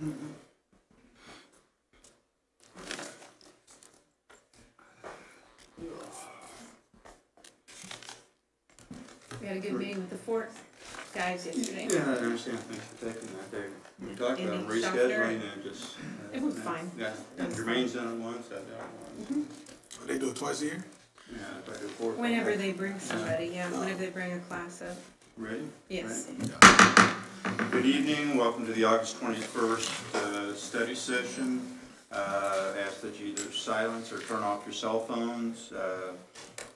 We had a good meeting with the Fort guys yesterday. Yeah, I understand. Thanks for taking that there. We talked about Any rescheduling and just. It was fine. Yeah, Jermaine's done it once, I've done it once. They do it twice a year? Yeah, if I do 4 or 5. Whenever they bring somebody, yeah, whenever they bring a class up. Ready? Yes. Right. Good evening, welcome to the August 21st study session. Ask that you either silence or turn off your cell phones.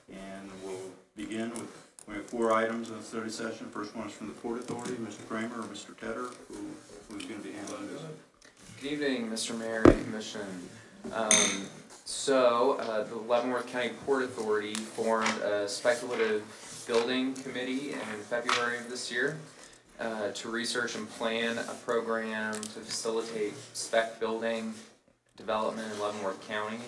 And we'll begin with, we have 4 items in the study session. First one is from the Port Authority, Mr. Kramer or Mr. Tedder, who's going to be handling this. Good evening, Mr. Mayor and Commission. The Leavenworth County Port Authority formed a speculative building committee in February of this year to research and plan a program to facilitate spec building development in Leavenworth County,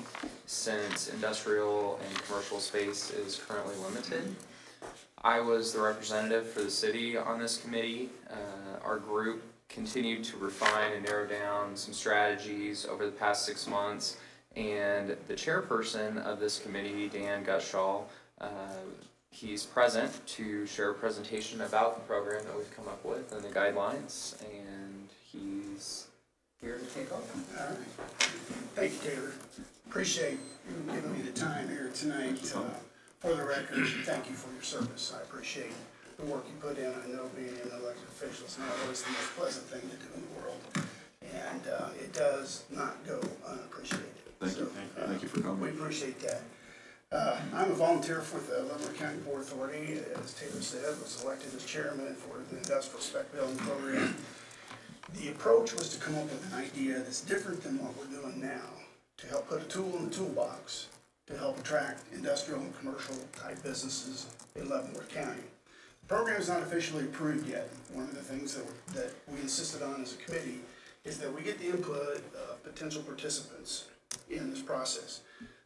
since industrial and commercial space is currently limited. I was the representative for the city on this committee. Our group continued to refine and narrow down some strategies over the past 6 months, and the chairperson of this committee, Dan Gutschall, he's present to share a presentation about the program that we've come up with and the guidelines, and he's here to take over. All right. Thank you, Taylor. Appreciate you giving me the time here tonight. For the record, thank you for your service. I appreciate the work you put in. I know being an elected official is not always the most pleasant thing to do in the world, and it does not go unappreciated. Thank you. Thank you for coming. We appreciate that. I'm a volunteer for the Leavenworth County Port Authority. As Taylor said, was elected as chairman for the industrial spec building program. The approach was to come up with an idea that's different than what we're doing now, to help put a tool in the toolbox to help attract industrial and commercial type businesses in Leavenworth County. The program is not officially approved yet. One of the things that we insisted on as a committee is that we get the input of potential participants in this process.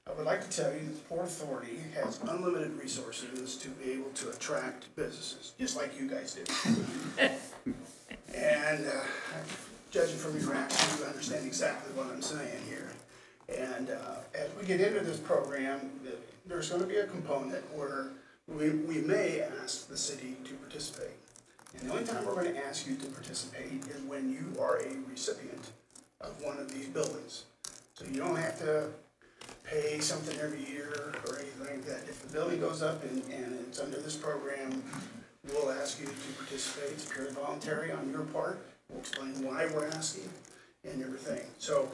I would like to tell you that the Port Authority has unlimited resources to be able to attract businesses, just like you guys do. And judging from your reaction, you understand exactly what I'm saying here. And as we get into this program, there's going to be a component where we may ask the city to participate. And the only time we're going to ask you to participate is when you are a recipient of one of these buildings. So you don't have to pay something every year or anything like that. If the building goes up and it's under this program, we'll ask you to participate. It's purely voluntary on your part. We'll explain why we're asking and everything. So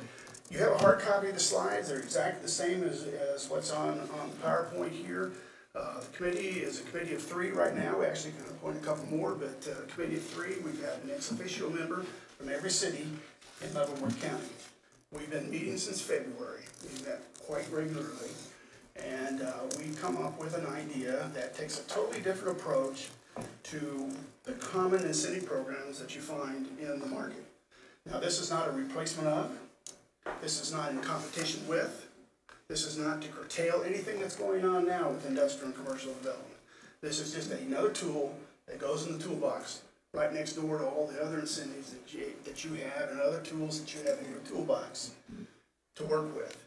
you have a hard copy of the slides. They're exactly the same as what's on the PowerPoint here. The committee is a committee of 3 right now. We actually can appoint a couple more, but a committee of 3. We've got an ex-officio member from every city in Leavenworth County. We've been meeting since February. We've met quite regularly, and we come up with an idea that takes a totally different approach to the common incentive programs that you find in the market. Now, this is not a replacement of, this is not in competition with, this is not to curtail anything that's going on now with industrial and commercial development. This is just another tool that goes in the toolbox right next door to all the other incentives that you have and other tools that you have in your toolbox to work with.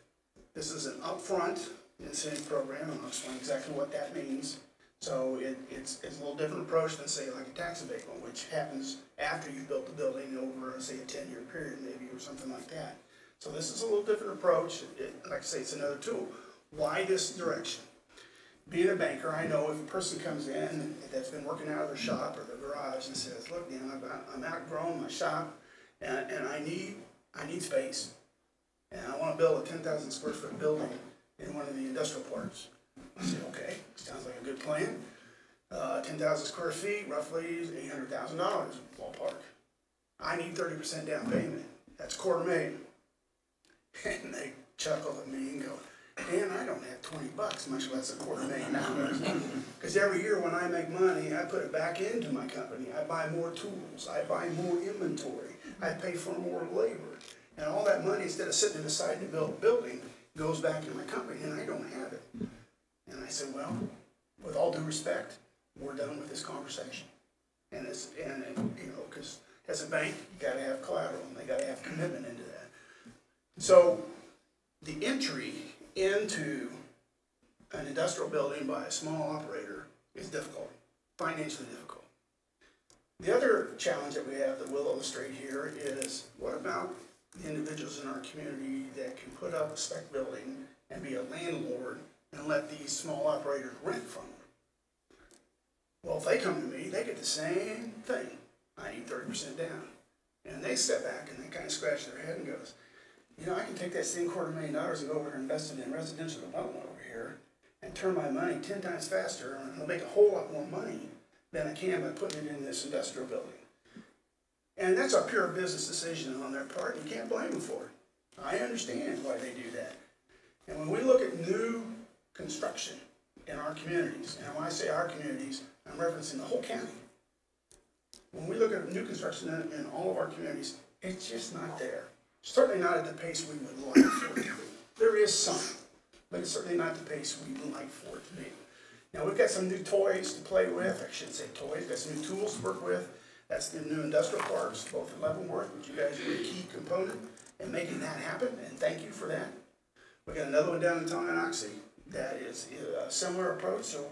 This is an upfront incentive program, and I'll explain exactly what that means. So it's a little different approach than, say, like a tax abatement, which happens after you've built the building over, say, a 10-year period maybe or something like that. So this is a little different approach. Like I say, it's another tool. Why this direction? Being a banker, I know if a person comes in that's been working out of their shop or their garage and says, look, Dan, I'm outgrowing my shop and I need space. And I want to build a 10,000 square foot building in one of the industrial parks. I say, okay, sounds like a good plan. 10,000 square feet, roughly $800,000 ballpark. I need 30% down payment. That's $250,000. And they chuckle at me and go, Dan, I don't have 20 bucks, much less $250,000. Because every year when I make money, I put it back into my company. I buy more tools. I buy more inventory. I pay for more labor. And all that money, instead of sitting aside to build a building, goes back in my company, and I don't have it. And I said, well, with all due respect, we're done with this conversation. And you know, because As a bank, you gotta have collateral, and they gotta have commitment into that. So, the entry into an industrial building by a small operator is difficult, financially difficult. The other challenge that we have that we'll illustrate here is, what about the individuals in our community that can put up a spec building and be a landlord and let these small operators rent from them? Well, if they come to me, they get the same thing, i.e. 30% down. And they step back and they kind of scratch their head and goes, you know, I can take that same $250,000 and go over and invest it in residential development over here and turn my money 10 times faster, and I'll make a whole lot more money than I can by putting it in this industrial building. And that's a pure business decision on their part, and you can't blame them for it. I understand why they do that. And when we look at new construction in our communities, and when I say our communities, I'm referencing the whole county. When we look at new construction in all of our communities, it's just not there. Certainly not at the pace we would like for it to be. There is some, but it's certainly not the pace we'd like for it to be. Now, we've got some new toys to play with. I shouldn't say toys, we've got some new tools to work with. That's the new industrial parks, both in Leavenworth, which you guys are a key component in making that happen, and thank you for that. We got another one down in Tonganoxie that is a similar approach. So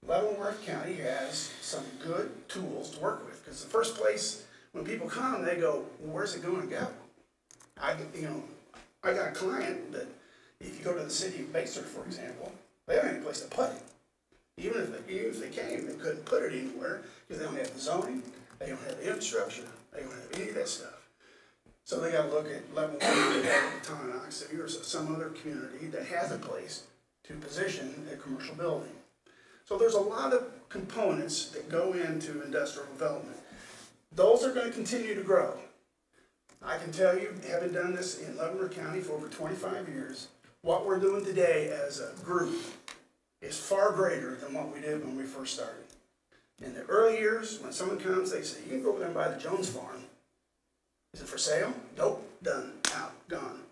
Leavenworth County has some good tools to work with, because the first place when people come, they go, well, where's it going to go? I got a client that if you go to the city of Batesford, for example, they don't have any place to put it. Even if they came, they couldn't put it anywhere because they don't have the zoning, they don't have the infrastructure, they don't have any of that stuff. So they got to look at Leavenworth, Tonganoxie, or some other community that has a place to position a commercial building. So there's a lot of components that go into industrial development. Those are going to continue to grow. I can tell you, having done this in Leavenworth County for over 25 years, what we're doing today as a group is far greater than what we did when we first started. In the early years, when someone comes, they say, you can go over there and buy the Jones farm. Is it for sale? Nope, done, out, gone.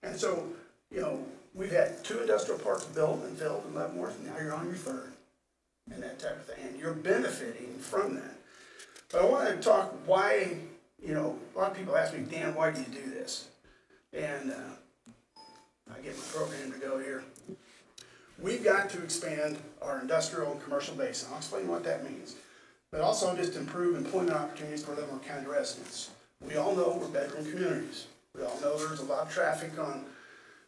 And so, you know, we've had 2 industrial parks built and filled in Leavenworth, and now you're on your 3rd, and that type of thing. And you're benefiting from that. But I want to talk why, you know, a lot of people ask me, Dan, why do you do this? And I get my program to go here. We've got to expand our industrial and commercial base, and I'll explain what that means. But also just improve employment opportunities for Leavenworth County residents. We all know we're bedroom communities. We all know there's a lot of traffic on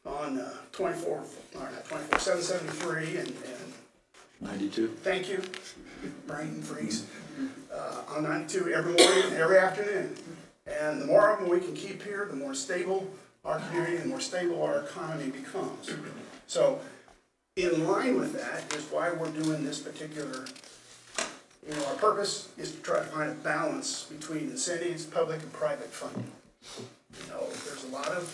773 and 92. Thank you, brain freeze. On 92 every morning and every afternoon. And the more of them we can keep here, the more stable our community, the more stable our economy becomes. So, in line with that is why we're doing this particular, you know, our purpose is to try to find a balance between incentives, public and private funding. You know, there's a lot of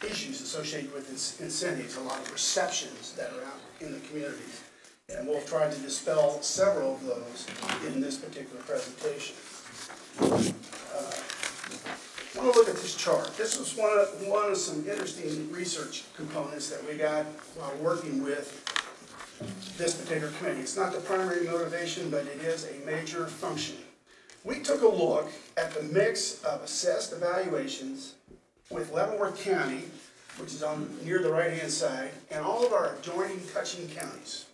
issues associated with incentives, a lot of perceptions that are out in the communities. And we'll try to dispel several of those in this particular presentation. I want to look at this chart. This was one of some interesting research components that we got while working with this particular committee. It's not the primary motivation, but it is a major function. We took a look at the mix of assessed evaluations with Leavenworth County, which is on near the right-hand side, and all of our adjoining touching counties.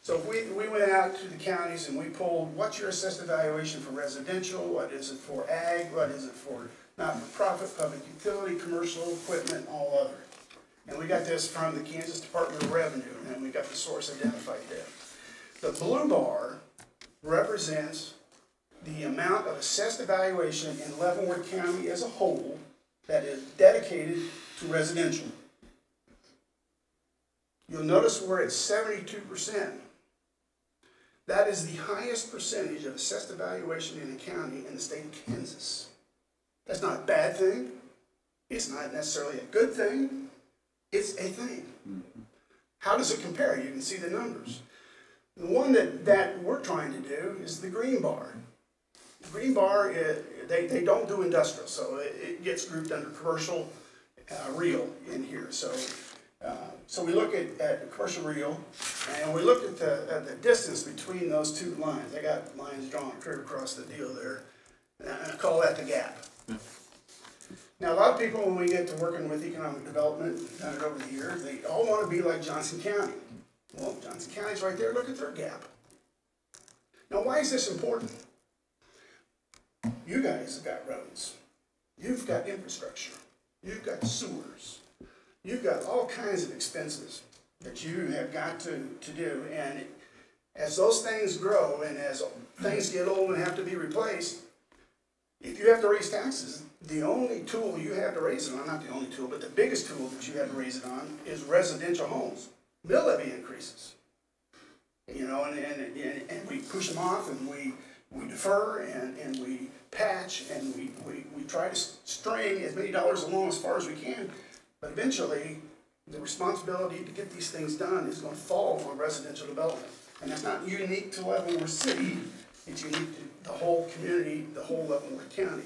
So we went out to the counties and we pulled, what's your assessed evaluation for residential, what is it for ag, what is it for not-for-profit, public utility, commercial equipment, all other. And we got this from the Kansas Department of Revenue, and we got the source identified there. The blue bar represents the amount of assessed evaluation in Leavenworth County as a whole that is dedicated to residential. You'll notice we're at 72%. That is the highest percentage of assessed evaluation in a county in the state of Kansas. That's not a bad thing. It's not necessarily a good thing. It's a thing. How does it compare? You can see the numbers. The one that we're trying to do is the green bar. The green bar, they don't do industrial, so it gets grouped under commercial real in here. So So we look at commercial real, and we looked at the distance between those two lines. They got lines drawn clear across the deal there, and I call that the gap. Now, a lot of people, when we get to working with economic development, done it over the years, they all want to be like Johnson County. Well, Johnson County's right there, look at their gap. Now, why is this important? You guys have got roads, you've got infrastructure, you've got sewers, you've got all kinds of expenses that you have got to do, and as those things grow and as things get old and have to be replaced, if you have to raise taxes, the only tool you have to raise it on, not the only tool, but the biggest tool that you have to raise it on is residential homes. Mill levy increases. You know, and we push them off, and we defer, and we patch, and we try to string as many dollars along as far as we can, but eventually the responsibility to get these things done is going to fall on residential development. And that's not unique to Leavenworth City, it's unique to the whole community, the whole Leavenworth County.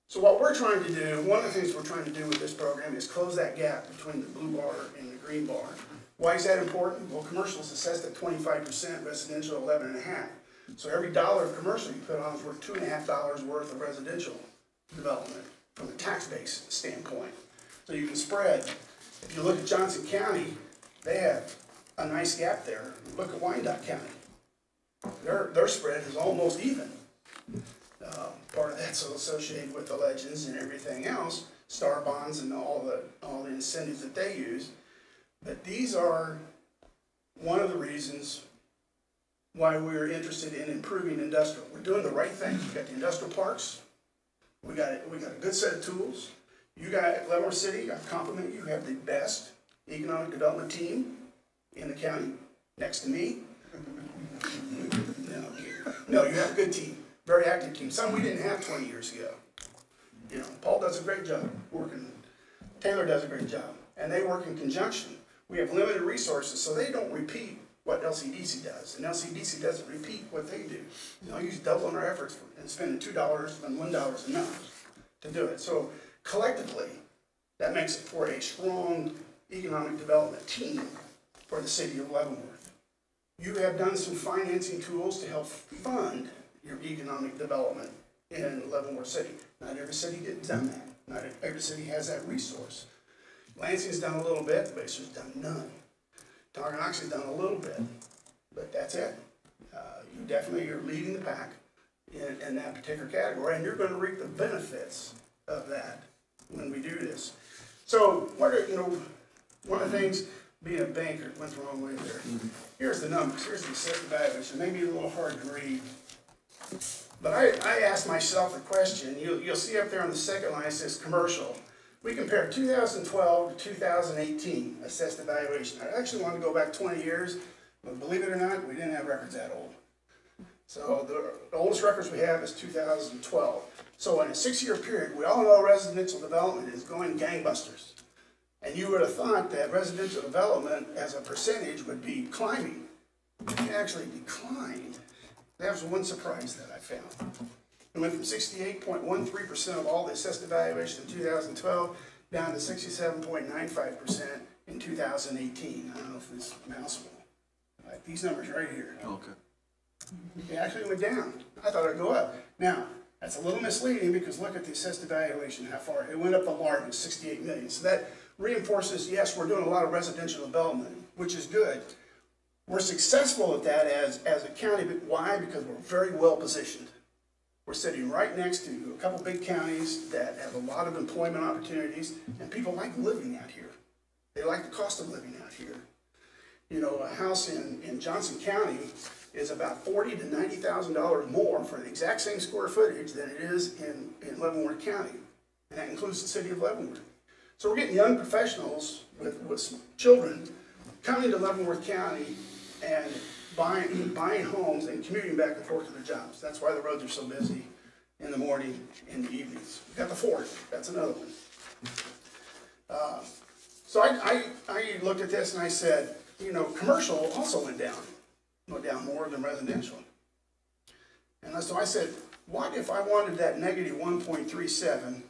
So what we're trying to do, one of the things we're trying to do with this program is close that gap between the blue bar and the green bar. Why is that important? Well, commercial is assessed at 25%, residential 11.5%. So every dollar of commercial you put on is worth $2.50 worth of residential development from a tax base standpoint. So you can spread. If you look at Johnson County, they have a nice gap there. Look at Wyandotte County. Their spread is almost even. Part of that's associated with the legends and everything else, star bonds and all the incentives that they use. But these are one of the reasons why we're interested in improving industrial. We're doing the right thing. We've got the industrial parks. We got a good set of tools. You got Leavenworth City, I compliment you, have the best economic development team in the county, next to me. No, you have a good team, very active team. Some we didn't have 20 years ago. You know, Paul does a great job working. Taylor does a great job, and they work in conjunction. We have limited resources, so they don't repeat what LCDC does, and LCDC doesn't repeat what they do. You know, you doubling our efforts and spending $2 when $1 enough to do it. So collectively, that makes it for a strong economic development team for the city of Leavenworth. You have done some financing tools to help fund your economic development in Leavenworth City. Not every city gets done that. Not every city has that resource. Lansing's done a little bit, Baser's done none. Tonganoxie's done a little bit, but that's it. You definitely are leading the pack in that particular category, and you're going to reap the benefits of that when we do this. So, one of the things, being a banker, went the wrong way there. Here's the numbers, here's the assessed evaluation. Maybe a little hard to read, but I asked myself a question. You'll see up there on the second line, it says commercial. We compared 2012 to 2018 assessed evaluation. I actually want to go back 20 years, but believe it or not, we didn't have records that old. So the oldest records we have is 2012. So in a 6-year period, we all know residential development is going gangbusters. And you would have thought that residential development as a percentage would be climbing. It actually declined. That was one surprise that I found. It went from 68.13% of all the assessed evaluation in 2012 down to 67.95% in 2018. I don't know if this mouse will. Like these numbers right here. Okay. It actually went down. I thought it would go up. Now, that's a little misleading because look at the assessed evaluation, how far. It went up the largest, 68 million. So that reinforces, yes, we're doing a lot of residential development, which is good. We're successful at that as a county, but why? Because we're very well positioned. We're sitting right next to a couple big counties that have a lot of employment opportunities, and people like living out here. They like the cost of living out here. You know, a house in Johnson County is about $40,000 to $90,000 more for the exact same square footage than it is in Leavenworth County, and that includes the city of Leavenworth. So we're getting young professionals with children coming to Leavenworth County and buying homes and commuting back and forth to their jobs. That's why the roads are so busy in the morning and the evenings. We've got the Ford, that's another one. So I looked at this and I said, you know, commercial also went down more than residential. And so I said, what if I wanted that negative 1.37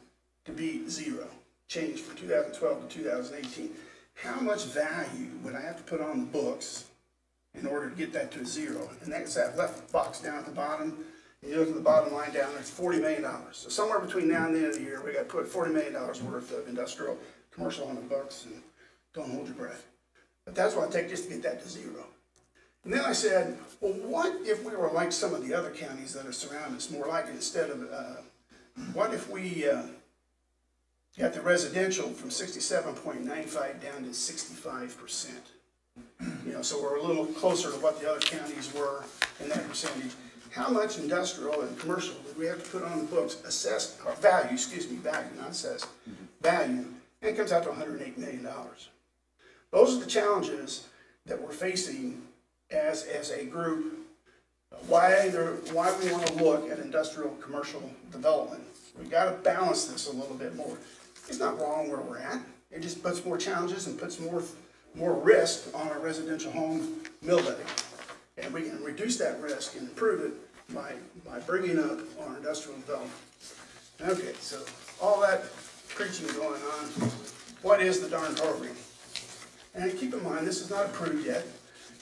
to be zero, change from 2012 to 2018? how much value would I have to put on the books in order to get that to 0? And that's that left box down at the bottom. And you look at the bottom line down there, it's $40 million. So somewhere between now and the end of the year, we got to put $40 million worth of industrial, commercial on the books, and don't hold your breath. But that's what I take just to get that to 0. And then I said, well, what if we were like some of the other counties that are surrounding us, more like it, instead of, what if we got the residential from 67.95 down to 65%? You know, so we're a little closer to what the other counties were in that percentage. How much industrial and commercial did we have to put on the books, assessed, or value, value, not assessed, value, and it comes out to $108 million. Those are the challenges that we're facing as a group, why we want to look at industrial commercial development. We've got to balance this a little bit more. It's not wrong where we're at. It just puts more challenges and puts more risk on our residential home mill levy. And we can reduce that risk and improve it by bringing up our industrial development. Okay, so all that preaching going on, what is the darn program? And keep in mind, this is not approved yet.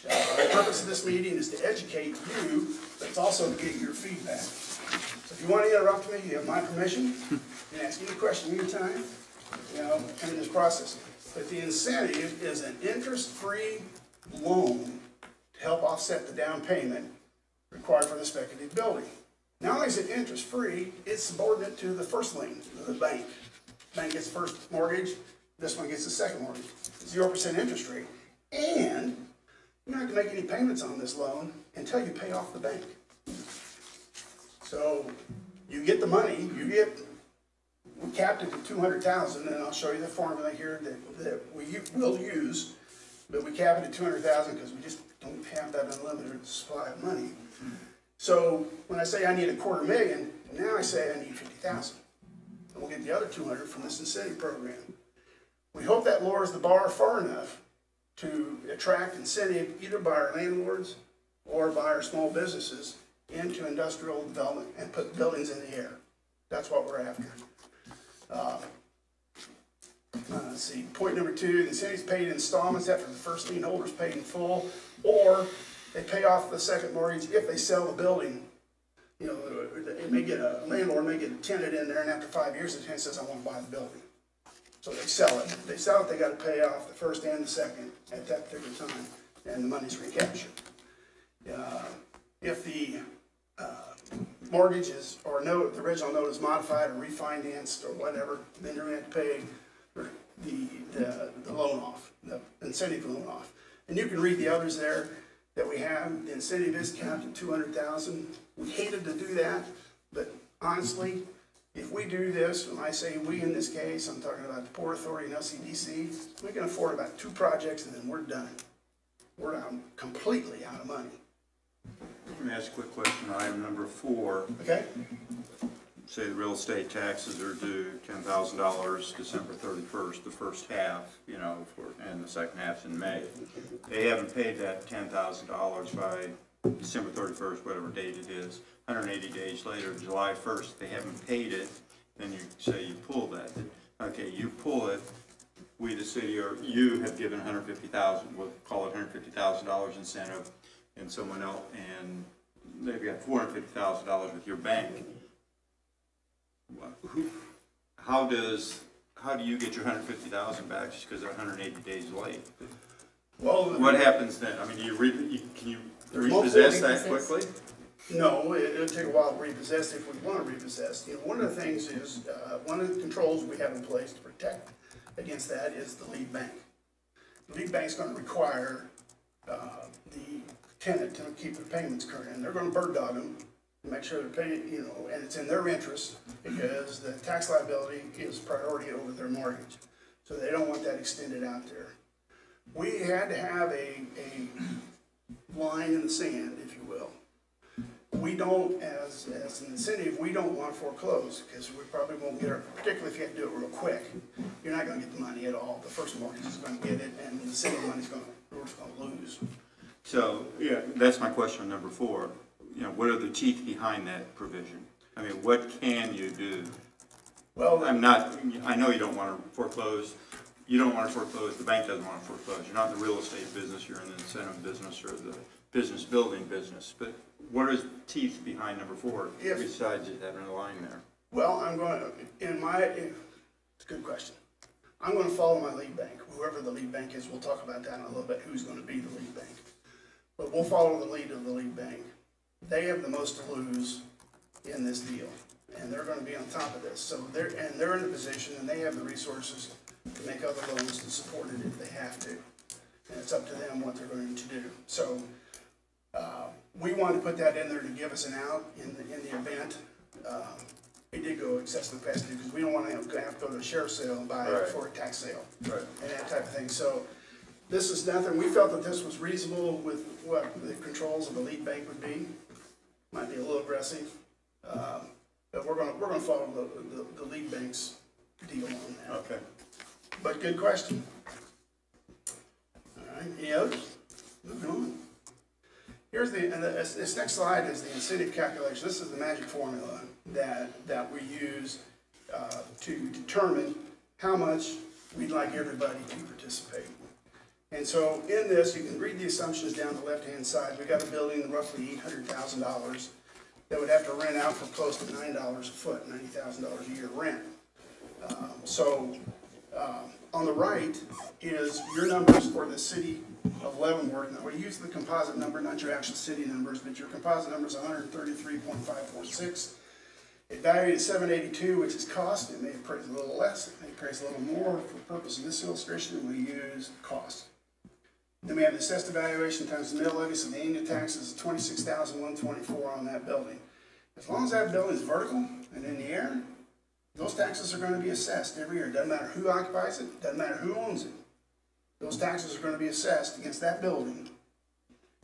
The purpose of this meeting is to educate you, but it's also to get your feedback. So if you want to interrupt me, you have my permission. You can ask any question anytime, you know, in this process. But the incentive is an interest-free loan to help offset the down payment required for the speculative building. Not only is it interest-free, it's subordinate to the first lien, the bank. The bank gets the first mortgage, this one gets the second mortgage. 0% interest rate. And you're not going to make any payments on this loan until you pay off the bank. So you get the money, we capped it at $200,000, and I'll show you the formula here that we will use, but we cap it at $200,000 because we just don't have that unlimited supply of money. So when I say I need $250,000, now I say I need $50,000. And we'll get the other $200,000 from this incentive program. We hope that lowers the bar far enough to attract incentive either by our landlords or by our small businesses into industrial development and put buildings in the air. That's what we're after. Let's see, point number 2, the incentives paid in installments after the first lien holder's paid in full, or they pay off the second mortgage if they sell the building. You know, a landlord may get a tenant in there, and after 5 years, the tenant says, I want to buy the building. So they sell it. If they sell it, they got to pay off the first and the second at that particular time, and the money's recaptured. If the mortgage is, or note, the original note is modified or refinanced or whatever, then you're going to have to pay the loan off, the incentive loan off. And you can read the others there that we have. The incentive is capped at $200,000. We hated to do that, but honestly, if we do this, when I say we in this case, I'm talking about the Port Authority and LCDC, we can afford about 2 projects and then we're done. We're completely out of money. Let me ask a quick question on item number 4. Okay? Say the real estate taxes are due $10,000 December 31st, the first half, you know, and the second half's in May. They haven't paid that $10,000 by December 31st, whatever date it is. 180 days later, July 1st, they haven't paid it, then you say you pull that. Okay, you pull it, we the city, or you have given $150,000, we'll call it $150,000 incentive, and someone else, and they've got $450,000 with your bank. How do you get your $150,000 back just because they're 180 days late? Well, what happens then? I mean, can you repossess that quickly? No, it'll take a while to repossess if we want to repossess. You know, one of the things is, one of the controls we have in place to protect against that is the lead bank. The lead bank's going to require the tenant to keep their payments current, and they're going to bird dog them to make sure they're paying, you know, and it's in their interest because the tax liability is priority over their mortgage. So they don't want that extended out there. We had to have a line in the sand, if you will. We don't, as an incentive, we don't want to foreclose because we probably won't get it, particularly if you have to do it real quick. You're not going to get the money at all. The first mortgage is going to get it, and the city money's going to lose. So, yeah, that's my question on number 4. You know, what are the teeth behind that provision? I mean, what can you do? Well, I know you don't want to foreclose you don't want to foreclose, the bank doesn't want to foreclose. You're not in the real estate business, you're in the incentive business or the business building business. But what is teeth behind number 4, besides it having a line there? Well, I'm going to, it's a good question. I'm going to follow my lead bank. Whoever the lead bank is, we'll talk about that in a little bit, who's going to be the lead bank. But we'll follow the lead of the lead bank. They have the most to lose in this deal, and they're going to be on top of this. So they're in a position, and they have the resources to make other loans to support it if they have to. And it's up to them what they're going to do. So we wanted to put that in there to give us an out in the event it did go excessive past due, because we don't want to have to go to a sheriff's sale and buy it for a tax sale and that type of thing. So this is nothing. We felt that this was reasonable with what the controls of the lead bank would be. Might be a little aggressive, but we're going to follow the lead bank's deal on that. Okay. But good question. All right, any others? Moving on. Here's this next slide is the incentive calculation. This is the magic formula that we use to determine how much we'd like everybody to participate. And so in this, you can read the assumptions down the left-hand side. We got a building roughly $800,000 that would have to rent out for close to $9 a foot, $90,000 a year rent. On the right is your numbers for the city of Leavenworth. Now, we use the composite number, not your actual city numbers, but your composite number is 133.546. It valued at $782, which is cost. It may appraise a little less, it may appraise a little more. For the purpose of this illustration, we use cost. Then we have the assessed evaluation times the mill levy, so the annual taxes is $26,124 on that building. As long as that building is vertical and in the air, those taxes are going to be assessed every year. It doesn't matter who occupies it, doesn't matter who owns it. Those taxes are going to be assessed against that building.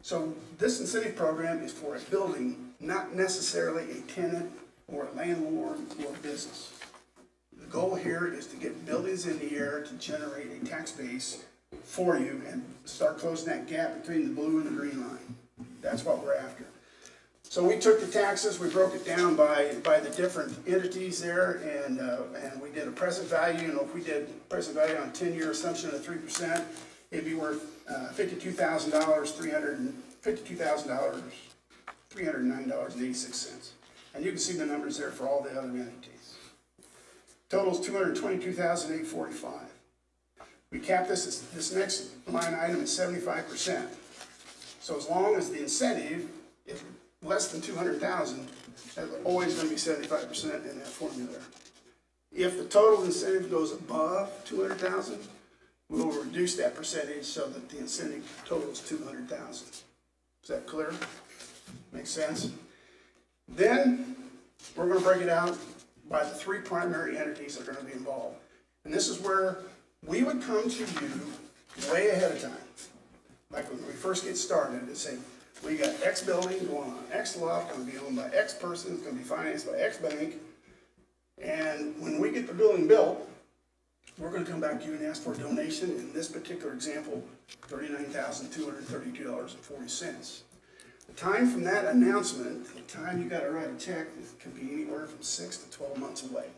So this incentive program is for a building, not necessarily a tenant or a landlord or a business. The goal here is to get buildings in the air to generate a tax base for you and start closing that gap between the blue and the green line. That's what we're after. So we took the taxes, we broke it down by the different entities there, and we did a present value. You know, if we did present value on a 10-year assumption of 3%, it'd be worth $309.86. And you can see the numbers there for all the other entities. Total's $222,845. We capped this next line item at 75%. So as long as the incentive is less than $200,000, that's always going to be 75% in that formula. If the total incentive goes above $200,000, we'll reduce that percentage so that the incentive totals $200,000. Is that clear? Makes sense? Then we're going to break it out by the 3 primary entities that are going to be involved. And this is where we would come to you way ahead of time. Like when we first get started and say, we got X building going on X lot, going to be owned by X person, it's going to be financed by X bank. And when we get the building built, we're going to come back to you and ask for a donation. In this particular example, $39,232.40. The time from that announcement, the time you got to write a check, it could be anywhere from 6 to 12 months away.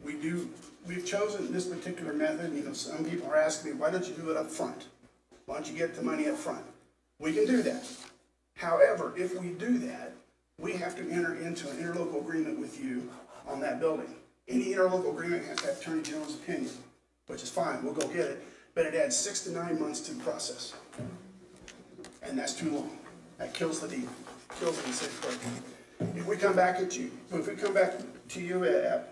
We've chosen this particular method. You know, some people are asking me, why don't you do it up front? Why don't you get the money up front? We can do that. However, if we do that, we have to enter into an interlocal agreement with you on that building. Any interlocal agreement has to have Attorney General's opinion, which is fine, we'll go get it, but it adds 6 to 9 months to the process. And that's too long. That kills the deal, kills the incentive program. If we come back to you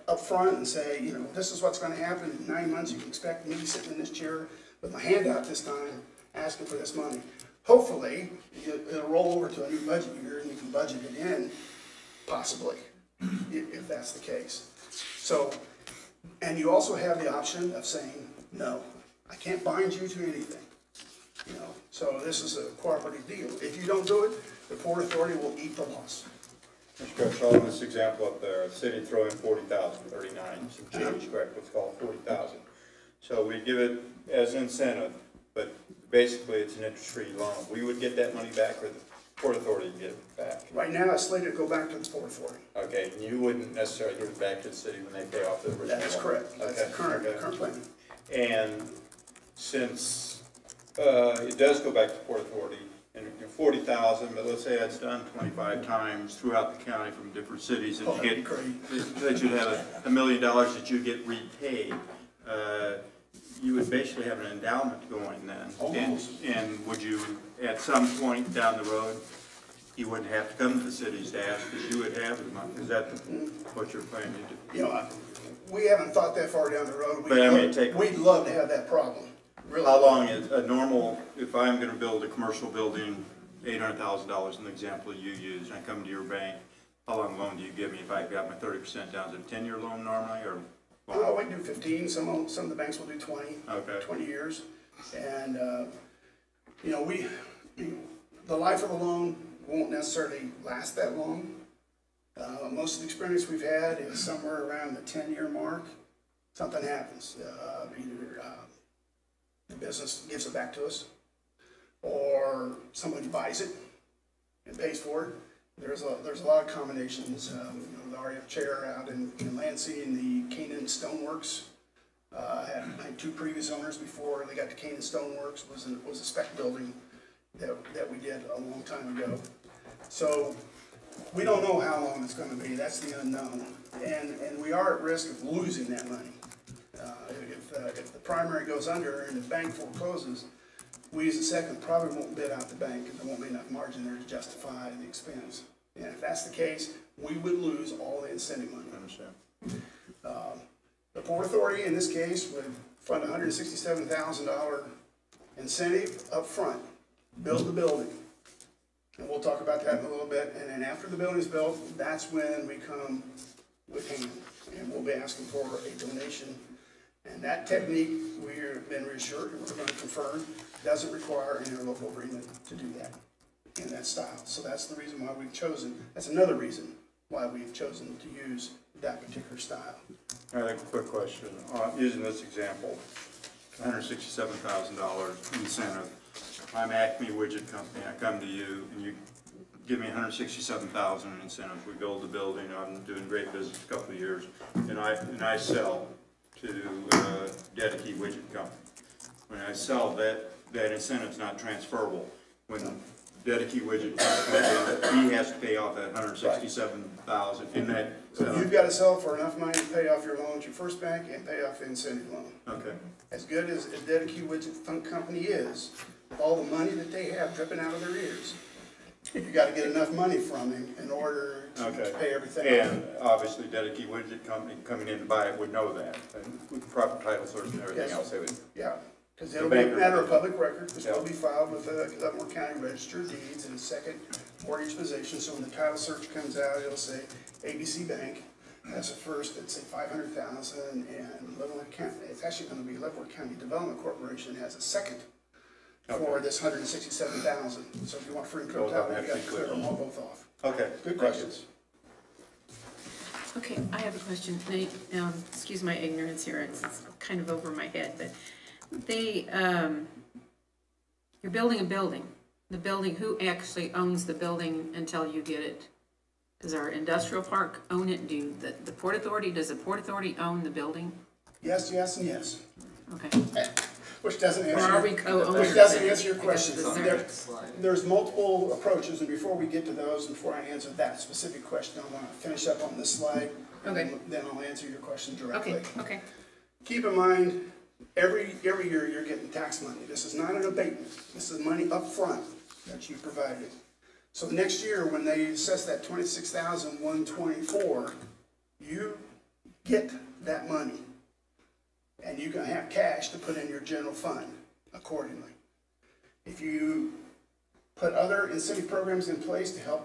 up front and say, you know, this is what's going to happen in 9 months, you can expect me sitting in this chair with my hand out this time, asking for this money. Hopefully, it'll roll over to a new budget year and you can budget it in, possibly, if that's the case. So, and you also have the option of saying, no, I can't bind you to anything. You know, so this is a cooperative deal. If you don't do it, the Port Authority will eat the loss. Mr. Coach, on this example up there, the city throw in 40,000, 39, some change, correct, let's call it 40,000. So we give it as incentive, but basically it's an interest-free loan. We would get that money back, or Port Authority get it back. Right now, it's slated to go back to the Port Authority. Okay, and you wouldn't necessarily give it back to the city when they pay off the original That is loan? correct. That's the Okay, current okay. plan. And since it does go back to Port Authority, and 40,000, but let's say that's done 25 times throughout the county from different cities, Oh, that that'd you be get, great. that you'd have $1 million that you get repaid. You would basically have an endowment going then. Almost. And would you, at some point down the road, you wouldn't have to come to the cities to ask, because you would have the money? Is that what you're planning to do? You know, we haven't thought that far down the road. But I mean, We'd love to have that problem. Really. How long is a normal, if I'm gonna build a commercial building, $800,000 in the example you used, and I come to your bank, how long loan do you give me if I got my 30% down? Is it a 10-year loan normally, or? Oh, we can do 15, some of the banks will do 20, Okay. 20 years. And, you know, the life of the loan won't necessarily last that long. Most of the experience we've had is somewhere around the 10-year mark. Something happens, either the business gives it back to us, or somebody buys it and pays for it. There's a lot of combinations. You know, the RF chair out in Lansing, the Canaan Stoneworks had two previous owners before they got to Canaan Stoneworks. Was a spec building that we did a long time ago. So we don't know how long it's going to be. That's the unknown, and we are at risk of losing that money. If the primary goes under and the bank forecloses, we as a second probably won't bid out the bank because there won't be enough margin there to justify the expense. And if that's the case, we would lose all the incentive money. I understand. The Port Authority, in this case, would fund a $167,000 incentive up front, build the building. And we'll talk about that in a little bit. And then after the building's built, that's when we come with hand. And we'll be asking for a donation. And that technique, we've been reassured, and we're going to confirm, doesn't require an interlocal agreement to do that in that style. So that's the reason why we've chosen, that's another reason why we've chosen to use that particular style. I have a quick question. Using this example, $167,000 incentive. I'm Acme Widget Company. I come to you and you give me $167,000 in incentives. We build the building. I'm doing great business a couple of years, and I sell to Degradation Widget Company. When I sell, that incentive's not transferable. When Degradation Widget Company, he has to pay off that $167,000 in that. So you've got to sell for enough money to pay off your loan at your first bank and pay off the incentive loan. Okay. As good as a Degradation Widget Company is, with all the money that they have dripping out of their ears, you got to get enough money from him in order to pay everything. And obviously, Degradation Widget Company coming in to buy it would know that, and with proper title search and everything else, they would. Yeah, because it'll be a matter of public record, because it'll be filed with the Leavenworth County Register of Deeds in the second mortgage position. So when the title search comes out, it'll say ABC Bank. That's a first, it'd say 500,000, and Leavenworth County, it's actually going to be Leavenworth County Development Corporation has a second for this 167,000. So if you want free title, you got to clear them all both off. Okay. Good questions. Okay, I have a question. Nate, excuse my ignorance here, it's kind of over my head, but you're building a building. The building, who actually owns the building until you get it? Does our industrial park own it? The Port Authority, does the Port Authority own the building? Yes, yes, and yes. Okay. Which doesn't Or are we answer, co-owners? which doesn't answer your Because question. it's There's multiple approaches, and before we get to those, before I answer that specific question, I want to finish up on this slide. Okay. And then I'll answer your question directly. Okay. Keep in mind, every year you're getting tax money. This is not an abatement. This is money up front that you provided. So next year, when they assess that $26,124, you get that money. And you can have cash to put in your general fund accordingly. If you put other incentive programs in place to help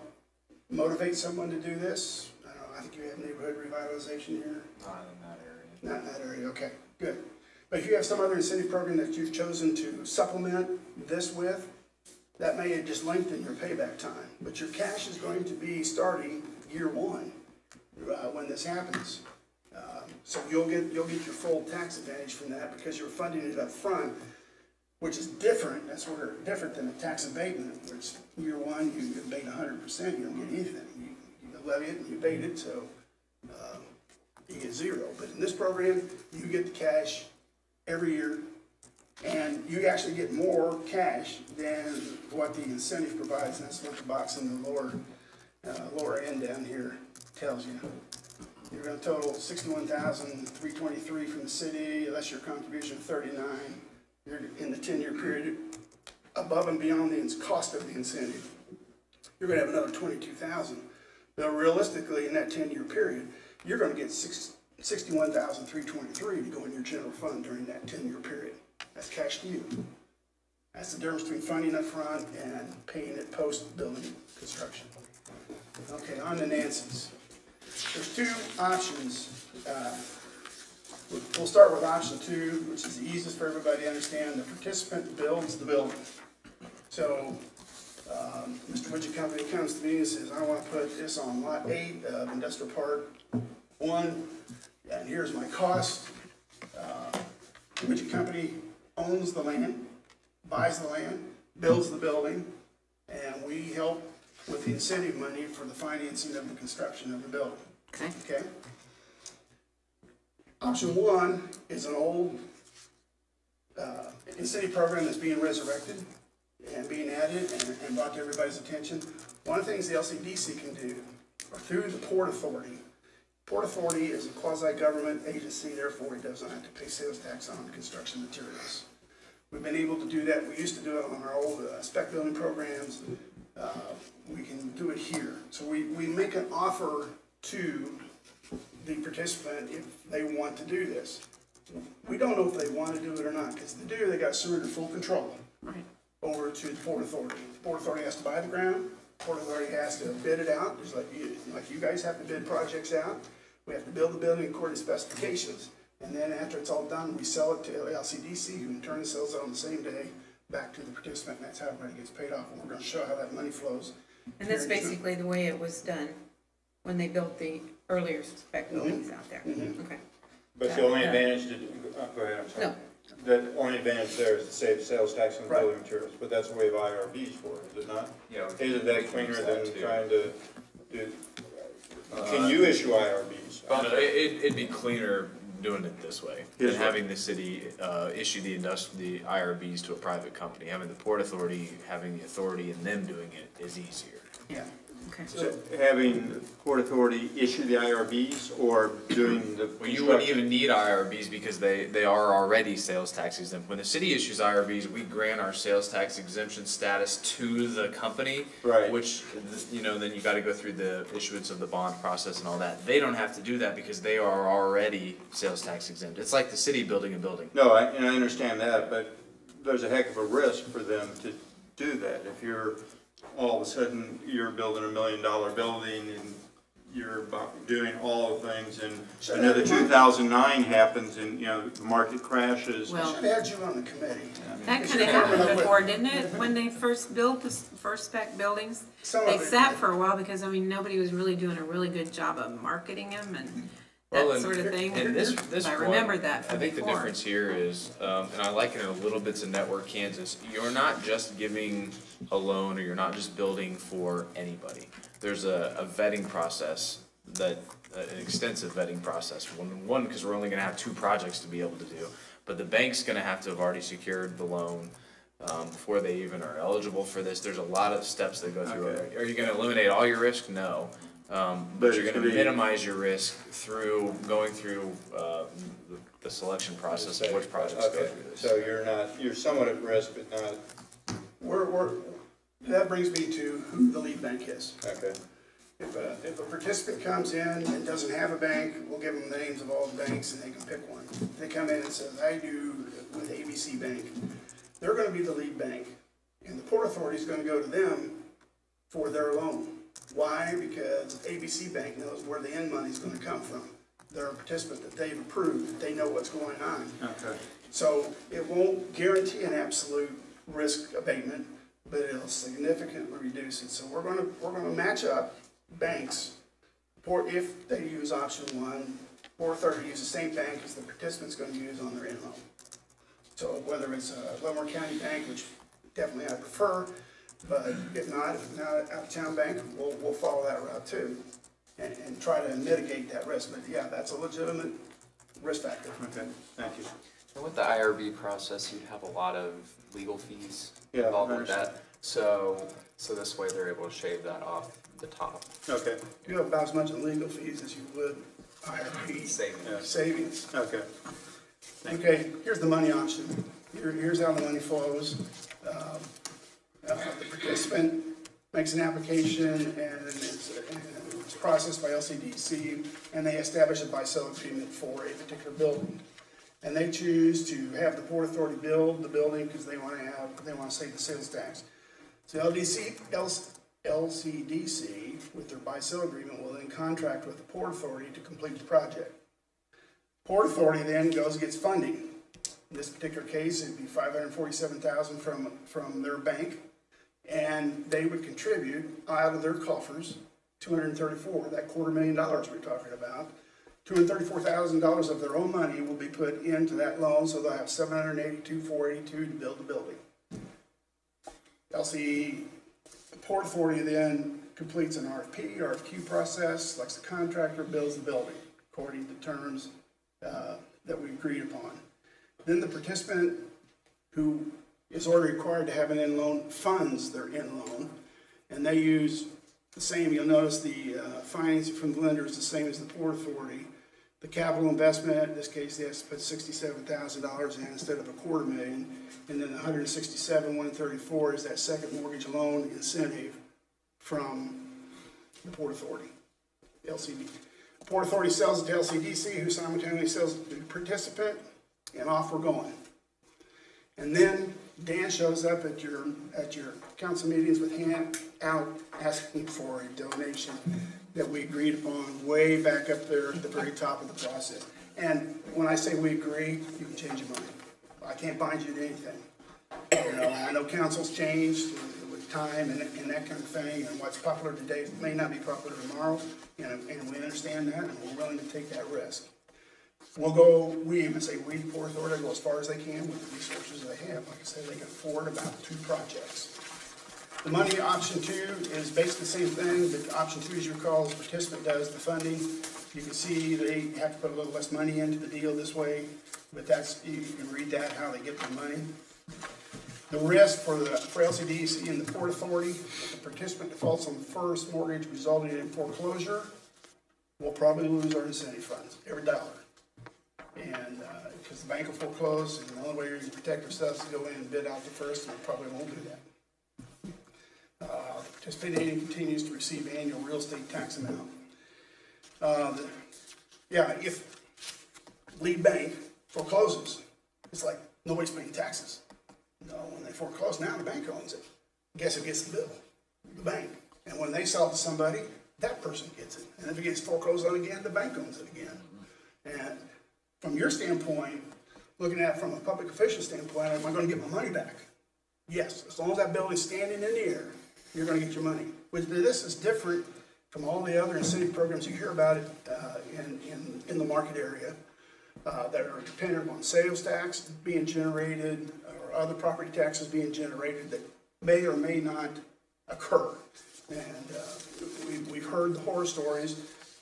motivate someone to do this, I don't know, I think you have neighborhood revitalization here. Not in that area. Not in that area, okay, good. But if you have some other incentive program that you've chosen to supplement this with, that may just lengthen your payback time. But your cash is going to be starting year one when this happens. So you'll get your full tax advantage from that because you're funding it up front which is different, that's where, different than a tax abatement, which year one, you abate 100%, you don't get anything. You levy it and you abate it, so you get zero. But in this program, you get the cash every year, and you actually get more cash than what the incentive provides, and that's what the box in the lower end down here tells you. You're gonna total $61,323 from the city, less your contribution of $39. You're in the 10-year period, above and beyond the cost of the incentive. You're gonna have another $22,000. Now realistically, in that 10-year period, you're gonna get $61,323 to go in your general fund during that 10-year period. That's cash to you. That's the difference between funding up front and paying it post-building construction. Okay, on to Nancy's. There's two options. We'll start with option 2, which is the easiest for everybody to understand. The participant builds the building. So, Mr. Widget Company comes to me and says, I want to put this on lot 8 of Industrial Park 1, and here's my cost. The Widget Company owns the land, buys the land, builds the building, and we help with the incentive money for the financing of the construction of the building. Okay? Option 1 is an old incentive program that's being resurrected and being added and brought to everybody's attention. One of the things the LCDC can do, or through the Port Authority. Port Authority is a quasi-government agency, therefore it doesn't have to pay sales tax on construction materials. We've been able to do that. We used to do it on our old spec building programs. We can do it here. So we make an offer to the participant if they want to do this. We don't know if they want to do it or not, because if they do, they got surrendered full control over to the Port Authority. The Port Authority has to buy the ground. The Port Authority has to bid it out, just like you guys have to bid projects out. We have to build the building according to specifications. And then after it's all done, we sell it to LCDC, who in turn sells it on the same day back to the participant, and that's how everybody gets paid off. And we're going to show how that money flows. And that's basically the way it was done when they built the earlier spec buildings out there. Okay. But the only advantage to, go ahead, I'm sorry. No. The only advantage there is to save sales tax on building materials, but that's what we have IRBs for, is it not? Yeah. Isn't that cleaner than trying to do, can you issue IRBs? No, it'd be cleaner doing it this way than having the city issue the IRBs to a private company. Having the Port Authority having the authority and them doing it is easier. Yeah. Okay. So having the Port Authority issue the IRBs or doing the Well, you wouldn't even need IRBs because they are already sales tax exempt. When the city issues IRBs, we grant our sales tax exemption status to the company, Right. which, then you gotta go through the issuance of the bond process and all that. They don't have to do that because they are already sales tax exempt. It's like the city building a building. No, I understand that, but there's a heck of a risk for them to do that. If you're, all of a sudden, you're building $1 million building and you're doing all the things and another 2009 happens and, the market crashes. I Well, should have had you on the committee. that kind of happened before, didn't it? When they first built the first spec buildings, Some they of it sat did. for a while because, nobody was really doing a really good job of marketing them and Well, that and- sort of thing. And this I one, remember that I from think the before. difference here is, and I liken it a little bit to Network Kansas, you're not just giving a loan or you're not just building for anybody. There's a vetting process an extensive vetting process. One, because we're only gonna have 2 projects to be able to do, but the bank's gonna have to have already secured the loan before they even are eligible for this. There's a lot of steps that go through. Okay. Are you gonna eliminate all your risk? No. But But you're it's gonna gonna be- minimize your risk through going through the selection process of which projects go Okay, through this. so you're somewhat at risk, but not, That brings me to who the lead bank is. okay. If a participant comes in and doesn't have a bank, we'll give them the names of all the banks and they can pick one. If they come in and says, I do with ABC Bank, they're gonna be the lead bank. And the Port Authority is gonna go to them for their loan. Why? Because ABC Bank knows where the end money is gonna come from. They're a participant that they've approved, that they know what's going on. Okay. So it won't guarantee an absolute risk abatement, but it'll significantly reduce it. So we're gonna match up banks, if they use option 1, Port Authority use the same bank as the participant's gonna use on their end loan. So whether it's a Leavenworth County bank, which definitely I prefer, but if not out-of-town bank, we'll follow that route too, and try to mitigate that risk. But yeah, that's a legitimate risk factor. Okay, thank you. And with the IRB process, you'd have a lot of legal fees Yeah, involved I with that. So this way they're able to shave that off the top. Okay, You have about as much in legal fees as you would IRB Savings. savings. okay. Okay, here's the money option. Here's how the money flows. The participant makes an application and it's processed by LCDC, and they establish a buy-sell agreement for a particular building. And they choose to have the Port Authority build the building because they want to save the sales tax. So LCDC, with their buy-sell agreement, will then contract with the Port Authority to complete the project. Port Authority then goes and gets funding. In this particular case, it'd be $547,000 from their bank, and they would contribute out of their coffers $234,000, that $250,000 we're talking about. $234,000 of their own money will be put into that loan, so they'll have $782,482 to build the building. Port Authority then completes an RFQ process, selects the contractor, builds the building according to terms that we agreed upon. Then the participant, who is already required to have an in loan, funds their in loan, and they use the same. You'll notice the financing from the lender is the same as the Port Authority. The capital investment, in this case, they have to put $67,000 in instead of $250,000, and then $167,134 is that second mortgage loan incentive from the Port Authority, LCD. The Port Authority sells it to LCDC, who simultaneously sells it to the participant, and off we're going. And then Dan shows up at your council meetings with hand out asking for a donation that we agreed upon way back up there at the very top of the process. And when I say we agree, you can change your mind. I can't bind you to anything. You know, I know council's changed with time and that kind of thing, and what's popular today may not be popular tomorrow, and we understand that, and we're willing to take that risk. We even say we, Port Authority, go as far as they can with the resources they have. Like I said, they can afford about 2 projects. The money option 2 is basically the same thing, but option 2, as you recall, the participant does the funding. You can see they have to put a little less money into the deal this way, but you can read that, how they get their money. The risk for LCDC and the Port Authority, if the participant defaults on the first mortgage resulting in foreclosure, we'll probably lose our incentive funds, every dollar. And because the bank will foreclose, and the only way we can protect ourselves is to go in and bid out the first, and we probably won't do that. Participating continues to receive annual real estate tax amount. If lead bank forecloses, it's like nobody's paying taxes. No, when they foreclose, now the bank owns it. Guess who gets the bill? The bank. And when they sell it to somebody, that person gets it. And if it gets foreclosed on again, the bank owns it again. And from your standpoint, looking at it from a public official standpoint, am I going to get my money back? Yes, as long as that building's standing in the air, you're going to get your money. This is different from all the other incentive programs you hear about it in the market area that are dependent on sales tax being generated or other property taxes being generated that may or may not occur. And we've heard the horror stories.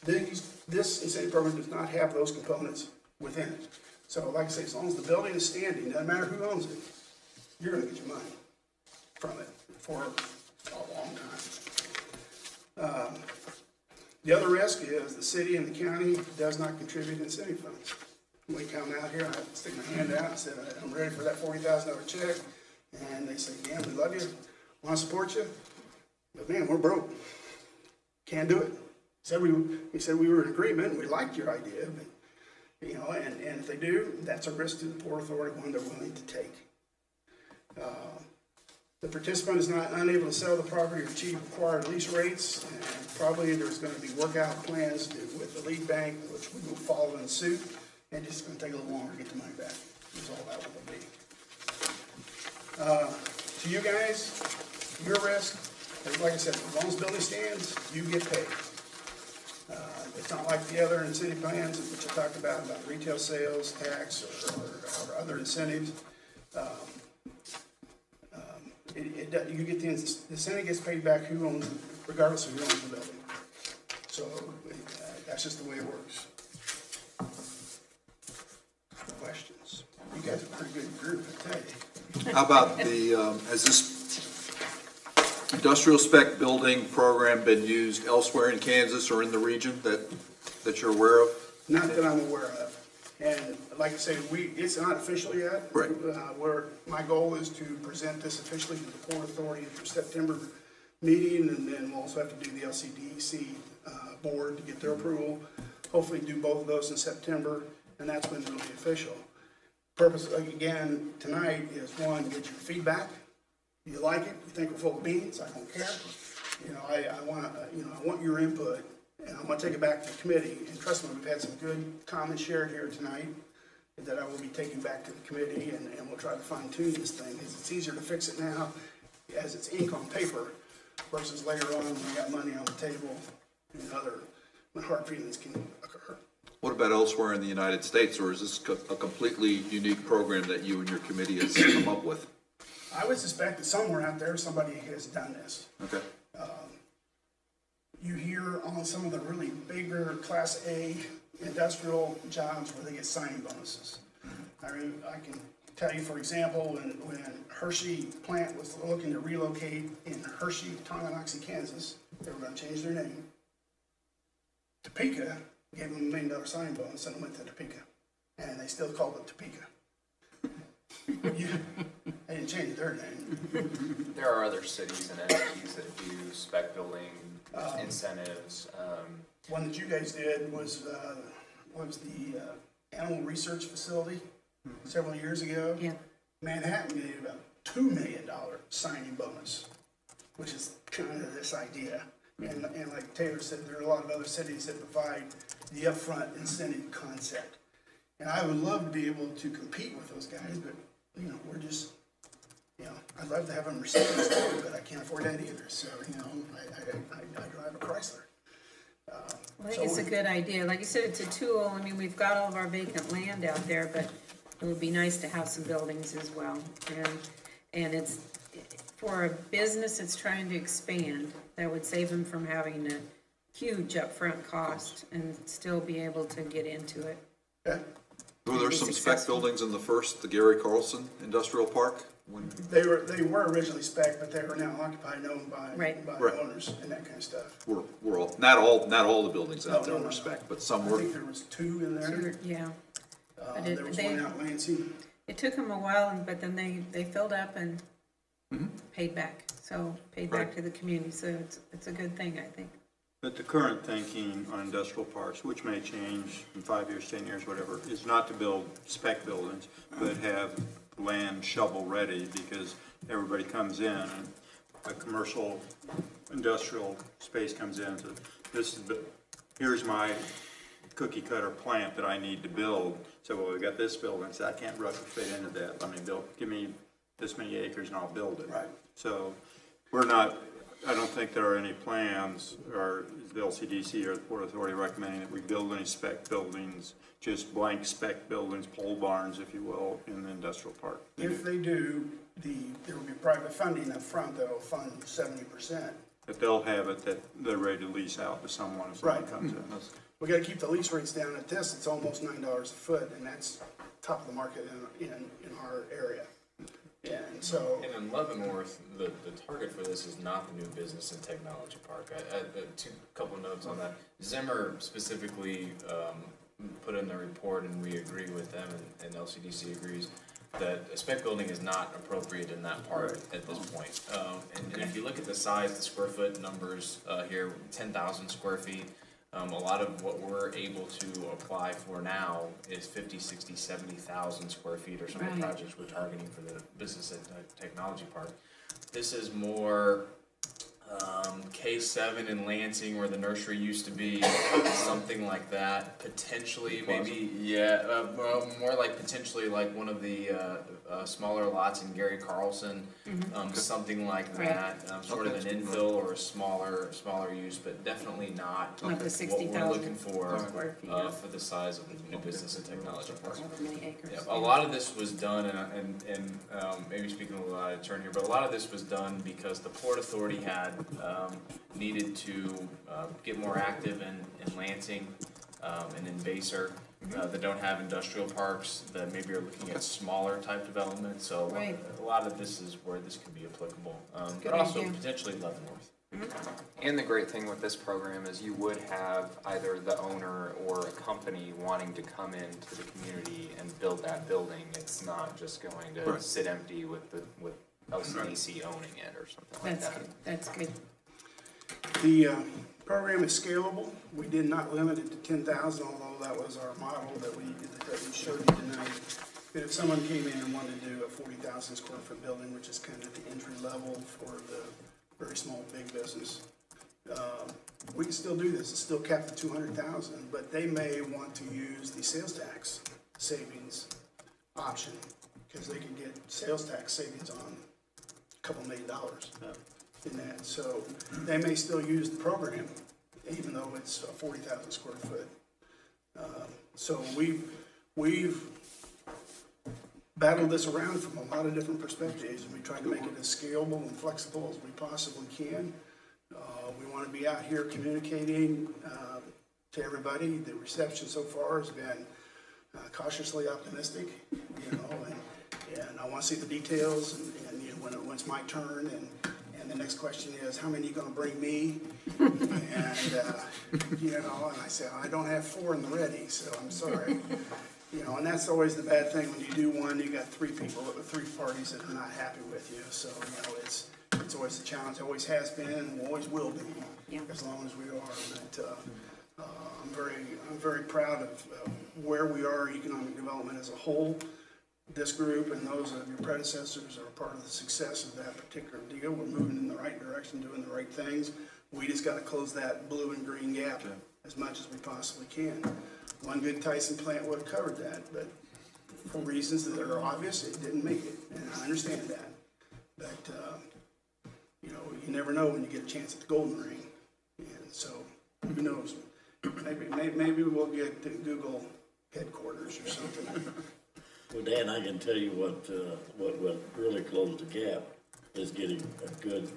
This incentive program does not have those components within it. So like I say, as long as the building is standing, doesn't matter who owns it, you're going to get your money from it for a long time. The other risk is the city and the county does not contribute incentive funds. When we come out here, I stick my hand out and said, I'm ready for that $40,000 check. And they say, man, we love you, want to support you, but man, we're broke. Can't do it. We said we were in agreement, and we liked your idea, but you know, and if they do, that's a risk to the Port Authority, one they're willing to take. The participant is not unable to sell the property or achieve required lease rates, and probably there's going to be workout plans with the lead bank, which we will follow in suit, and it's going to take a little longer to get the money back. Is all that will be. To you guys, your risk, like I said, as long as the building stands, you get paid. It's not like the other incentive plans, which I talked about retail sales tax or other incentives. You get the Senate gets paid back who owns, regardless of who owns the building. So that's just the way it works. Questions? You guys are a pretty good group, I tell you. How about has this industrial spec building program been used elsewhere in Kansas or in the region that you're aware of? Not that I'm aware of. And like I say, it's not official yet. Right. Where my goal is to present this officially to the Port Authority at their September meeting, and then we'll also have to do the LCDC board to get their approval. Hopefully do both of those in September, and that's when it'll be official. Purpose, again, tonight is one, get your feedback. You like it, you think we're full of beans, I don't care. You know, I want your input, and I'm gonna take it back to the committee. And trust me, we've had some good comments shared here tonight that I will be taking back to the committee, and we'll try to fine tune this thing, because it's easier to fix it now as it's ink on paper versus later on when we got money on the table and when hard feelings can occur. What about elsewhere in the United States, or is this a completely unique program that you and your committee has come up with? I would suspect that somewhere out there somebody has done this. Okay. You hear on some of the really bigger Class A industrial jobs where they get signing bonuses. I can tell you, for example, when Hershey plant was looking to relocate in Hershey, Tonganoxie, Kansas, they were going to change their name. Topeka gave them $1 million signing bonus and it went to Topeka. And they still called it Topeka. They didn't change their name. There are other cities and entities that do spec building incentives. One that you guys did was the animal research facility several years ago. Yeah. Manhattan gave about $2 million signing bonus, which is kind of this idea. And like Taylor said, there are a lot of other cities that provide the upfront incentive concept. And I would love to be able to compete with those guys, but we're just, I'd love to have a Mercedes too, but I can't afford that either. So, I drive a Chrysler. I think it's a good idea. Like you said, it's a tool. I mean, we've got all of our vacant land out there, but it would be nice to have some buildings as well. And it's, for a business that's trying to expand, that would save them from having a huge upfront cost and still be able to get into it. Okay. Were there some spec buildings in the Gary Carlson Industrial Park? They were originally spec, but they were now occupied and owned by Right. owners and that kind of stuff. Were all, not all the buildings out there No. were spec, but some I were. think there was 2 in there. Yeah. There was one out in Lansing. It took them a while, but then they filled up and paid back. So paid back Right. to the community. So it's a good thing, I think. But the current thinking on industrial parks, which may change in 5 years, 10 years, whatever, is not to build spec buildings, but have land shovel ready, because everybody comes in and a commercial industrial space comes in to, here's my cookie cutter plant that I need to build. So, well, we got this building, so I can't retrofit into that. Let me give me this many acres and I'll build it. Right. So I don't think there are any plans, or is the LCDC or the Port Authority recommending that we build any spec buildings, just blank spec buildings, pole barns, if you will, in the industrial park. If they do, there will be private funding up front that will fund 70%. But they'll have it that they're ready to lease out to someone if someone Right. comes in. We gotta keep the lease rates down. At this, it's almost $9 a foot, and that's top of the market in our area. And so, And in Leavenworth, the target for this is not the new business and technology park. Couple notes on that. Zimmer specifically put in the report, and we agree with them, and LCDC agrees, that a spec building is not appropriate in that park at this point. And if you look at the size, the square foot numbers here, 10,000 square feet, a lot of what we're able to apply for now is 50, 60, 70,000 square feet, or some of the projects we're targeting for the business and technology park. This is more K7 in Lansing where the nursery used to be, something like that. Potentially, maybe, yeah, well, more like potentially like one of the smaller lots in Gary Carlson, something like that. Sort of an infill or a smaller use, but definitely not Not the what 60,000 we're looking for square feet. for the size of the new business and technology park. However many acres. Yeah, a lot of this was done, and maybe speaking a little out of turn here, but a lot of this was done because the Port Authority had needed to get more active in Lansing and in Vassar that don't have industrial parks, that maybe are looking at smaller type developments. So Right. a lot of this is where this could be applicable, Good but also idea. potentially Leavenworth. And the great thing with this program is you would have either the owner or a company wanting to come into the community and build that building. It's not just going to Right. sit empty with LCDC owning it or something like That's that. good, that's good. The program is scalable. We did not limit it to 10,000, although that was our model that we showed you tonight. But if someone came in and wanted to do a 40,000 square foot building, which is kind of the entry level for the very small, big business, we can still do this. It's still capped at 200,000, but they may want to use the sales tax savings option because they can get sales tax savings on a couple $1 million in that. So they may still use the program, even though it's a 40,000 square foot. So we've battled this around from a lot of different perspectives, and we tried to make it as scalable and flexible as we possibly can. We want to be out here communicating to everybody. The reception so far has been cautiously optimistic, you know, and I want to see the details, and you know, when it's my turn, and the next question is, how many are you going to bring me? And you know, and I say, I don't have 4 in the ready, so I'm sorry. You know, and that's always the bad thing, when you do one, you got 3 parties that are not happy with you. So, you know, it's always a challenge, always has been, and always will be, as long as we are. But I'm very proud of where we are in economic development as a whole. This group and those of your predecessors are part of the success of that particular deal. We're moving in the right direction, doing the right things. We just got to close that blue and green gap as much as we possibly can. One good Tyson plant would have covered that, but for reasons that are obvious, it didn't make it, and I understand that. But, you know, you never know when you get a chance at the golden ring, and so, who knows? Maybe we'll get to Google headquarters or something. Well, Dan, I can tell you what really closed the gap is getting a good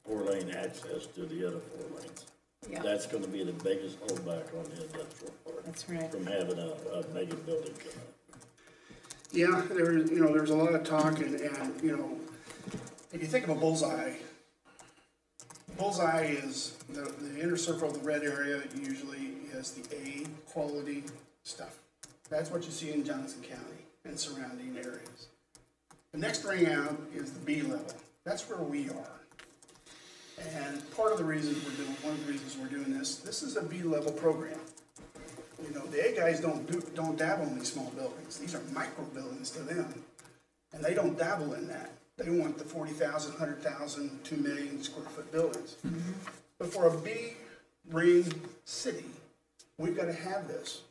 4-lane access to the other 4 lanes. Yeah. That's gonna be the biggest holdback on the industrial park. That's right. From having a mega building come up. Yeah, there's a lot of talk, and you know, if you think of a bullseye is the inner circle of the red area usually is the A quality stuff. That's what you see in Johnson County and surrounding areas. The next ring out is the B level. That's where we are. And one of the reasons we're doing this is a B level program. You know, the A guys don't dabble in these small buildings. These are micro buildings to them. And they don't dabble in that. They want the 40,000, 100,000, 2 million square foot buildings. But for a B ring city, we've got to have this.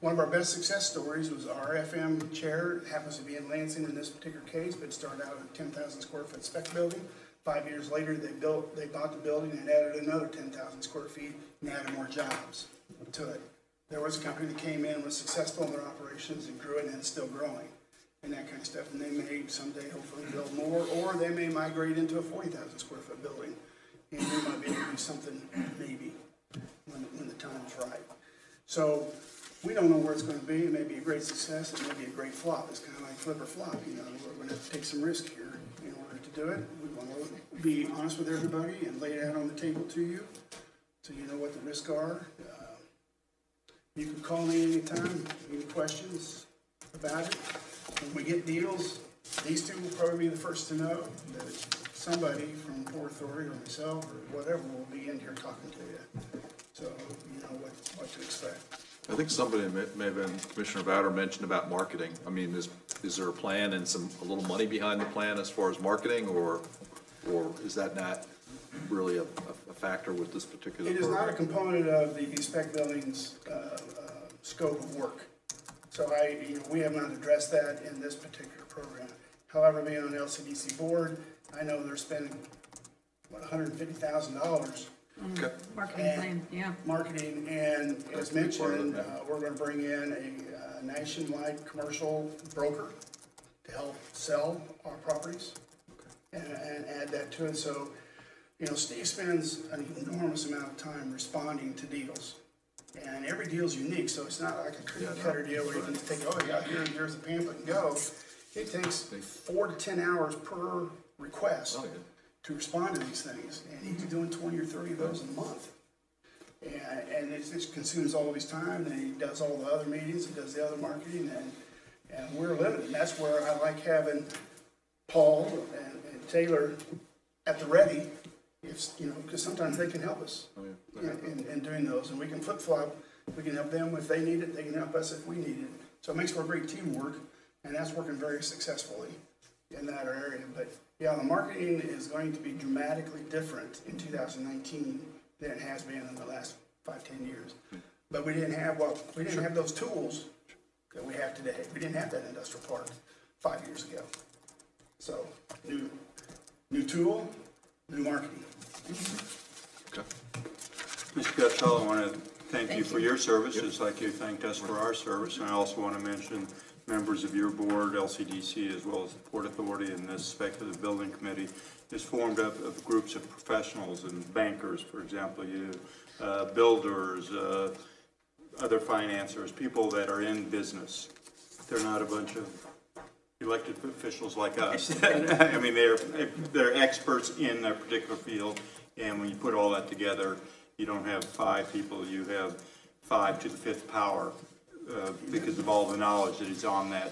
One of our best success stories was our FM chair. It happens to be in Lansing in this particular case, but it started out a 10,000 square foot spec building. 5 years later, they bought the building and added another 10,000 square feet and added more jobs to it. There was a company that came in, was successful in their operations and grew it, and it's still growing and that kind of stuff. And they may someday hopefully build more, or they may migrate into a 40,000 square foot building. And we might be able to do something maybe when the time is right. So we don't know where it's going to be. It may be a great success. It may be a great flop. It's kind of like flip or flop. You know, we're going to have to take some risk here in order to do it. We want to be honest with everybody and lay it out on the table to you, so you know what the risks are. You can call me anytime, any questions about it. When we get deals, these two will probably be the first to know that somebody from Port Authority or myself or whatever will be in here talking to you. So you know what to expect. I think somebody may have been, Commissioner Bowder mentioned about marketing. I mean, is there a plan and a little money behind the plan as far as marketing, or is that not really a factor with this particular It is program? not a component of the spec building's scope of work. So we have not addressed that in this particular program. However, being on the LCDC board, I know they're spending, what, $150,000 Okay. Marketing plan, yeah. marketing, and as mentioned, we're gonna bring in a nationwide commercial broker to help sell our properties and add that to it. So, Steve spends an enormous amount of time responding to deals. And every deal's unique, so it's not like a cookie cutter deal where you can just take, oh, yeah, here's the pamphlet and go. It takes 4 to 10 hours per request to respond to these things, and he's doing 20 or 30 of those a month. And it just consumes all of his time, and he does all the other meetings, he does the other marketing, and we're limited. And that's where I like having Paul and Taylor at the ready, because sometimes they can help us in doing those, and we can flip-flop. We can help them if they need it, they can help us if we need it. So it makes for a great teamwork, and that's working very successfully in that area. But yeah, the marketing is going to be dramatically different in 2019 than it has been in the last 5-10 years. But we didn't have those tools that we have today. We didn't have that industrial park 5 years ago. So new tool, new marketing. Okay. Mr. Gutfeld, I want to thank you for your service, just like you thanked us for our service. And I also want to mention members of your board, LCDC, as well as the Port Authority, and this speculative building committee is formed up of groups of professionals and bankers, for example, builders, other financiers, people that are in business. They're not a bunch of elected officials like us. I mean, they're experts in their particular field, and when you put all that together, you don't have 5 people, you have 5 to the 5th power. Because of all the knowledge that is on that,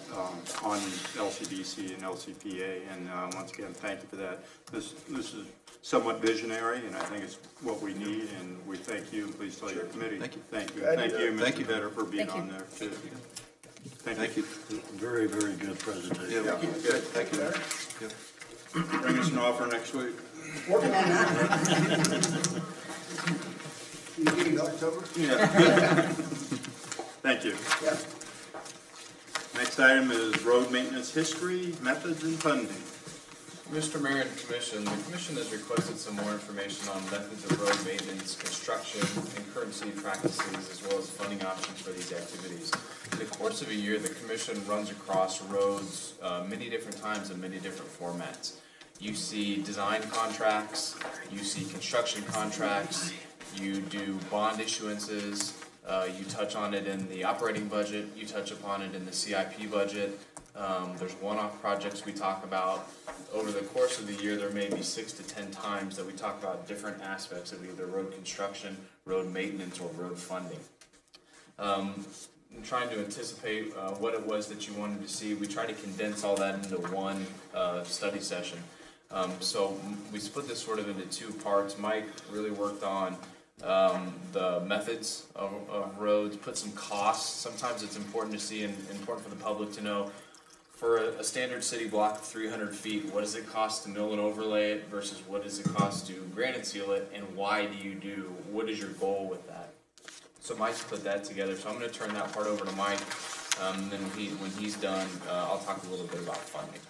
on LCDC and LCPA, and once again, thank you for that. This is somewhat visionary, and I think it's what we need, and we thank you, and please tell your committee. Thank you. Thank you. Thank you. Thank you, Mr. Vedder, for being on there, too. Thank you. Very, very good presentation. Yeah, good. Thank you. Yep. Bring us an offer next week. Working on that. You meeting in October? Yeah. Thank you. Yeah. Next item is road maintenance history, methods, and funding. Mr. Mayor and Commission, the Commission has requested some more information on methods of road maintenance, construction, and current city practices, as well as funding options for these activities. In the course of a year, the Commission runs across roads many different times in many different formats. You see design contracts, you see construction contracts, you do bond issuances, you touch on it in the operating budget, you touch upon it in the CIP budget. There's one-off projects we talk about. Over the course of the year, there may be 6 to 10 times that we talk about different aspects of either road construction, road maintenance, or road funding. I'm trying to anticipate what it was that you wanted to see. We try to condense all that into one study session. So we split this sort of into 2 parts. Mike really worked on the methods of roads, put some costs. Sometimes it's important to see and important for the public to know, for a standard city block of 300 feet, what does it cost to mill and overlay it versus what does it cost to granite seal it, and why do you what is your goal with that? So Mike's put that together, so I'm going to turn that part over to Mike, and then when he's done, I'll talk a little bit about funding.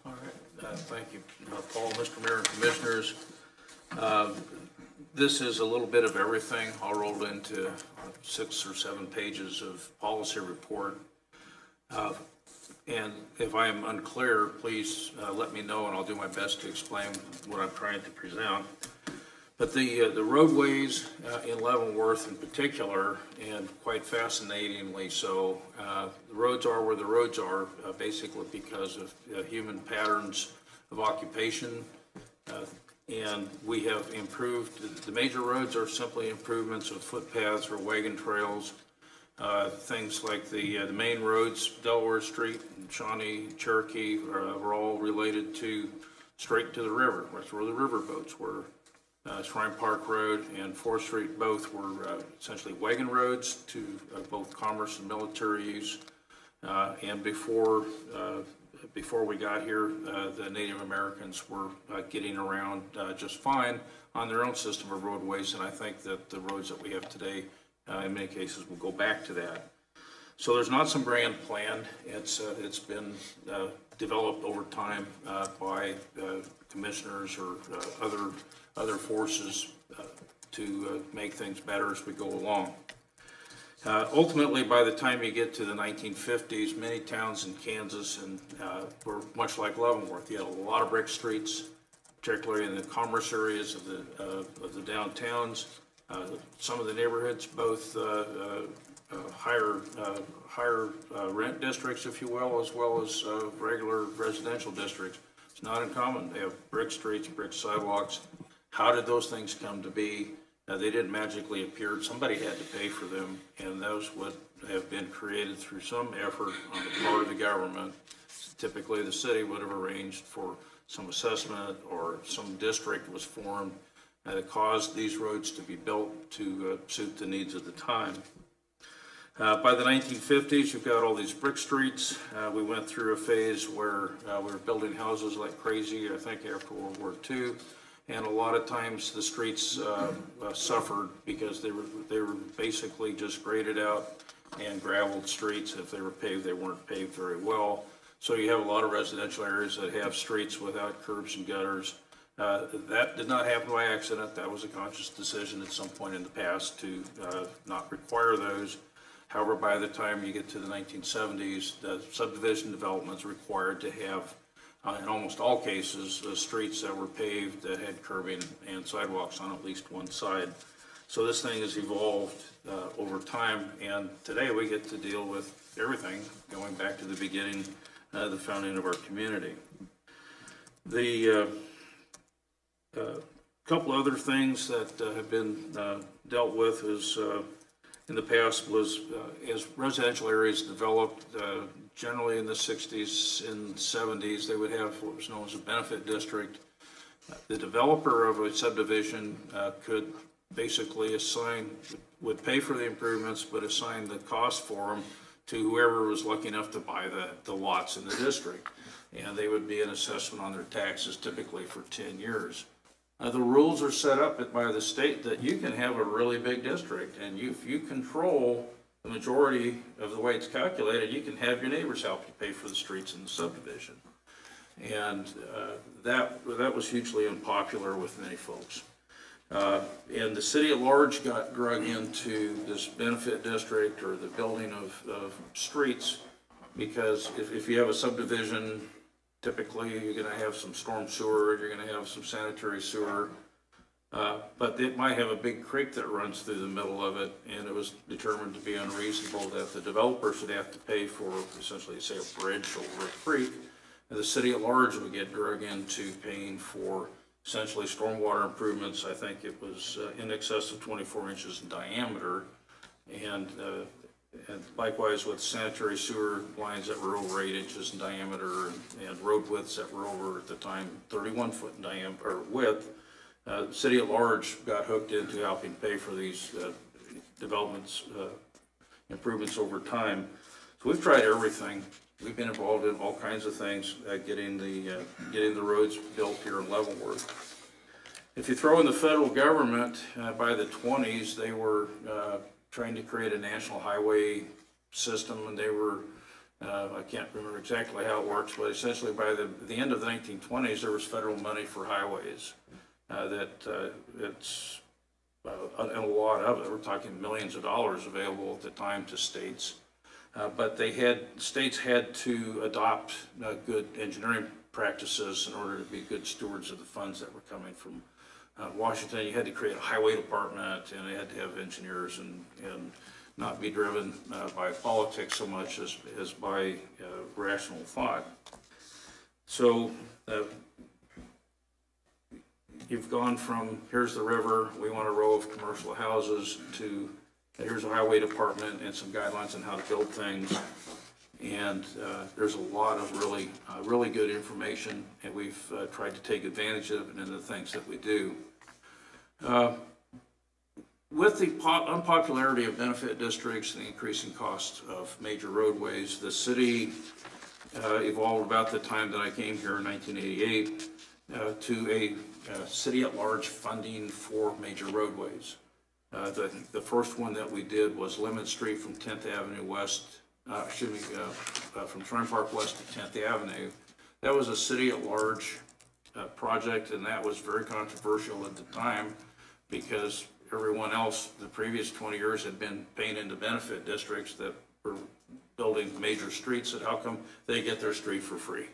All right, thank you, Paul, Mr. Mayor and Commissioners. This is a little bit of everything, all rolled into 6 or 7 pages of policy report. And if I am unclear, please let me know, and I'll do my best to explain what I'm trying to present. But the roadways in Leavenworth in particular, and quite fascinatingly so, the roads are where the roads are, basically because of human patterns of occupation. And we have improved, the major roads are simply improvements of footpaths or wagon trails. Things like the main roads, Delaware Street and Shawnee, Cherokee, are all related to straight to the river. That's where the river boats were. Shrine Park Road and 4th Street both were essentially wagon roads to both commerce and military use. And before before we got here, the Native Americans were getting around just fine on their own system of roadways, and I think that the roads that we have today, in many cases, will go back to that. So there's not some grand plan. It's been developed over time by commissioners or other forces to make things better as we go along. Ultimately, by the time you get to the 1950s, many towns in Kansas were much like Leavenworth. You had a lot of brick streets, particularly in the commerce areas of the downtowns. Some of the neighborhoods, both higher rent districts, if you will, as well as regular residential districts. It's not uncommon. They have brick streets, brick sidewalks. How did those things come to be? They didn't magically appear. Somebody had to pay for them, and those would have been created through some effort on the part of the government. Typically, the city would have arranged for some assessment, or some district was formed that caused these roads to be built to suit the needs of the time. By the 1950s, you've got all these brick streets. We went through a phase where we were building houses like crazy, I think after World War II. And a lot of times the streets suffered because they were basically just graded out and gravelled streets. If they were paved, they weren't paved very well. So you have a lot of residential areas that have streets without curbs and gutters. That did not happen by accident. That was a conscious decision at some point in the past to not require those. However, by the time you get to the 1970s, the subdivision developments required to have, in almost all cases, streets that were paved that had curbing and sidewalks on at least one side. So this thing has evolved over time, and today we get to deal with everything going back to the beginning, the founding of our community. The couple other things that have been dealt with is in the past was as residential areas developed, generally in the 60s and 70s, they would have what was known as a benefit district. The developer of a subdivision could basically would pay for the improvements, but assign the cost for them to whoever was lucky enough to buy the lots in the district. And they would be an assessment on their taxes, typically for 10 years. The rules are set up by the state that you can have a really big district, and if you control the majority of the way it's calculated, you can have your neighbors help you pay for the streets in the subdivision. And that was hugely unpopular with many folks. And the city at large got drug into this benefit district or the building of streets, because if you have a subdivision, typically you're going to have some storm sewer, you're going to have some sanitary sewer, but it might have a big creek that runs through the middle of it, and it was determined to be unreasonable that the developer should have to pay for essentially, say, a bridge over a creek, and the city at large would get drug into paying for essentially stormwater improvements. I think it was in excess of 24 inches in diameter, and likewise with sanitary sewer lines that were over 8 inches in diameter, and road widths that were over, at the time, 31 foot in diameter or width. The city at large got hooked into helping pay for these developments, improvements over time. So we've tried everything. We've been involved in all kinds of things, getting the roads built here in Leavenworth. If you throw in the federal government, by the 20s, they were trying to create a national highway system, and they were, I can't remember exactly how it works, but essentially by the end of the 1920s, there was federal money for highways. It's and a lot of it, we're talking millions of dollars available at the time to states. But states had to adopt good engineering practices in order to be good stewards of the funds that were coming from Washington. You had to create a highway department, and they had to have engineers and not be driven by politics so much as by rational thought. So you've gone from here's the river, we want a row of commercial houses, to here's a highway department and some guidelines on how to build things. And there's a lot of really good information, and we've tried to take advantage of it in the things that we do. With the unpopularity of benefit districts and the increasing cost of major roadways, the city evolved about the time that I came here in 1988 to a city-at-large funding for major roadways. The first one that we did was Lemon Street from 10th Avenue West, from Shrine Park West to 10th Avenue. That was a city-at-large project, and that was very controversial at the time because everyone else, the previous 20 years, had been paying into benefit districts that were building major streets, and how come they get their street for free?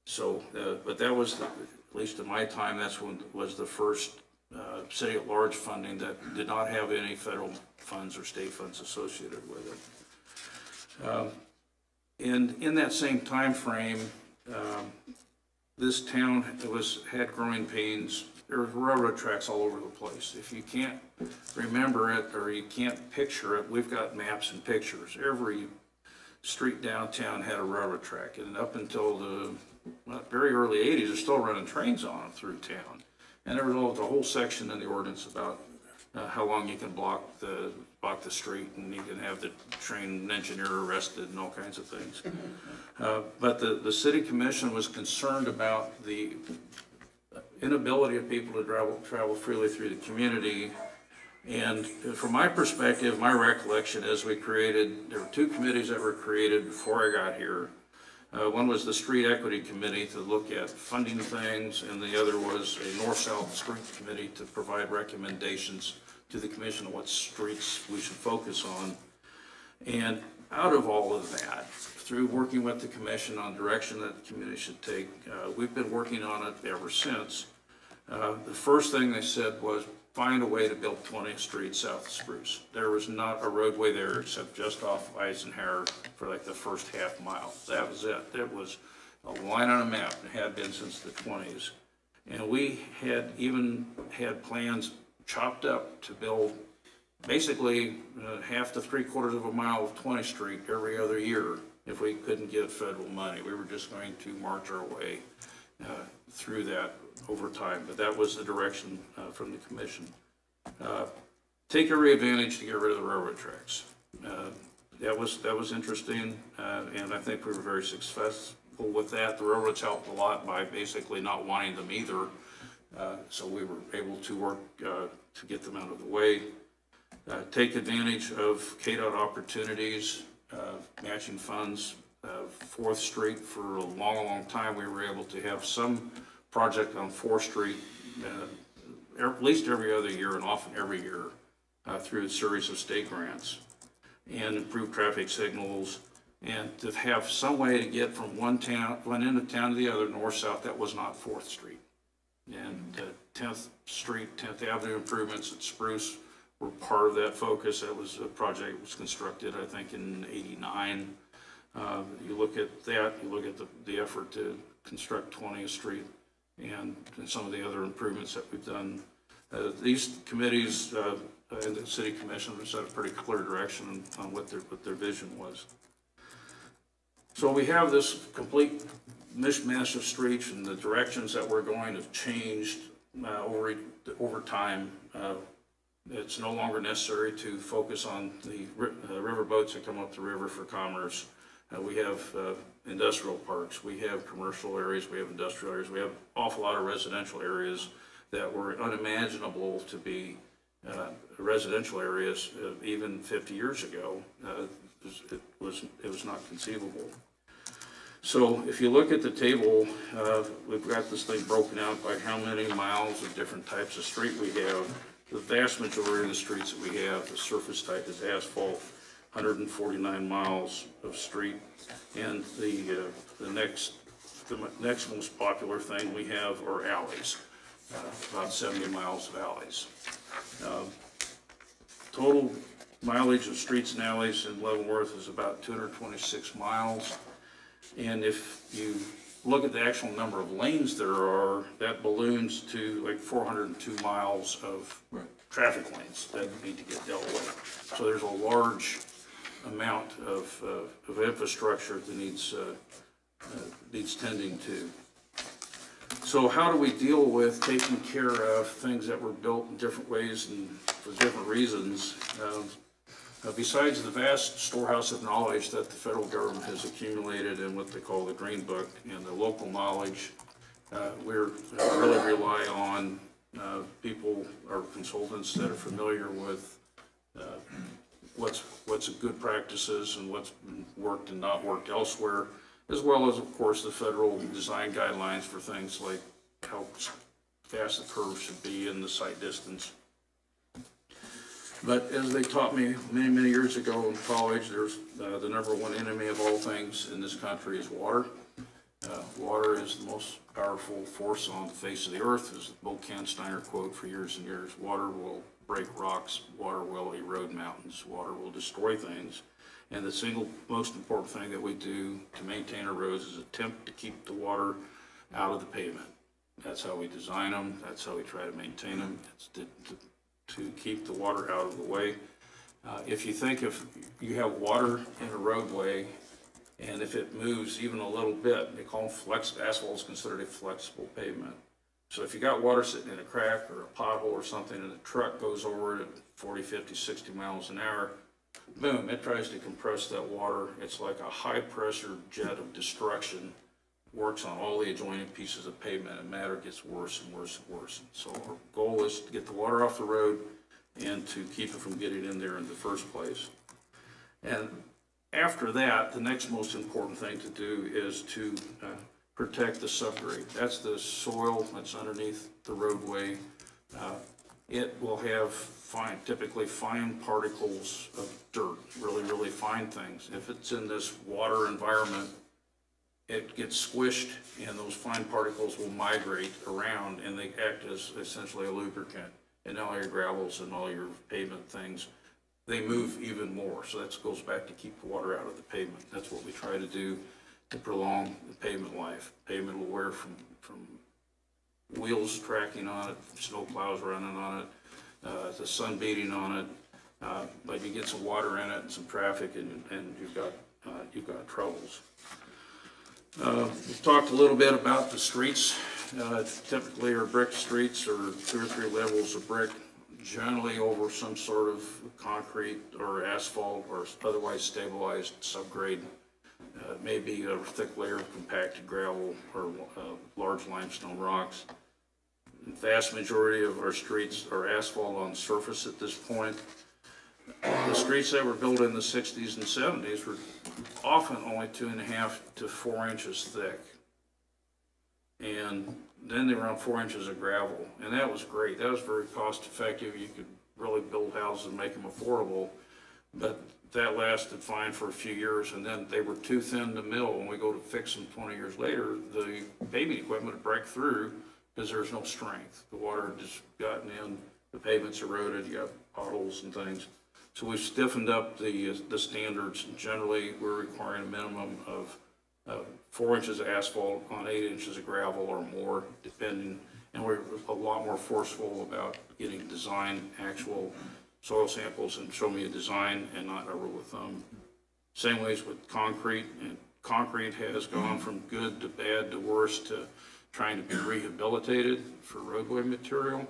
So, but that was, at least in my time, that's when was the first city-at-large funding that did not have any federal funds or state funds associated with it. And in that same time frame, this town had growing pains. There were railroad tracks all over the place. If you can't remember it or you can't picture it, we've got maps and pictures. Every street downtown had a railroad track, and up until the very early 80s, they're still running trains on them through town. And there was a whole section in the ordinance about how long you can block the street, and you can have the train engineer arrested and all kinds of things. But the city commission was concerned about the inability of people to travel freely through the community. And from my perspective, my recollection is there were two committees that were created before I got here. One was the Street Equity Committee to look at funding things, and the other was a North-South Street Committee to provide recommendations to the commission on what streets we should focus on. And out of all of that, through working with the commission on direction that the community should take, we've been working on it ever since. The first thing they said was find a way to build 20th Street south of Spruce. There was not a roadway there except just off Eisenhower for like the first half mile. That was it. It was a line on a map. It had been since the 20s. And we had even had plans chopped up to build basically half to 3/4 of a mile of 20th Street every other year if we couldn't get federal money. We were just going to march our way through that over time, but that was the direction from the commission. Take every advantage to get rid of the railroad tracks. That was interesting, and I think we were very successful with that. The railroads helped a lot by basically not wanting them either, so we were able to work to get them out of the way. Take advantage of KDOT opportunities, matching funds. 4th Street for a long time, we were able to have some project on 4th Street at least every other year and often every year through a series of state grants, and improve traffic signals, and to have some way to get from one end of town to the other, north-south, that was not 4th Street. And 10th Street, 10th Avenue improvements at Spruce were part of that focus. That was a project that was constructed, I think, in '89. You look at that, you look at the effort to construct 20th Street and some of the other improvements that we've done. These committees and the city commission have set a pretty clear direction on what their vision was. So we have this complete mishmash of streets, and the directions that we're going have changed over time. It's no longer necessary to focus on the river boats that come up the river for commerce. We have industrial parks, we have commercial areas, we have industrial areas, we have an awful lot of residential areas that were unimaginable to be residential areas even 50 years ago. It was not conceivable. So if you look at the table, we've got this thing broken out by how many miles of different types of street we have. The vast majority of the streets that we have, the surface type is asphalt. 149 miles of street, and the next most popular thing we have are alleys, about 70 miles of alleys. Total mileage of streets and alleys in Leavenworth is about 226 miles, and if you look at the actual number of lanes there are, that balloons to like 402 miles of traffic lanes that need to get dealt with. So there's a large amount of infrastructure that needs tending to. So how do we deal with taking care of things that were built in different ways and for different reasons? Besides the vast storehouse of knowledge that the federal government has accumulated in what they call the Green Book and the local knowledge, we're really rely on people or consultants that are familiar with what's good practices and what's worked and not worked elsewhere, as well as, of course, the federal design guidelines for things like how fast the curve should be and the sight distance. But as they taught me many, many years ago in college, there's the number one enemy of all things in this country is water. Water is the most powerful force on the face of the earth, is the Bo Kansteiner quote for years and years. Water will break rocks, water will erode mountains, water will destroy things. And the single most important thing that we do to maintain our roads is attempt to keep the water out of the pavement. That's how we design them, that's how we try to maintain them. It's to keep the water out of the way. If you think if you have water in a roadway and if it moves even a little bit, they call them asphalt is considered a flexible pavement. So if you got water sitting in a crack or a pothole or something and the truck goes over it at 40, 50, 60 miles an hour, boom, it tries to compress that water. It's like a high pressure jet of destruction, works on all the adjoining pieces of pavement, and matter gets worse and worse and worse. So our goal is to get the water off the road and to keep it from getting in there in the first place. And after that, the next most important thing to do is to protect the subgrade. That's the soil that's underneath the roadway. It will have typically fine particles of dirt, really, really fine things. If it's in this water environment, it gets squished and those fine particles will migrate around and they act as essentially a lubricant. And all your gravels and all your pavement things, they move even more. So that goes back to keep the water out of the pavement. That's what we try to do to prolong the pavement life. Pavement will wear from wheels tracking on it, snow plows running on it, the sun beating on it, but you get some water in it and some traffic and you've got troubles. We've talked a little bit about the streets. Typically are brick streets or 2 or 3 levels of brick, generally over some sort of concrete or asphalt or otherwise stabilized subgrade. Maybe a thick layer of compacted gravel or large limestone rocks. The vast majority of our streets are asphalt on surface at this point. The streets that were built in the 60s and 70s were often only 2.5 to 4 inches thick. And then they were on 4 inches of gravel. And that was great. That was very cost effective. You could really build houses and make them affordable. But that lasted fine for a few years. And then they were too thin to mill. When we go to fix them 20 years later, the paving equipment would break through because there's no strength. The water had just gotten in, the pavement's eroded, you got potholes and things. So we've stiffened up the standards. Generally, we're requiring a minimum of 4 inches of asphalt on 8 inches of gravel or more, depending. And we're a lot more forceful about getting design, actual soil samples, and show me a design and not a rule of thumb. Same ways with concrete. And concrete has gone from good to bad to worse to trying to be rehabilitated for roadway material.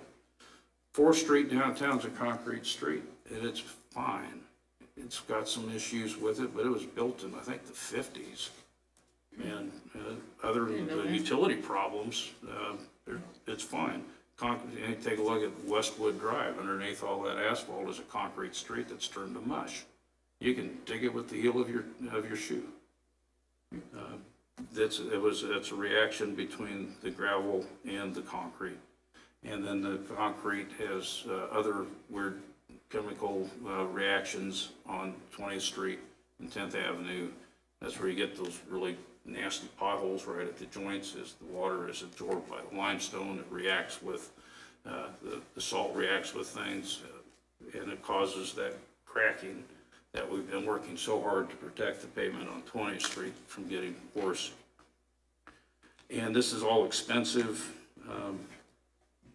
4th Street downtown is a concrete street, and it's fine. It's got some issues with it, but it was built in, I think, the 50s. And other than the utility problems, it's fine. You take a look at Westwood Drive. Underneath all that asphalt is a concrete street that's turned to mush. You can dig it with the heel of your shoe. It's a reaction between the gravel and the concrete. And then the concrete has other weird chemical reactions on 20th Street and 10th Avenue. That's where you get those really nasty potholes right at the joints as the water is absorbed by the limestone. It reacts with, the salt reacts with things, and it causes that cracking that we've been working so hard to protect the pavement on 20th Street from getting worse. And this is all expensive.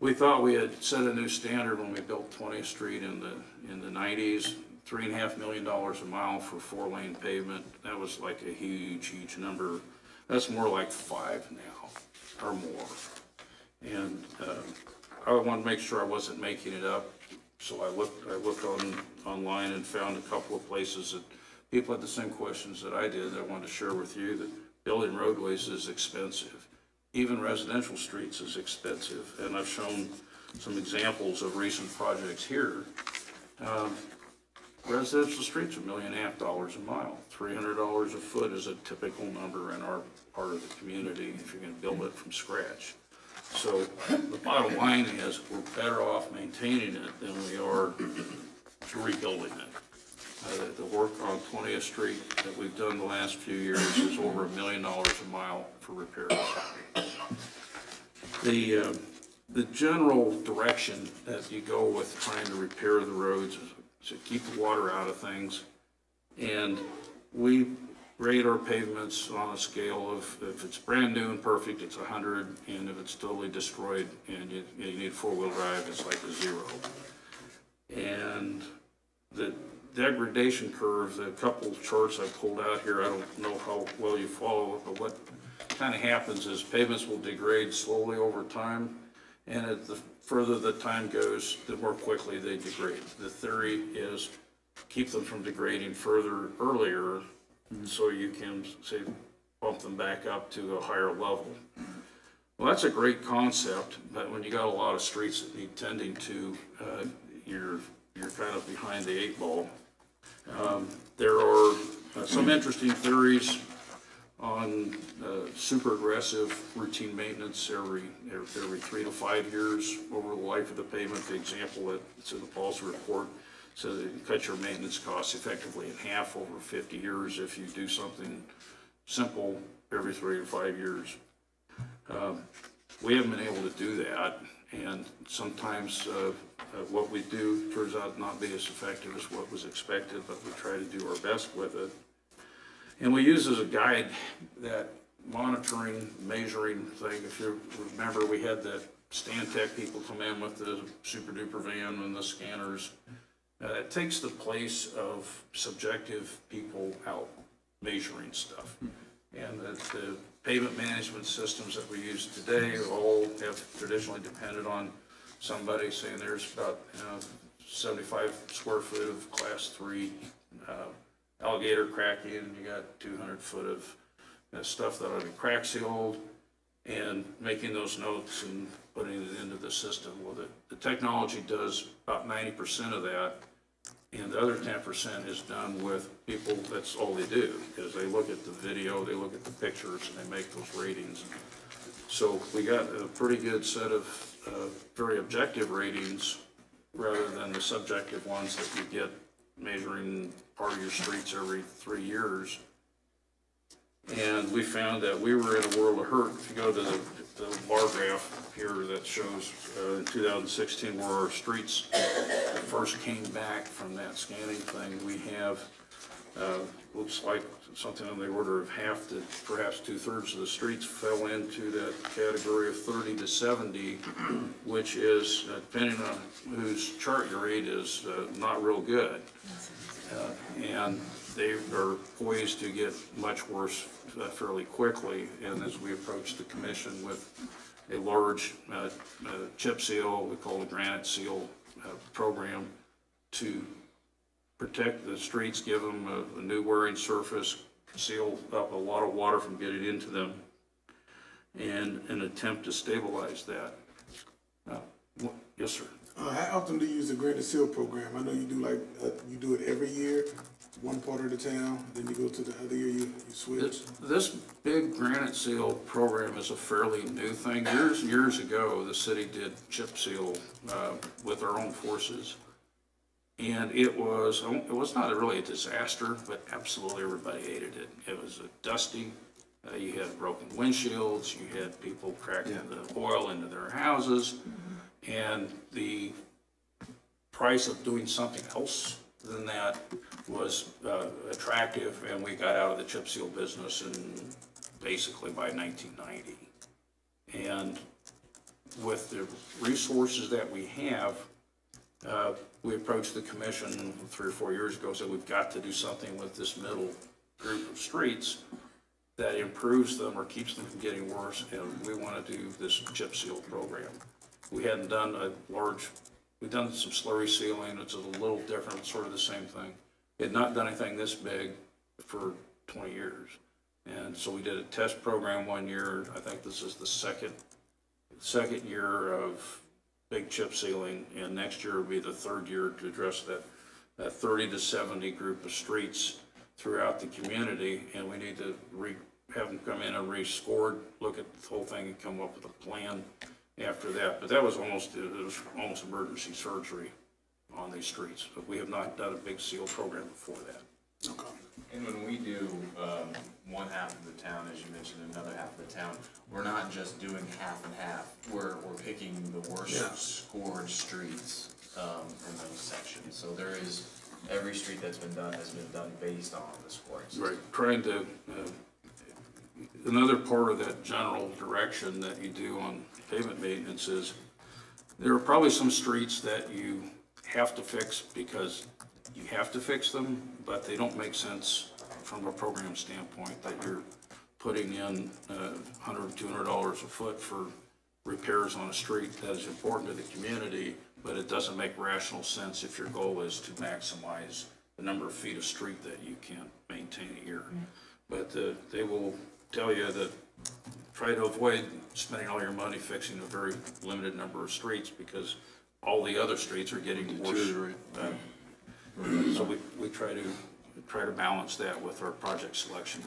We thought we had set a new standard when we built 20th Street in the 90s, $3.5 million a mile for 4-lane pavement. That was like a huge, huge number. That's more like 5 now, or more. And I wanted to make sure I wasn't making it up, so I looked online and found a couple of places that people had the same questions that I did that I wanted to share with you, that building roadways is expensive. Even residential streets is expensive, and I've shown some examples of recent projects here. Residential streets are $1.5 million a mile. $300 a foot is a typical number in our part of the community if you're gonna build it from scratch. So the bottom line is we're better off maintaining it than we are rebuilding it. The work on 20th Street that we've done the last few years is over $1 million a mile for repairs. The general direction that you go with trying to repair the roads is to keep the water out of things. And we grade our pavements on a scale of, if it's brand new and perfect, it's 100, and if it's totally destroyed and you need four-wheel drive, it's like a 0. And the degradation curve, the couple of charts I pulled out here, I don't know how well you follow it, but what kind of happens is pavements will degrade slowly over time, and the further the time goes, the more quickly they degrade. The theory is keep them from degrading further earlier, so you can, say, bump them back up to a higher level. Well, that's a great concept, but when you got a lot of streets that need tending to, you're kind of behind the 8 ball. There are some interesting theories on super aggressive routine maintenance every 3 to 5 years over the life of the pavement. The example that's in the Paul's report says it cuts your maintenance costs effectively in half over 50 years if you do something simple every 3 to 5 years. We haven't been able to do that, and sometimes what we do turns out not be as effective as what was expected, but we try to do our best with it. And we use as a guide that monitoring, measuring thing. If you remember, we had the Stantec people come in with the super duper van and the scanners. It takes the place of subjective people out measuring stuff. And the pavement management systems that we use today all have traditionally depended on somebody saying there's about 75 square foot of class 3 alligator cracking, and you got 200 foot of stuff that ought to be crack sealed, and making those notes and putting it into the system. Well, the technology does about 90% of that, and the other 10% is done with people. That's all they do, is they look at the video, they look at the pictures, and they make those ratings. So we got a pretty good set of very objective ratings rather than the subjective ones that you get measuring part of your streets every 3 years. And we found that we were in a world of hurt. If you go to the bar graph here that shows in 2016 where our streets first came back from that scanning thing, we have looks like something on the order of half to perhaps 2/3 of the streets fell into that category of 30 to 70, which is, depending on whose chart you read, is not real good. And they are poised to get much worse fairly quickly. And as we approach the commission with a large chip seal, we call it a granite seal program, to protect the streets, give them a new wearing surface, seal up a lot of water from getting into them, and an attempt to stabilize that. Yes, sir. How often do you use the granite seal program? I know you do you do it every year, one part of the town, then you go to the other year, you switch. This big granite seal program is a fairly new thing. Years ago, the city did chip seal with our own forces. And it was not really a disaster, but absolutely everybody hated it. It was dusty. You had broken windshields. You had people cracking the oil into their houses. And the price of doing something else than that was attractive, and we got out of the chip seal business basically by 1990. And with the resources that we have, we approached the commission 3 or 4 years ago and said we've got to do something with this middle group of streets that improves them or keeps them from getting worse, and we want to do this chip seal program. We hadn't done a large we've done some slurry sealing, it's a little different, sort of the same thing. We had not done anything this big for 20 years. And so we did a test program 1 year. I think this is the second year of big chip sealing, and next year will be the third year to address that 30 to 70 group of streets throughout the community, and we need to have them come in and rescored, look at the whole thing and come up with a plan after that. But that was almost emergency surgery on these streets. But we have not done a big seal program before that. Okay. And when we do one half of the town, as you mentioned, another half of the town, we're not just doing half and half. We're picking the worst scored streets in those sections. So there is, every street that's been done has been done based on the scoring system. Right, trying to, another part of that general direction that you do on pavement maintenance is there are probably some streets that you have to fix because you have to fix them, but they don't make sense from a program standpoint, that you're putting in $100, $200 a foot for repairs on a street that is important to the community, but it doesn't make rational sense if your goal is to maximize the number of feet of street that you can maintain a year. But they will tell you that try to avoid spending all your money fixing a very limited number of streets because all the other streets are getting worse. So we try to balance that with our project selection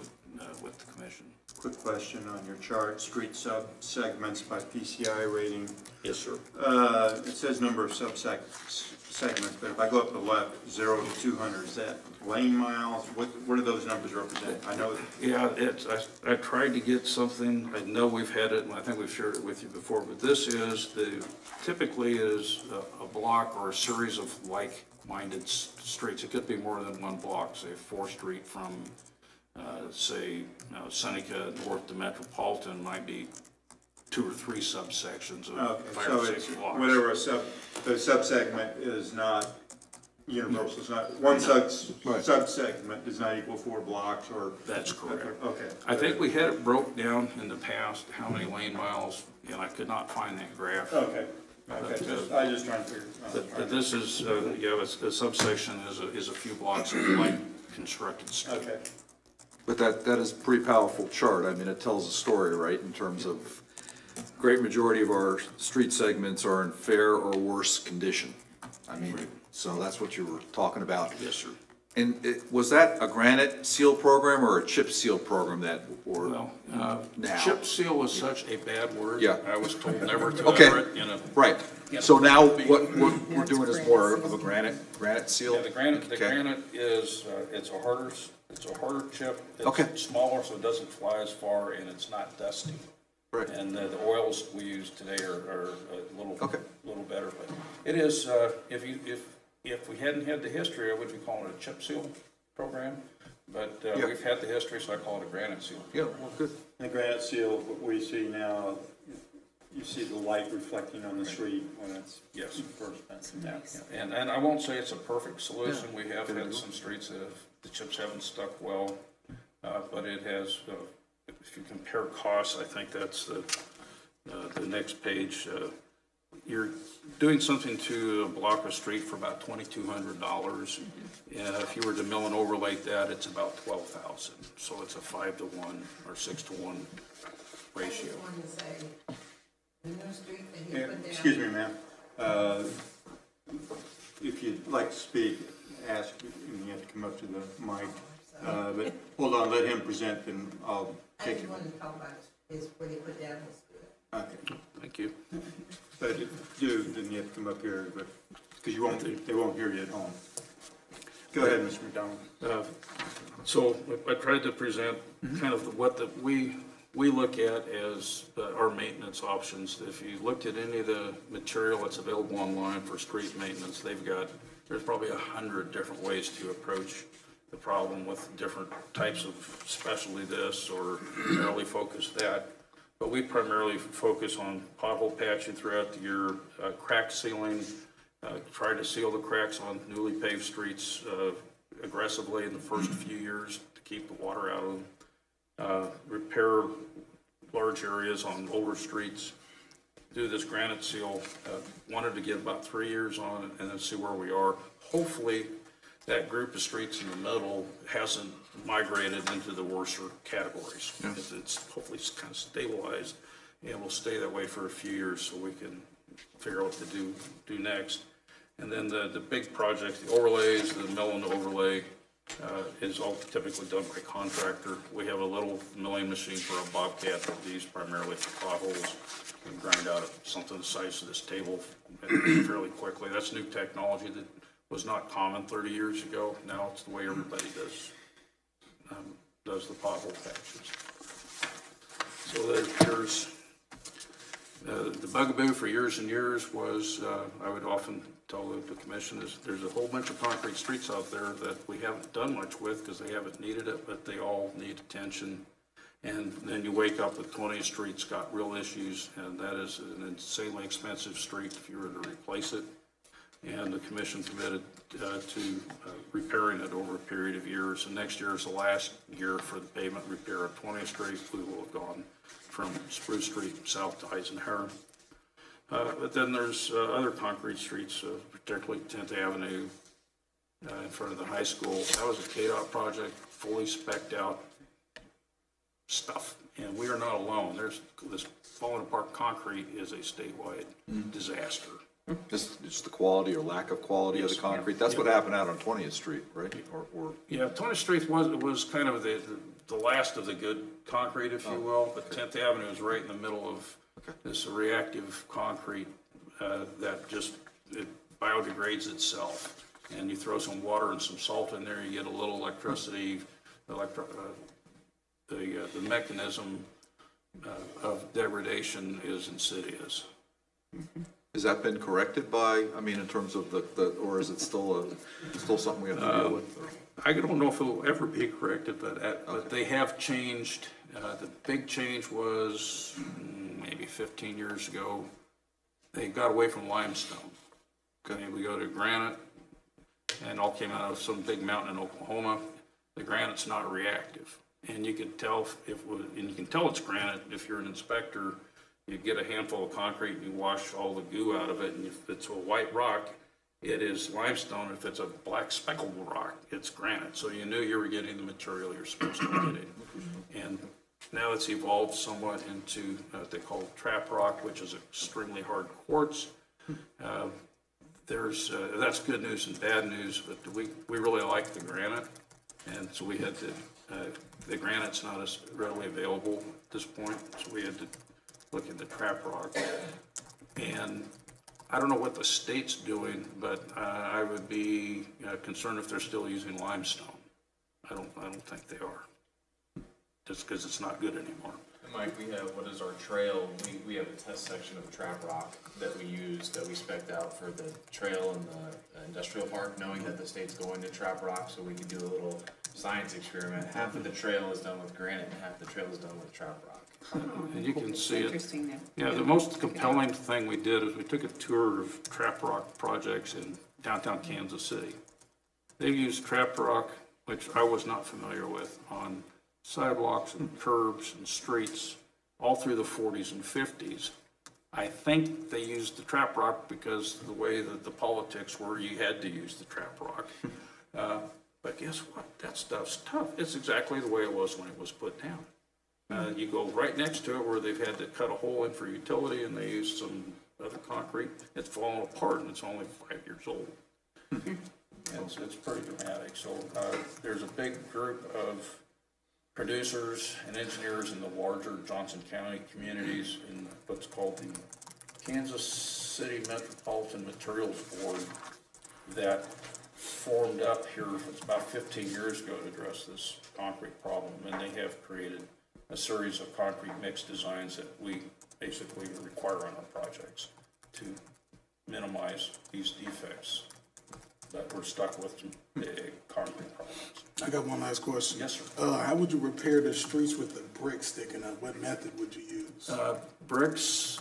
with the commission. Quick question on your chart, street sub-segments by PCI rating. Yes, sir. It says number of segments, but if I go up the left, 0 to 200, is that lane miles? What do those numbers represent? I know. Yeah, I tried to get something, I know we've had it, and I think we've shared it with you before, but this is typically is a block or a series of like-minded streets. It could be more than one block, say 4th Street from, say, Seneca north to Metropolitan might be 2 or 3 subsections of 5 or 6 blocks. Whatever the sub-segment is not universal, it's not, one sub-segment does not equal 4 blocks or. That's correct. Okay. I think we had it broke down in the past, how many lane miles, and I could not find that graph. Okay. I was just trying to figure. But this is, a subsection is a few blocks of light constructed street. Okay. But that is a pretty powerful chart. I mean, it tells a story, right, in terms of great majority of our street segments are in fair or worse condition. I mean, so that's what you were talking about. Yes, sir. And was that a granite seal program or a chip seal program that, or Well, now? chip seal was such a bad word. Yeah. I was told never to Okay. utter it in a. Right. So now what we're doing is more of a granite seal? Yeah, the granite Okay. is, it's a harder chip. Okay. It's smaller, so it doesn't fly as far, and it's not dusty. Right. And the oils we use today are a little better, but it is, if we hadn't had the history, I would be calling it a chip seal program, but Yeah. we've had the history, so I call it a granite seal. Yeah, well, good. The granite seal, what we see now, you see the light reflecting on the street when it's. Yes. First. And I won't say it's a perfect solution. We have had some streets that the chips haven't stuck well, but it has, if you compare costs, I think that's the next page. You're doing something to a block of street for about $2,200. And if you were to mill and overlay that, it's about $12,000. So it's a 5 to 1 or 6 to 1 ratio. Excuse me, ma'am. If you'd like to speak, ask, and you have to come up to the mic. But hold on, let him present, and I'll take it. I just wanted to talk about is what he put down was good. Okay. Thank you. But if you do, then you have to come up here, but, because they won't hear you at home. Go ahead, Mr. McDonald. So I tried to present kind of what we look at as our maintenance options. If you looked at any of the material that's available online for street maintenance, there's probably 100 different ways to approach the problem with different types of specialty this or narrowly focus that. But we primarily focus on pothole patching throughout the year, crack sealing, try to seal the cracks on newly paved streets aggressively in the first few years to keep the water out of them, repair large areas on older streets, do this granite seal, wanted to get about 3 years on it and then see where we are. Hopefully, that group of streets in the middle hasn't migrated into the worser categories. Yeah. It's hopefully kind of stabilized, and will stay that way for a few years so we can figure out what to do next. And then the big project, the overlays, the mill and overlay, is all typically done by contractor. We have a little milling machine for a bobcat that we use primarily for potholes. We can grind out something the size of this table fairly quickly. That's new technology that was not common 30 years ago. Now it's the way everybody does the pothole patches. So there's the bugaboo for years and years was, I would often tell the commission, is there's a whole bunch of concrete streets out there that we haven't done much with because they haven't needed it, but they all need attention. And then you wake up with 20th Street's got real issues, and that is an insanely expensive street if you were to replace it. And the commission committed to repairing it over a period of years. And next year is the last year for the pavement repair of 20th Street. We will have gone from Spruce Street south to Eisenhower. But then there's other concrete streets, particularly 10th Avenue in front of the high school. That was a KDOT project, fully spec'd out stuff. And we are not alone. There's this falling apart concrete is a statewide disaster. Just the quality or lack of quality of the concrete. That's what happened out on 20th Street, right? Yeah, 20th Street was kind of the last of the good concrete, if you will, but 10th Avenue is right in the middle of this reactive concrete that just it biodegrades itself. And you throw some water and some salt in there, you get a little electricity. The mechanism of degradation is insidious. Has that been corrected by, I mean, in terms of or is it still something we have to deal with? I don't know if it will ever be corrected, but they have changed. The big change was maybe 15 years ago. They got away from limestone. Okay, we go to granite, and all came out of some big mountain in Oklahoma. The granite's not reactive, and you can tell and you can tell it's granite if you're an inspector. You get a handful of concrete, and you wash all the goo out of it, and if it's a white rock, it is limestone. If it's a black speckled rock, it's granite. So you knew you were getting the material you're supposed to be getting. And now it's evolved somewhat into what they call trap rock, which is extremely hard quartz. That's good news and bad news, but we really like the granite, and so we had to. The granite's not as readily available at this point, so we had to look at the trap rock. And I don't know what the state's doing, but I would be concerned if they're still using limestone. I don't think they are, just because it's not good anymore. And Mike, we have, what is our trail? We have a test section of trap rock that we use, that we spec'd out for the trail in the industrial park, knowing that the state's going to trap rock, so we can do a little science experiment. Half of the trail is done with granite and half the trail is done with trap rock. And you can see it. Interesting there. Yeah, the most compelling thing we did is we took a tour of trap rock projects in downtown Kansas City. They used trap rock, which I was not familiar with, on sidewalks and curbs and streets all through the 40s and 50s. I think they used the trap rock because the way that the politics were, you had to use the trap rock. But guess what? That stuff's tough. It's exactly the way it was when it was put down. You go right next to it where they've had to cut a hole in for utility and they used some other concrete. It's falling apart and it's only 5 years old. It's pretty dramatic. So there's a big group of producers and engineers in the larger Johnson County communities in what's called the Kansas City Metropolitan Materials Board that formed up here, it's about 15 years ago, to address this concrete problem, and they have created a series of concrete mix designs that we basically require on our projects to minimize these defects. But we're stuck with some big concrete problems. I got one last question. Yes, sir. How would you repair the streets with the bricks sticking up? What method would you use? Bricks,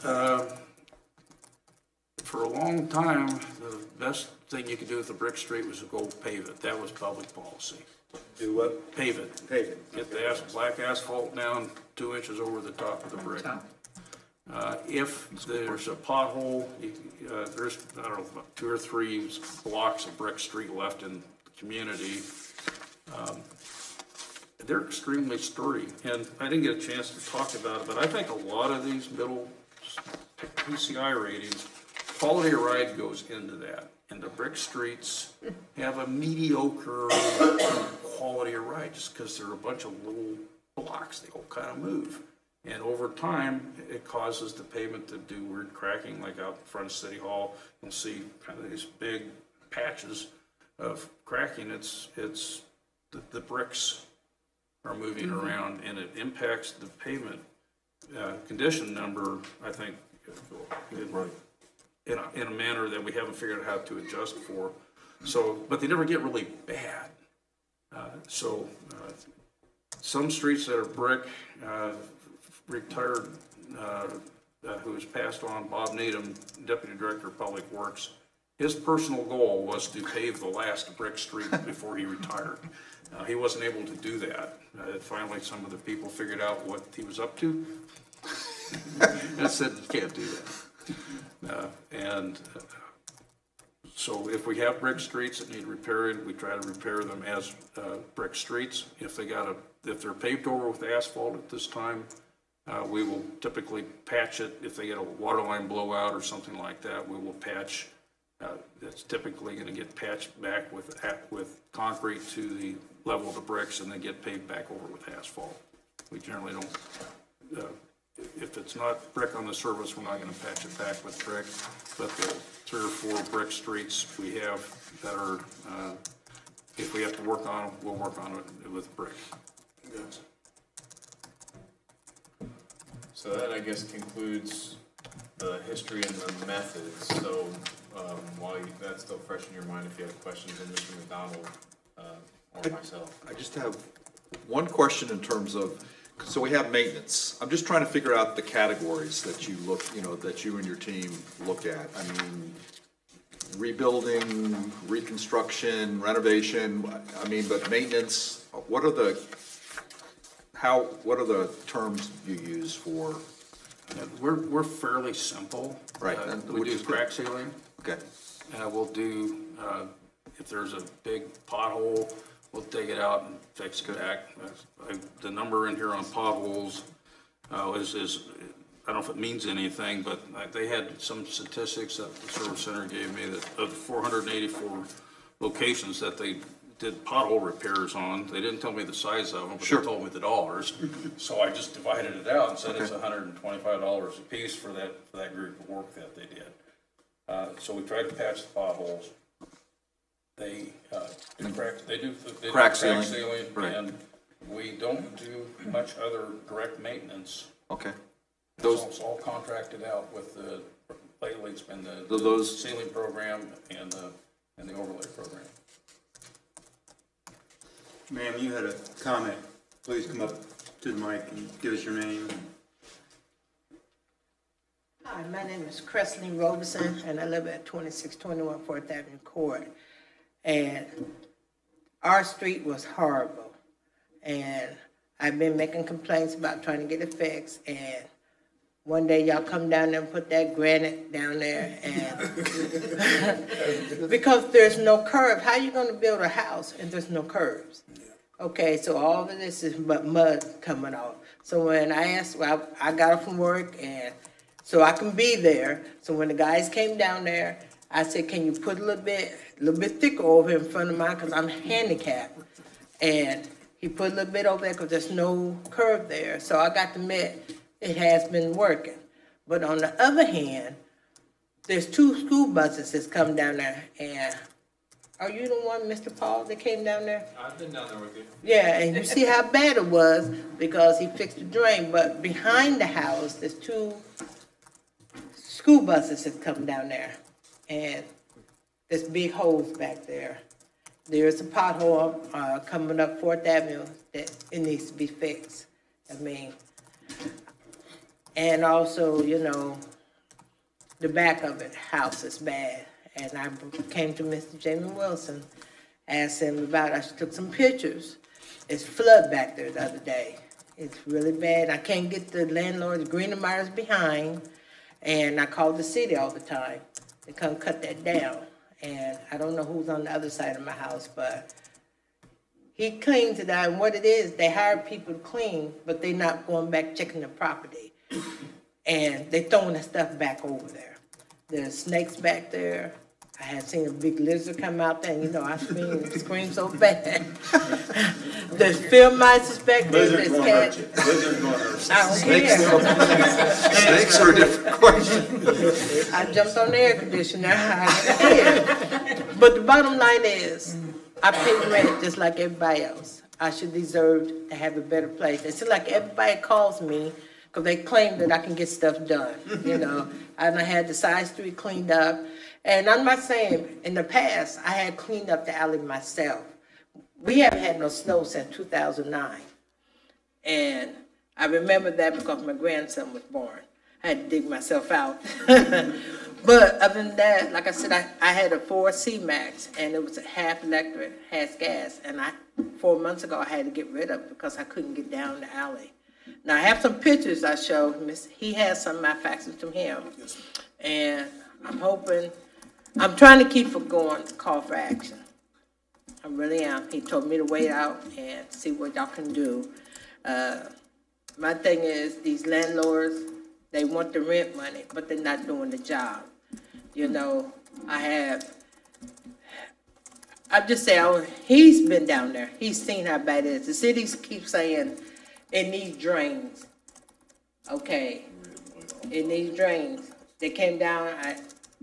for a long time, the best thing you could do with a brick street was to go pave it. That was public policy. Do what? Pave it. Pave it. Get the black asphalt down 2 inches over the top of the brick. If there's a pothole, there's, I don't know, about 2 or 3 blocks of brick street left in the community. They're extremely sturdy, and I didn't get a chance to talk about it, but I think a lot of these middle PCI ratings, quality of ride goes into that. And the brick streets have a mediocre quality of ride just because they're a bunch of little blocks. They all kind of move. And over time, it causes the pavement to do weird cracking, like out in front of City Hall. You'll see kind of these big patches of cracking. It's the bricks are moving around, and it impacts the pavement condition number, I think, in a manner that we haven't figured out how to adjust for. So, but they never get really bad. Some streets that are brick, retired, who has passed on, Bob Needham, Deputy Director of Public Works, his personal goal was to pave the last brick street before he retired. He wasn't able to do that. Finally, some of the people figured out what he was up to and said, you can't do that. So if we have brick streets that need repairing, we try to repair them as brick streets. If they're paved over with asphalt at this time, we will typically patch it. If they get a water line blowout or something like that, we will patch. That's typically going to get patched back with concrete to the level of the bricks, and then get paved back over with asphalt. We generally don't. If it's not brick on the surface, we're not going to patch it back with brick. But the 3 or 4 brick streets we have that are, if we have to work on them, we'll work on it with brick. Gotcha. So that, I guess, concludes the history and the methods. So while that's still fresh in your mind, if you have questions of Mr. McDonald or myself. I just have one question in terms of, so we have maintenance. I'm just trying to figure out the categories that you look, that you and your team look at. I mean, rebuilding, reconstruction, renovation, but maintenance, what are the terms you use for? We're fairly simple. Right. We do crack sealing. Okay. We'll do, if there's a big pothole, we'll take it out and fix it back. The number in here on potholes is, I don't know if it means anything, but they had some statistics that the service center gave me that of 484 locations that they did pothole repairs on. They didn't tell me the size of them, but Sure. they told me the dollars. So I just divided it out and said it's $125 a piece for that group of work that they did. So we tried to patch the potholes. They do crack sealing, right. And we don't do much other direct maintenance. Okay. It's all contracted out with lately it's been the sealing program and the overlay program. Ma'am, you had a comment. Please come up to the mic and give us your name. Hi, my name is Cresseline Robeson, and I live at 2621 4th Avenue Court. And our street was horrible. And I've been making complaints about trying to get it fixed. And one day y'all come down there and put that granite down there. And because there's no curb, how you going to build a house if there's no curbs? Okay, so all of this is but mud coming off. So when I got up from work, and so I can be there. So when the guys came down there, I said, can you put a little bit thicker over in front of mine because I'm handicapped. And he put a little bit over there because there's no curb there. So I got to admit, it has been working. But on the other hand, there's 2 school buses that's come down there. And are you the one, Mr. Paul, that came down there? I've been down there with you. Yeah, and you see how bad it was because he fixed the drain. But behind the house, there's 2 school buses that come down there. And there's big holes back there. There's a pothole coming up 4th Avenue that it needs to be fixed. And also, the back of it, house is bad. And I came to Mr. Jamie Wilson, asked him about it. I took some pictures. It's flood back there the other day. It's really bad. I can't get the landlord's green miles behind, and I call the city all the time to come cut that down. And I don't know who's on the other side of my house, but he cleans it out. And what it is, they hire people to clean, but they're not going back checking the property. And they throwing the stuff back over there. There's snakes back there. I had seen a big lizard come out there, and you know, I screamed so bad. There's field mice is back there, Lizards there's won't hurt cats. you. Lizards won't hurt you. I don't care. Snakes are a different question. I jumped on the air conditioner. I did. But the bottom line is, I pay rent just like everybody else. I should deserve to have a better place. It seems like everybody calls me because they claim that I can get stuff done. You know, I done had the side street cleaned up. And I'm not saying, in the past, I had cleaned up the alley myself. We haven't had no snow since 2009. And I remember that because my grandson was born. I had to dig myself out. But other than that, like I said, I had a Ford C-Max, and it was half electric, half gas. And 4 months ago, I had to get rid of it because I couldn't get down the alley. Now, I have some pictures I showed him. He has some of my faxes to him. And I'm trying to keep from going call for action. I really am. He told me to wait out and see what y'all can do. My thing is, these landlords, they want the rent money, but they're not doing the job. You know, I just say, he's been down there. He's seen how bad it is. The cities keep saying it needs drains. Okay, it needs drains. They came down,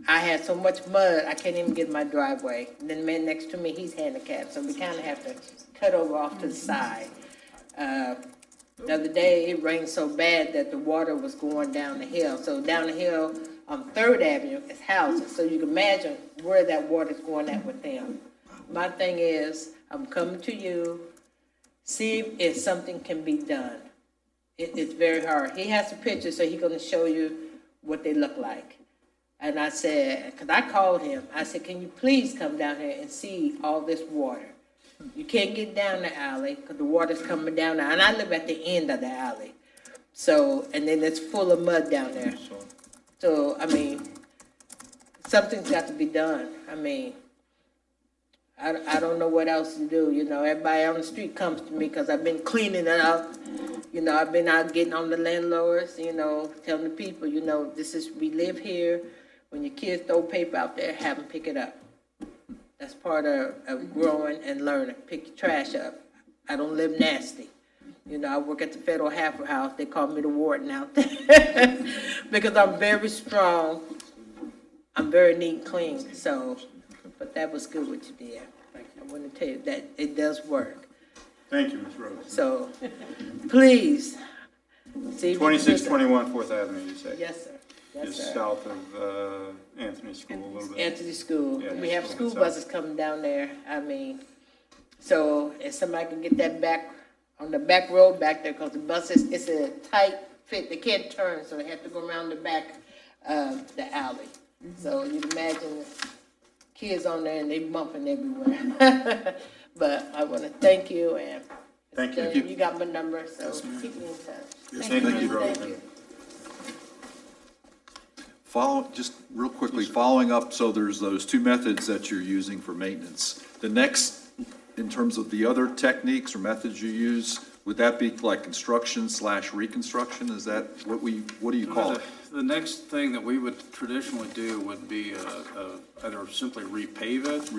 I had so much mud, I can't even get in my driveway. And then the man next to me, he's handicapped, so we kind of have to cut over off to the side. The other day, it rained so bad that the water was going down the hill. So down the hill on 3rd Avenue is houses, so you can imagine where that water's going at with them. My thing is, I'm coming to you, see if something can be done. It's very hard. He has a picture, so he's gonna show you what they look like. And I said, because I called him, I said, can you please come down here and see all this water? You can't get down the alley because the water's coming down there. And I live at the end of the alley. So, and then it's full of mud down there. So, I mean, something's got to be done. I mean, I don't know what else to do. You know, everybody on the street comes to me because I've been cleaning it up. You know, I've been out getting on the landlords, you know, telling the people, you know, we live here. When your kids throw paper out there, have them pick it up. That's part of growing and learning. Pick your trash up. I don't live nasty. You know, I work at the Federal Halfway House. They call me the warden out there because I'm very strong. I'm very neat and clean. So, but that was good what you did. I want to tell you that it does work. Thank you, Ms. Rose. So, please. See 2621 4th Avenue, you say? Yes, sir. Yes, Just sir. south of Anthony School a little bit. Anthony School. Yeah, We have school school buses coming down there. I mean, so if somebody can get that back, on the back road back there, because the buses, it's a tight fit. They can't turn, so they have to go around the back of the alley. So you can imagine kids on there and they bumping everywhere. But I want to thank you, and Thank you. You got my number, so keep me in touch. Thank you, Ms. Rose. Thank you. Just real quickly, following up, so there's those two methods that you're using for maintenance. The next, in terms of the other techniques or methods you use, would that be like construction/reconstruction? Is that what do you call it? The next thing that we would traditionally do would be either simply repave it,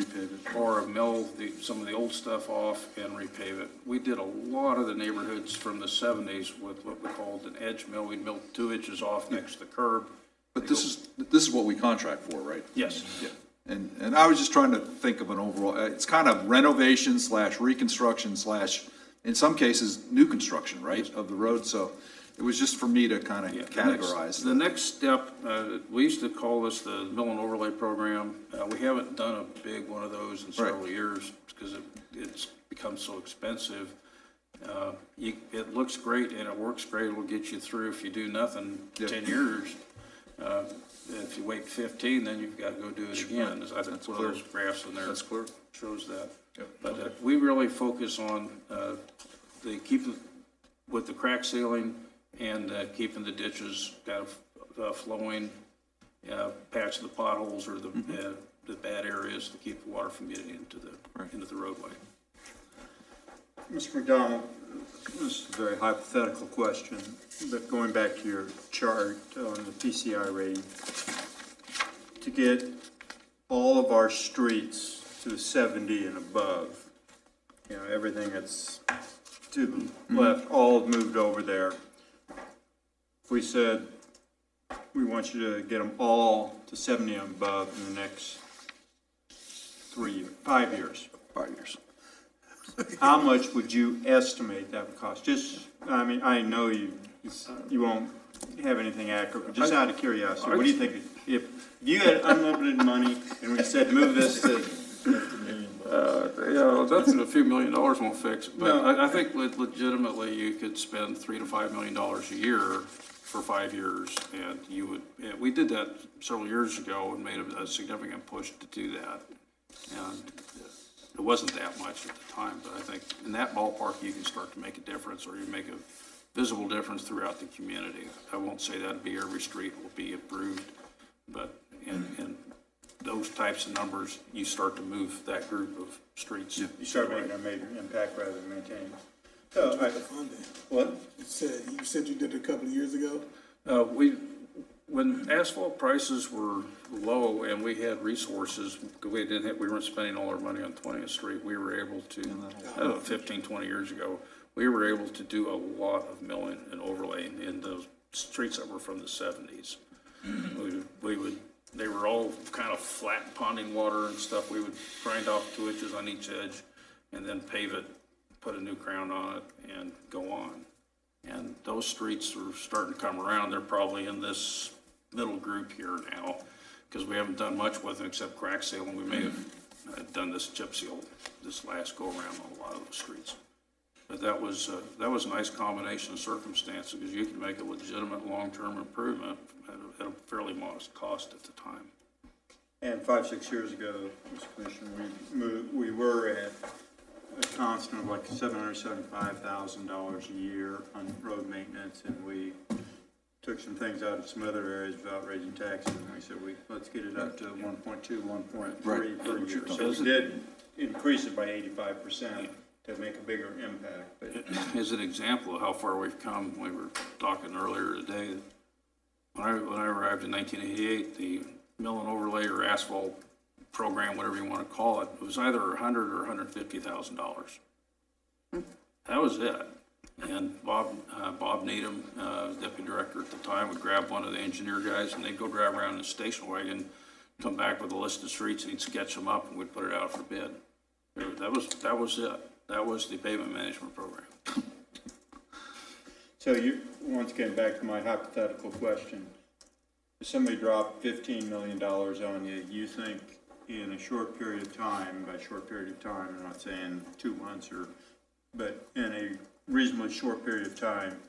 or mill some of the old stuff off and repave it. We did a lot of the neighborhoods from the 70s with what we called an edge mill. We'd mill 2 inches off next to the curb. But this is what we contract for, right? Yes. Yeah. And I was just trying to think of an overall, it's kind of renovation/reconstruction/ in some cases, new construction, right, of the road. So it was just for me to kind of categorize. The next step, we used to call this the mill and overlay program. We haven't done a big one of those in several years because it's become so expensive. It looks great and it works great. It'll get you through if you do nothing 10 years. If you wait 15, then you've got to go do it again. I think one of those graphs in there shows that. Yep. But we really focus on keep with the crack sealing and keeping the ditches kind of flowing, patch the potholes or the bad areas to keep the water from getting into the roadway. Mr. McDonald, this is a very hypothetical question, but going back to your chart on the PCI rating, to get all of our streets to the 70 and above, you know, everything that's to the left, all moved over there. If we said we want you to get them all to 70 and above in the next 5 years. 5 years. How much would you estimate that would cost? Just, I mean, I know you won't have anything accurate, but just out of curiosity, what do you think, if you had unlimited money and we said move this to, That's a few $1 million won't fix it, but No. I think legitimately you could spend $3 to $5 million a year for 5 years, and you would, we did that several years ago and made a significant push to do that. And it wasn't that much at the time, but I think in that ballpark, you can start to make a difference, or you make a visible difference throughout the community. I won't say that'd be every street will be improved, but in those types of numbers, you start to move that group of streets. you start making a major impact rather than maintaining. So, what? You said you did it a couple of years ago? When asphalt prices were low and we had resources, we weren't spending all our money on 20th Street, we were able to, 15, 20 years ago, we were able to do a lot of milling and overlaying in those streets that were from the 70s. They were all kind of flat ponding water and stuff. We would grind off 2 inches on each edge and then pave it, put a new crown on it, and go on. And those streets are starting to come around. They're probably in this middle group here now, because we haven't done much with them except crack seal, and we may have done this chip seal this last go around on a lot of those streets. But that was a nice combination of circumstances, because you can make a legitimate long-term improvement at a fairly modest cost at the time. And 5, 6 years ago, Mr. Commissioner, we were at a constant of like $775,000 a year on road maintenance, and we took some things out of some other areas without raising taxes, and we said let's get it up to 1.2, 1.3 per year. So we did increase it by 85% to make a bigger impact. But as an example of how far we've come, we were talking earlier today. When I arrived in 1988, the mill and overlay or asphalt program, whatever you want to call it, was either $100,000 or $150,000. That was it. And Bob Needham, deputy director at the time, would grab one of the engineer guys and they'd go drive around in the station wagon, come back with a list of streets, and he'd sketch them up and we'd put it out for bid. That was it. That was the pavement management program. so once again, back to my hypothetical question. If somebody dropped $15 million on you, you think in a short period of time, by short period of time, I'm not saying 2 months but in a reasonably short period of time,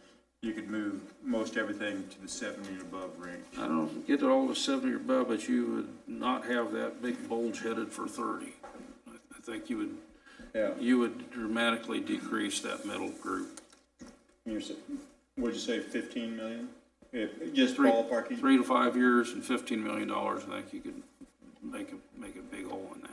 you could move most everything to the 70 and above range? I don't know if you get it all to 70 or above, but you would not have that big bulge headed for 30. I think you would dramatically decrease that middle group. Would you say 15 million? Just ballparking? 3 to 5 years and $15 million, I think you could make a big hole in that.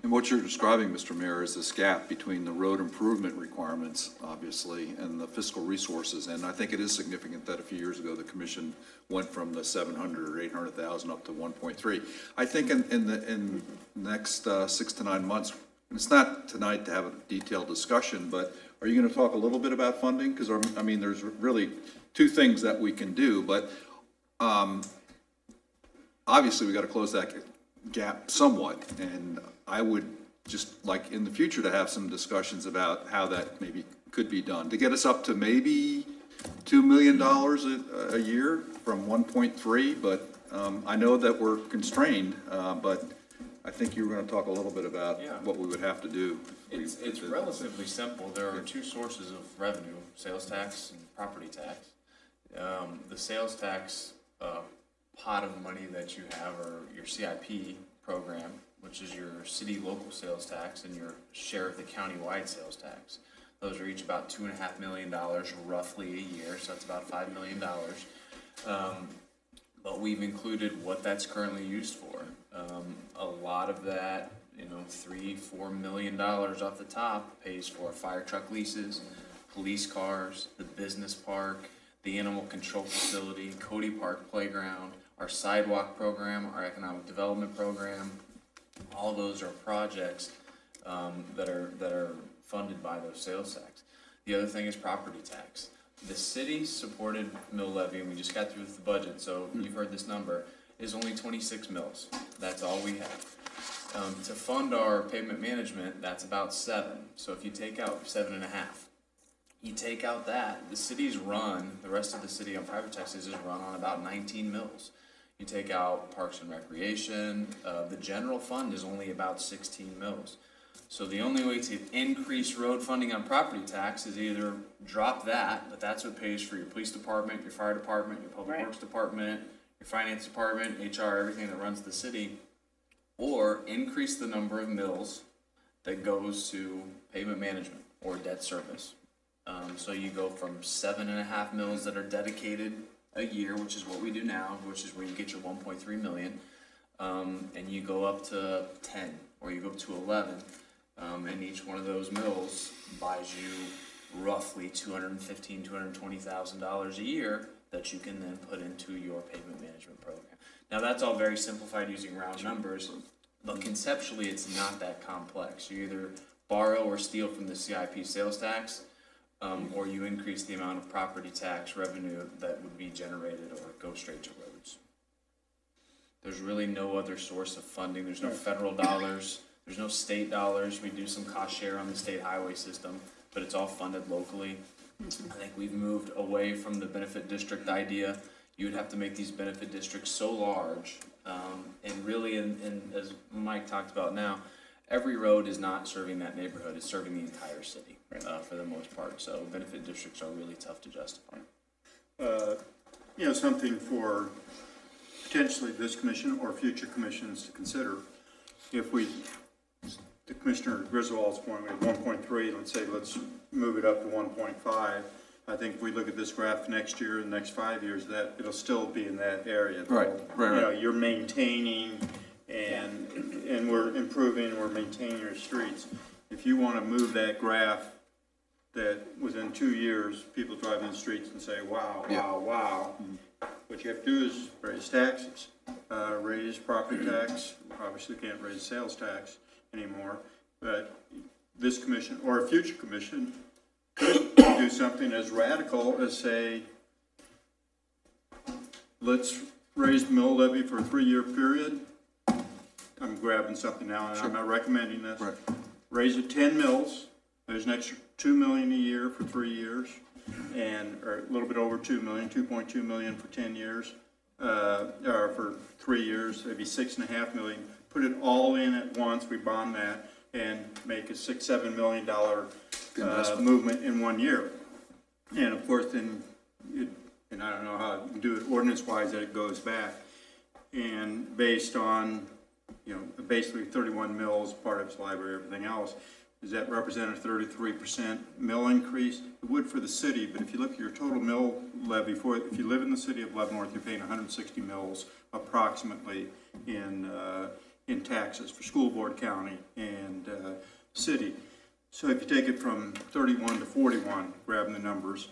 And what you're describing, Mr. Mayor, is this gap between the road improvement requirements, obviously, and the fiscal resources. And I think it is significant that a few years ago, the commission went from the 700 or 800,000 up to 1.3. I think in the next 6 to 9 months, and it's not tonight to have a detailed discussion, but are you going to talk a little bit about funding? Because, I mean, there's really 2 things that we can do, but obviously we got to close that gap somewhat. And I would just like in the future to have some discussions about how that maybe could be done to get us up to maybe $2 million a year from 1.3. But I know that we're constrained, but I think you were going to talk a little bit about what we would have to do. It's relatively simple. There are 2 sources of revenue: sales tax and property tax. The sales tax pot of money that you have, or your CIP program, which is your city local sales tax and your share of the county-wide sales tax. Those are each about $2.5 million roughly a year, so that's about $5 million. But we've included what that's currently used for. A lot of that, $3-4 million off the top pays for fire truck leases, police cars, the business park, the animal control facility, Cody Park Playground, our sidewalk program, our economic development program. All those are projects that are funded by those sales tax. The other thing is property tax. The city supported mill levy, and we just got through with the budget, so you've heard this number, is only 26 mills. That's all we have. To fund our pavement management, that's about 7. So if you take out 7.5, you take out that, the rest of the city on private taxes is run on about 19 mills. You take out parks and recreation, the general fund is only about 16 mills. So the only way to increase road funding on property tax is either drop that, but that's what pays for your police department, your fire department, your public works department, your finance department, HR, everything that runs the city, or increase the number of mills that goes to pavement management or debt service. So you go from 7.5 mills that are dedicated a year, which is what we do now, which is where you get your 1.3 million, and you go up to 10 or you go up to 11, and each one of those mills buys you roughly $215,000, $220,000 a year that you can then put into your pavement management program. Now that's all very simplified using round numbers, but conceptually it's not that complex. You either borrow or steal from the CIP sales tax, or you increase the amount of property tax revenue that would be generated or go straight to roads. There's really no other source of funding. There's no federal dollars. There's no state dollars. We do some cost share on the state highway system, but it's all funded locally. I think we've moved away from the benefit district idea. You would have to make these benefit districts so large, and really, as Mike talked about now, every road is not serving that neighborhood. It's serving the entire city for the most part. So benefit districts are really tough to justify. Something for potentially this commission or future commissions to consider. If to Commissioner Griswold's point, we have 1.3, let's move it up to 1.5. I think if we look at this graph next year and the next 5 years, that it'll still be in that area. Right. You're maintaining and we're improving, we're maintaining our streets. If you want to move that graph, that within 2 years, people drive in the streets and say, wow, wow. What you have to do is raise taxes, raise property tax. Obviously can't raise sales tax anymore, but this commission or a future commission could do something as radical as say, let's raise mill levy for a 3-year period. I'm grabbing something now, and I'm not recommending this. Right. Raise it 10 mills. There's an extra $2 million a year for 3 years, or a little bit over 2 million, 2.2 million for 10 years, or for 3 years. It'd be $6.5 million. Put it all in at once. We bond that and make a $6-7 million movement in 1 year. And of course, then, and I don't know how you do it ordinance-wise that it goes back. And based on, basically 31 mills, part of its library, everything else, does that represent a 33% mill increase? It would for the city, but if you look at your total mill levy if you live in the city of Leavenworth, you're paying 160 mills approximately in taxes for school board, county, and city. So if you take it from 31 to 41, grabbing the numbers,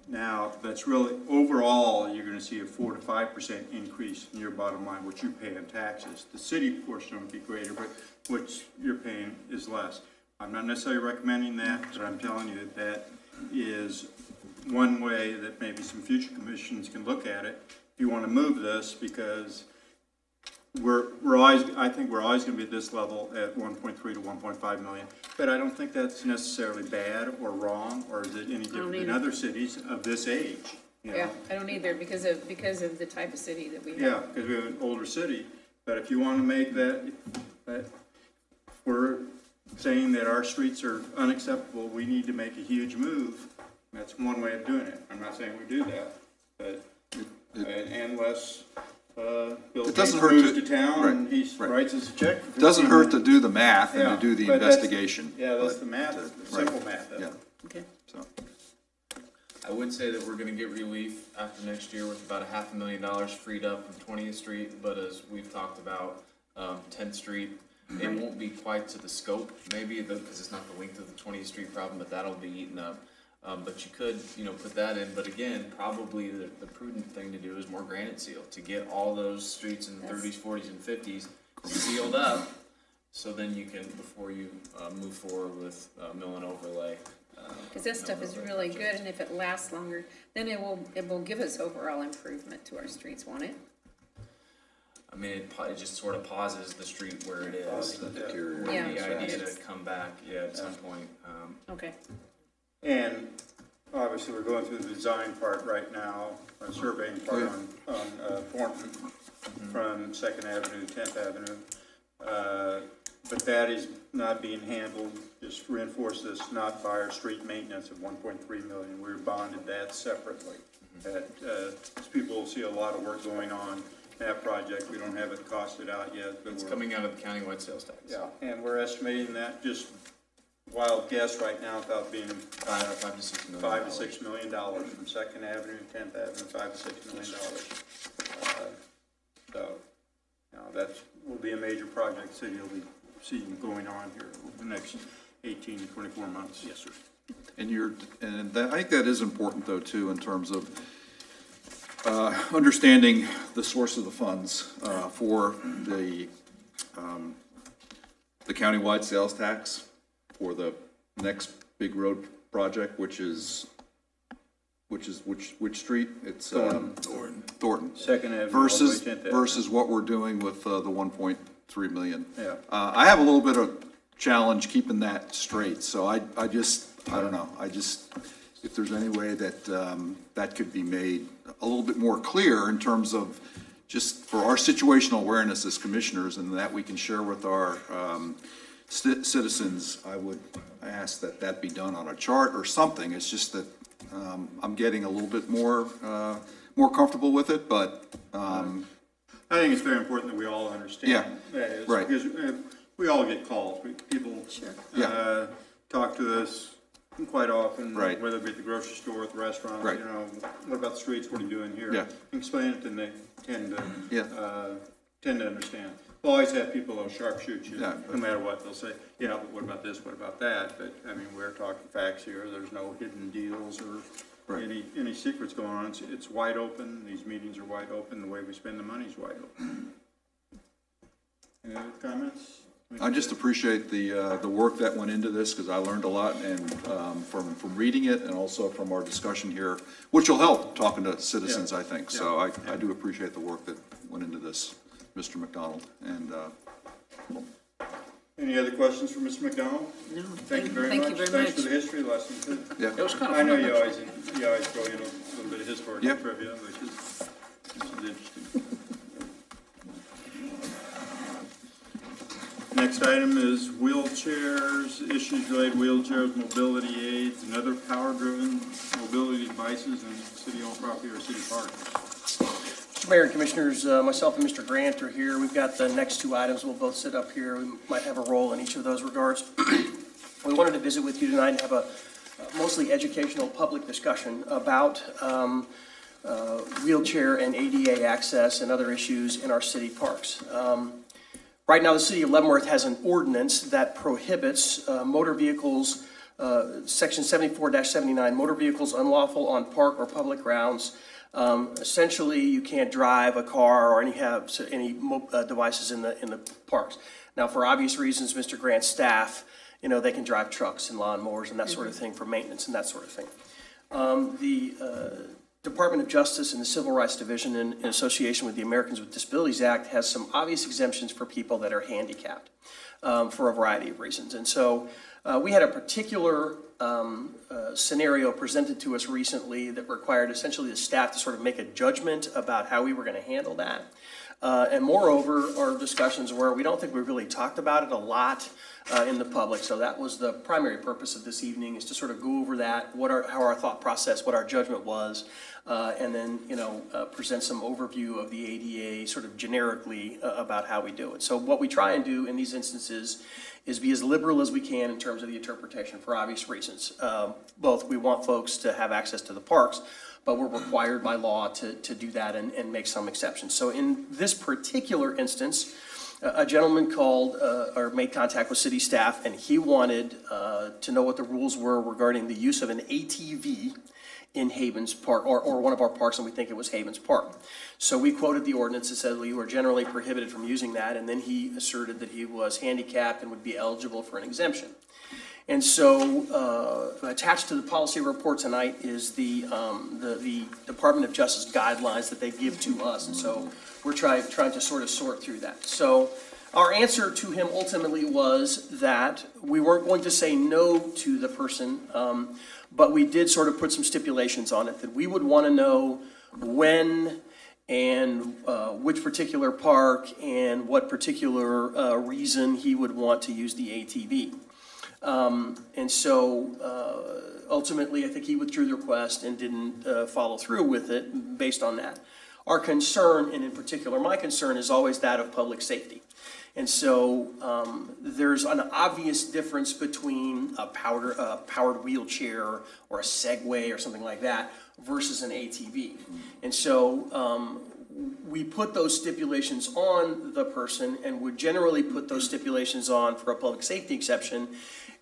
now that's really, overall, you're going to see a 4 to 5% increase in your bottom line, what you pay in taxes. The city portion would be greater, but what you're paying is less. I'm not necessarily recommending that, but I'm telling you that is one way that maybe some future commissions can look at it if you want to move this, because I think we're always going to be at this level at 1.3 to 1.5 million, but I don't think that's necessarily bad or wrong, or is it any different than other cities of this age? Yeah, I don't either, because of the type of city that we have. Yeah, because we have an older city, but if you want to make that we're saying that our streets are unacceptable, we need to make a huge move. That's one way of doing it. I'm not saying we do that, but unless Bill Gates moves to town and he writes us a check. It doesn't hurt to do the math and to do the investigation. That's the math, simple math. Okay. so. I would say that we're gonna get relief after next year with about $500,000 freed up from 20th Street, but as we've talked about, 10th Street, it won't be quite to the scope, maybe, because it's not the length of the 20th Street problem, but that'll be eaten up. But you could, put that in, but again, probably the prudent thing to do is more granite seal, to get all those streets in the 30s, 40s, and 50s sealed up, so then you can, before you move forward with mill and overlay. Because this stuff is really good, and if it lasts longer, then it will give us overall improvement to our streets, won't it? I mean, it just sort of pauses the street where it is. Yeah. The idea to come back, at some point. Okay. And obviously, we're going through the design part right now, or surveying part on Thornton, from 2nd Avenue, 10th Avenue. But that is not being handled, just reinforce this, not by our street maintenance of 1.3 million. We're bonded that separately. As people will see a lot of work going on that project. We don't have it costed out yet, but It's coming out of the countywide sales tax. Yeah, and we're estimating that, just wild guess right now, without being $5 to $6 million. $5 to $6 million from 2nd Avenue, 10th Avenue, $5 to $6 million. So, that will be a major project city will be seeing going on here over the next 18 to 24 months. Yes, sir. And I think that is important though too, in terms of understanding the source of the funds for the countywide sales tax for the next big road project, which street? It's Thornton. 2nd Avenue. Versus what we're doing with the 1.3 million. Yeah. I have a little bit of challenge keeping that straight, so I don't know, if there's any way that that could be made a little bit more clear in terms of just for our situational awareness as commissioners, and that we can share with our citizens, I would ask that be done on a chart or something. It's just that I'm getting a little bit more comfortable with it, but I think it's very important that we all understand that is, right. Because we all get calls. People talk to us quite often, whether it be at the grocery store, at the restaurant, what about the streets, what are you doing here? Yeah. Explain it, and they tend to understand. We'll always have people that'll sharpshoot you, no matter what. They'll say, but what about this, what about that? But, I mean, we're talking facts here. There's no hidden deals or any secrets going on. It's wide open. These meetings are wide open. The way we spend the money is wide open. Any other comments? I just appreciate the work that went into this, because I learned a lot, and from reading it and also from our discussion here, which will help talking to citizens, I think. So I do appreciate the work that went into this, Mr. McDonald. And any other questions for Mr. McDonald? No. Thank you very much. Thank you very Thanks much. for the history lesson too. Yeah, It was kind of I know fun, you actually. always throw in a little bit of historical trivia, which is interesting. Next item is wheelchairs, issues related to wheelchairs, mobility aids, and other power-driven mobility devices in city-owned property or city parks. Mr. Mayor and Commissioners, myself and Mr. Grant are here. We've got the next two items. We'll both sit up here. We might have a role in each of those regards. We wanted to visit with you tonight and have a mostly educational public discussion about wheelchair and ADA access and other issues in our city parks. Right now, the city of Leavenworth has an ordinance that prohibits motor vehicles, section 74-79, motor vehicles unlawful on park or public grounds. Essentially, you can't drive a car or have any devices in the parks. Now, for obvious reasons, Mr. Grant's staff, they can drive trucks and lawnmowers and that sort of thing for maintenance and that sort of thing. The Department of Justice and the Civil Rights Division, in association with the Americans with Disabilities Act, has some obvious exemptions for people that are handicapped for a variety of reasons. And so we had a particular scenario presented to us recently that required essentially the staff to sort of make a judgment about how we were going to handle that. And moreover, our discussions were, we don't think we really talked about it a lot in the public. So that was the primary purpose of this evening, is to sort of go over that, how our thought process, what our judgment was, and then, present some overview of the ADA sort of generically about how we do it. So what we try and do in these instances is be as liberal as we can in terms of the interpretation for obvious reasons. Both, we want folks to have access to the parks, but we're required by law to do that and make some exceptions. So in this particular instance, a gentleman called or made contact with city staff, and he wanted to know what the rules were regarding the use of an ATV in Havens Park, or one of our parks, and we think it was Havens Park. So we quoted the ordinance that said, well, you are generally prohibited from using that, and then he asserted that he was handicapped and would be eligible for an exemption. And so attached to the policy report tonight is the Department of Justice guidelines that they give to us, and so we're trying to sort of sort through that. So our answer to him ultimately was that we weren't going to say no to the person, but we did sort of put some stipulations on it, that we would want to know when and which particular park and what particular reason he would want to use the ATV. And so ultimately, I think he withdrew the request and didn't follow through with it based on that. Our concern, and in particular my concern, is always that of public safety. And so there's an obvious difference between a powered wheelchair or a Segway or something like that versus an ATV. And so we put those stipulations on the person, and would generally put those stipulations on for a public safety exception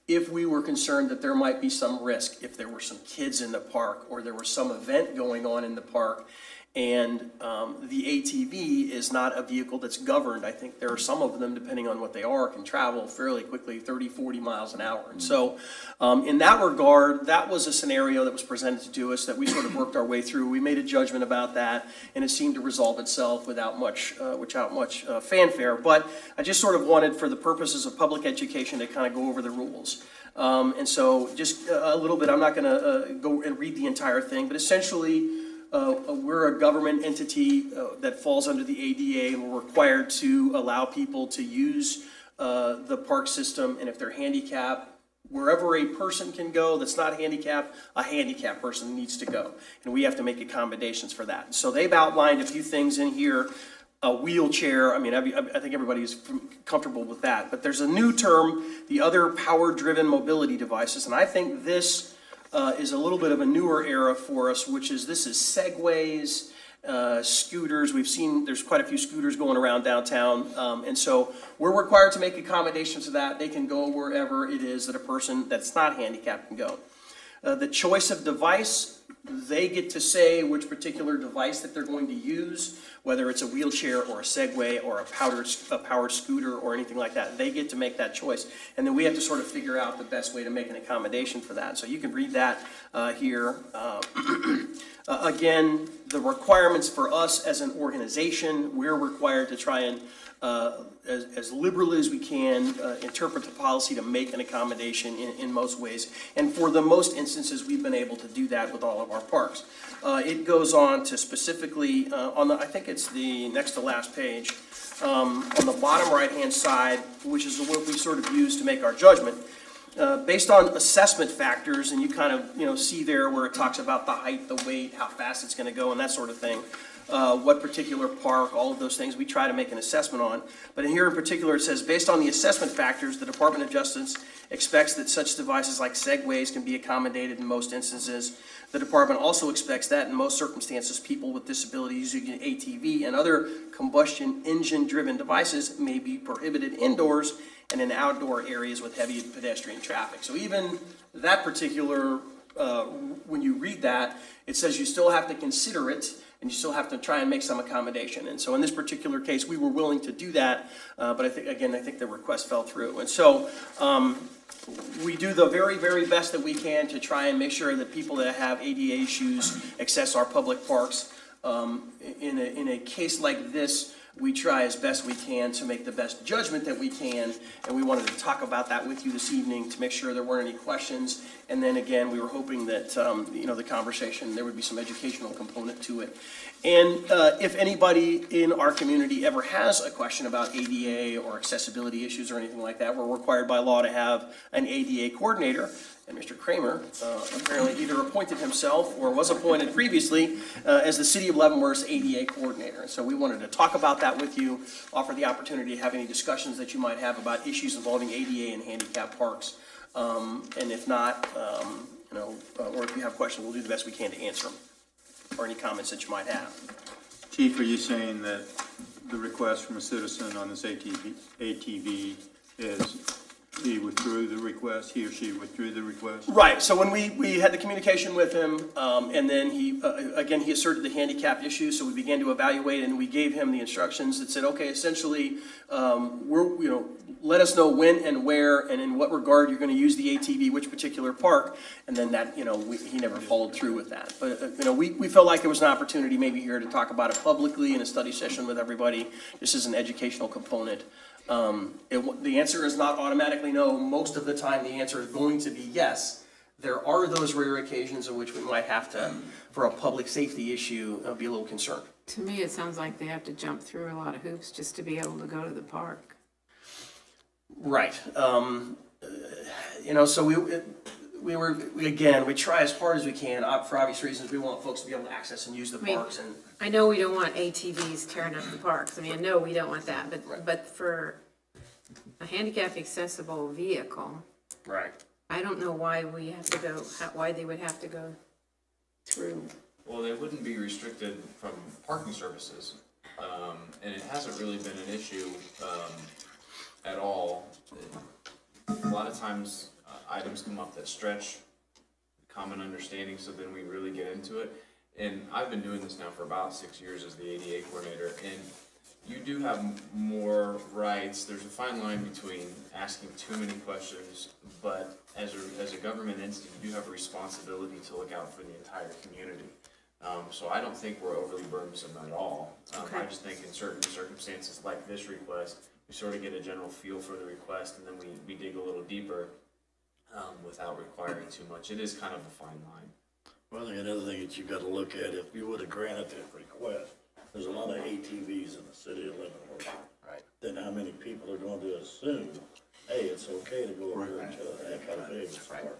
if we were concerned that there might be some risk, if there were some kids in the park or there was some event going on in the park. And the ATV is not a vehicle that's governed. I think there are some of them, depending on what they are, can travel fairly quickly, 30, 40 miles an hour. And so in that regard, that was a scenario that was presented to us that we sort of worked our way through. We made a judgment about that, and it seemed to resolve itself without much fanfare. But I just sort of wanted, for the purposes of public education, to kind of go over the rules. And so just a little bit, I'm not going to go and read the entire thing, but essentially, we're a government entity that falls under the ADA, and we're required to allow people to use the park system. And if they're handicapped, wherever a person can go that's not handicapped, a handicapped person needs to go. And we have to make accommodations for that. So they've outlined a few things in here. A wheelchair, I mean, I think everybody's comfortable with that. But there's a new term, the other power-driven mobility devices. And I think this is a little bit of a newer era for us, which is, this is Segways, scooters. We've seen there's quite a few scooters going around downtown. And so we're required to make accommodations to that. They can go wherever it is that a person that's not handicapped can go. The choice of device, they get to say which particular device that they're going to use, whether it's a wheelchair or a Segway or a powered scooter or anything like that. They get to make that choice. And then we have to sort of figure out the best way to make an accommodation for that. So you can read that here. Again, the requirements for us as an organization, we're required to try and as liberally as we can interpret the policy to make an accommodation in most ways. And for the most instances, we've been able to do that with all of our parks. It goes on to specifically, I think it's the next to last page, on the bottom right-hand side, which is what we sort of use to make our judgment. Based on assessment factors, and you kind of see there where it talks about the height, the weight, how fast it's going to go, and that sort of thing. What particular park, all of those things we try to make an assessment on. But in here in particular, it says, based on the assessment factors, the Department of Justice expects that such devices like Segways can be accommodated in most instances. The department also expects that in most circumstances, people with disabilities using an ATV and other combustion engine-driven devices may be prohibited indoors and in outdoor areas with heavy pedestrian traffic. So even that particular, when you read that, it says you still have to consider it, and you still have to try and make some accommodation. And so in this particular case, we were willing to do that, but I think the request fell through. And so we do the very, very best that we can to try and make sure that people that have ADA issues access our public parks. In a case like this, we try as best we can to make the best judgment that we can, and we wanted to talk about that with you this evening to make sure there weren't any questions. And then again, we were hoping that, the conversation, there would be some educational component to it. And if anybody in our community ever has a question about ADA or accessibility issues or anything like that, we're required by law to have an ADA coordinator. And Mr. Kramer apparently either appointed himself or was appointed previously as the City of Leavenworth's ADA coordinator. And so we wanted to talk about that with you, offer the opportunity to have any discussions that you might have about issues involving ADA and handicap parks. And if not, or if you have questions, we'll do the best we can to answer them, or any comments that you might have. Chief, are you saying that the request from a citizen on this ATV is he withdrew the request, he or she withdrew the request? Right, so when we had the communication with him, and then he asserted the handicap issue, so we began to evaluate, and we gave him the instructions that said, okay, essentially, let us know when and where and in what regard you're gonna use the ATV, which particular park, and then that, he never followed through with that. But, we felt like there was an opportunity maybe here to talk about it publicly in a study session with everybody. This is an educational component. The answer is not automatically no. Most of the time, the answer is going to be yes. There are those rare occasions in which we might have to, for a public safety issue, be a little concerned. To me, it sounds like they have to jump through a lot of hoops just to be able to go to the park. Right. So we try as hard as we can, for obvious reasons. We want folks to be able to access and use the parks. And I know we don't want ATVs tearing up the parks. I know we don't want that, but for a handicap accessible vehicle, right. I don't know why we have to go, why they would have to go through. Well, they wouldn't be restricted from parking services, and it hasn't really been an issue at all. A lot of times items come up that stretch common understanding, so then we really get into it. And I've been doing this now for about 6 years as the ADA coordinator, and you do have more rights. There's a fine line between asking too many questions, but as a government entity, you do have a responsibility to look out for the entire community. So I don't think we're overly burdensome at all. I just think in certain circumstances like this request, we sort of get a general feel for the request, and then we dig a little deeper without requiring too much. It is kind of a fine line. Well, I think another thing that you got to look at, if you would have granted that request, there's a lot of ATVs in the city of Leavenworth. Right. Then how many people are going to assume, hey, it's okay to go over to that kind of big park?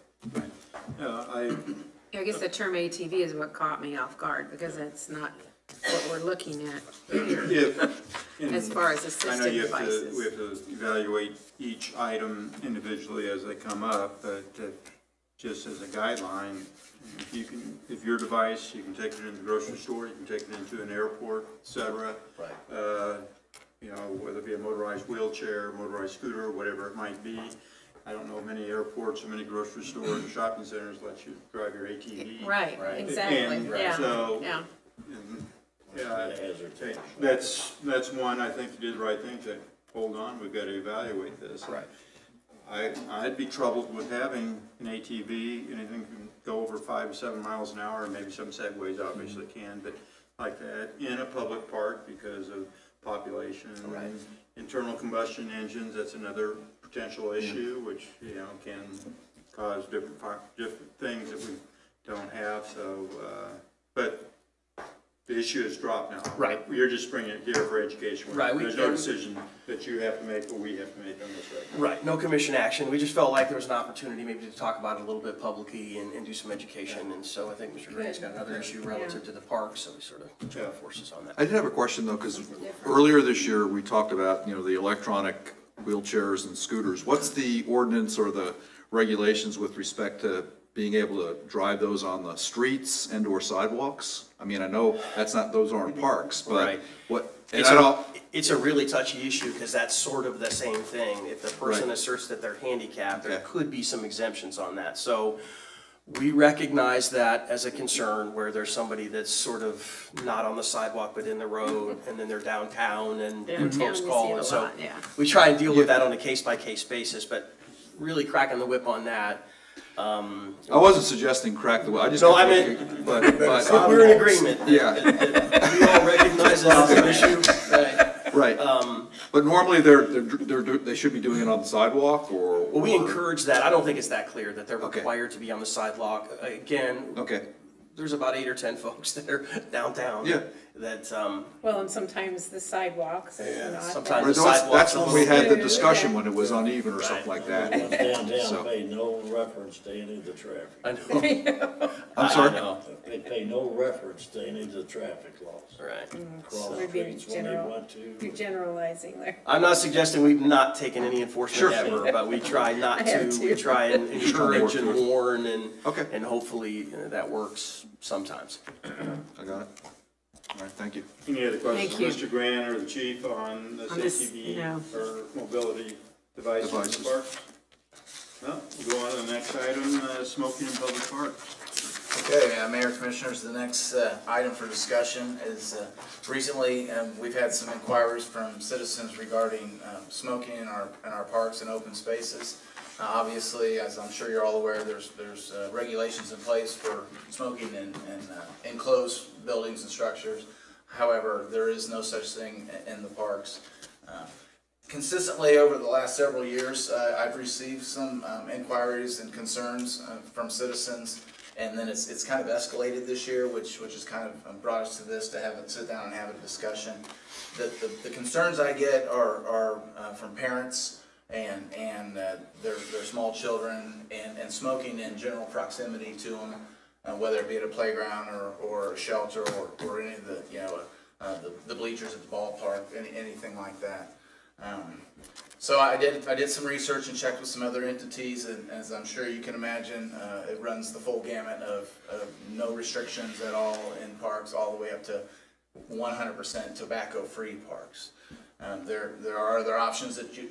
I guess the term ATV is what caught me off guard, because it's not what we're looking at as far as assisted devices. We have to evaluate each item individually as they come up, but just as a guideline, if your device, you can take it in the grocery store, you can take it into an airport, etc. Right. Whether it be a motorized wheelchair, motorized scooter, whatever it might be. I don't know of many airports or many grocery stores or shopping centers let you drive your ATV. Right, exactly. And yeah. so, yeah. That's one. I think you did the right thing to hold on. We've got to evaluate this. Right. I'd be troubled with having an ATV. Anything can go over 5 to 7 miles an hour, and maybe some segways obviously can, but like that in a public park because of population. Right. And internal combustion engines, that's another potential issue, which can cause different things that we don't have. So, but the issue has dropped now. Right. You're just bringing it here for education. Right. There's no decision that you have to make or we have to make on this right now. Right, no commission action. We just felt like there was an opportunity maybe to talk about it a little bit publicly and do some education. And so I think Mr. Gray's got another issue relative to the park, so we sort of joined forces on that. I did have a question though, because earlier this year we talked about, the electronic wheelchairs and scooters. What's the ordinance or the regulations with respect to being able to drive those on the streets and or sidewalks? I know those aren't parks, but right. What? It's a really touchy issue because that's sort of the same thing. If the person Right. asserts that they're handicapped, there Okay. could be some exemptions on that. So we recognize that as a concern where there's somebody that's sort of not on the sidewalk but in the road, and then they're downtown and Downtown, folks you call. see it And a so lot, yeah. we try and deal with that on a case-by-case basis, but really cracking the whip on that. I wasn't suggesting crack the whip. I just No, I meant, but we're in agreement. Yeah. We all recognize that it's an issue. Right. Right. But normally they should be doing it on the sidewalk or? Well, we encourage that. I don't think it's that clear that they're Okay. required to be on the sidewalk. Again, Okay, there's about 8 or 10 folks that are downtown. Yeah. That, Well, and sometimes the sidewalks are not. sometimes Right, the that's sidewalks. when we had the discussion when it was uneven or something like that. The ones downtown So- pay no reference to any of the traffic. I know. I'm sorry? I know. They pay no reference to any of the traffic laws. Right. Cross We're being streets when they general, want you're to. generalizing there. I'm not suggesting we've not taken any enforcement Sure. ever, but we try not I have to. to. We try and encourage and Work with it. warn and, Okay. and hopefully that works sometimes. I got it. All right, thank you. Any other questions Thank for you. Mr. Grant or the chief on the On this, CTV no. or mobility devices in Devices. parks? No, we'll go on to the next item, smoking in public parks. Okay, Mayor, Commissioners, the next item for discussion is recently we've had some inquiries from citizens regarding smoking in our parks and open spaces. Obviously, as I'm sure you're all aware, there's regulations in place for smoking in enclosed buildings and structures. However, there is no such thing in the parks. Consistently over the last several years, I've received some inquiries and concerns from citizens, and then it's kind of escalated this year, which has kind of brought us to this, to have it sit down and have a discussion. The concerns I get are from parents and their small children and smoking in general proximity to them, whether it be at a playground or a shelter or any of the bleachers at the ballpark, anything like that. So I did some research and checked with some other entities, and as I'm sure you can imagine, it runs the full gamut of no restrictions at all in parks, all the way up to 100% tobacco-free parks. There are other options that you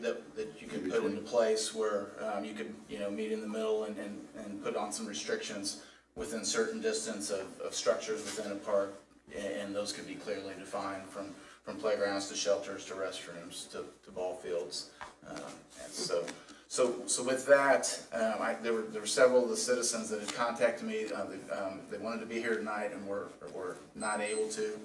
can put into place where you could meet in the middle and put on some restrictions within certain distance of structures within a park, and those could be clearly defined from playgrounds to shelters to restrooms to ball fields. And so with that, there were several of the citizens that had contacted me. They wanted to be here tonight and were not able to,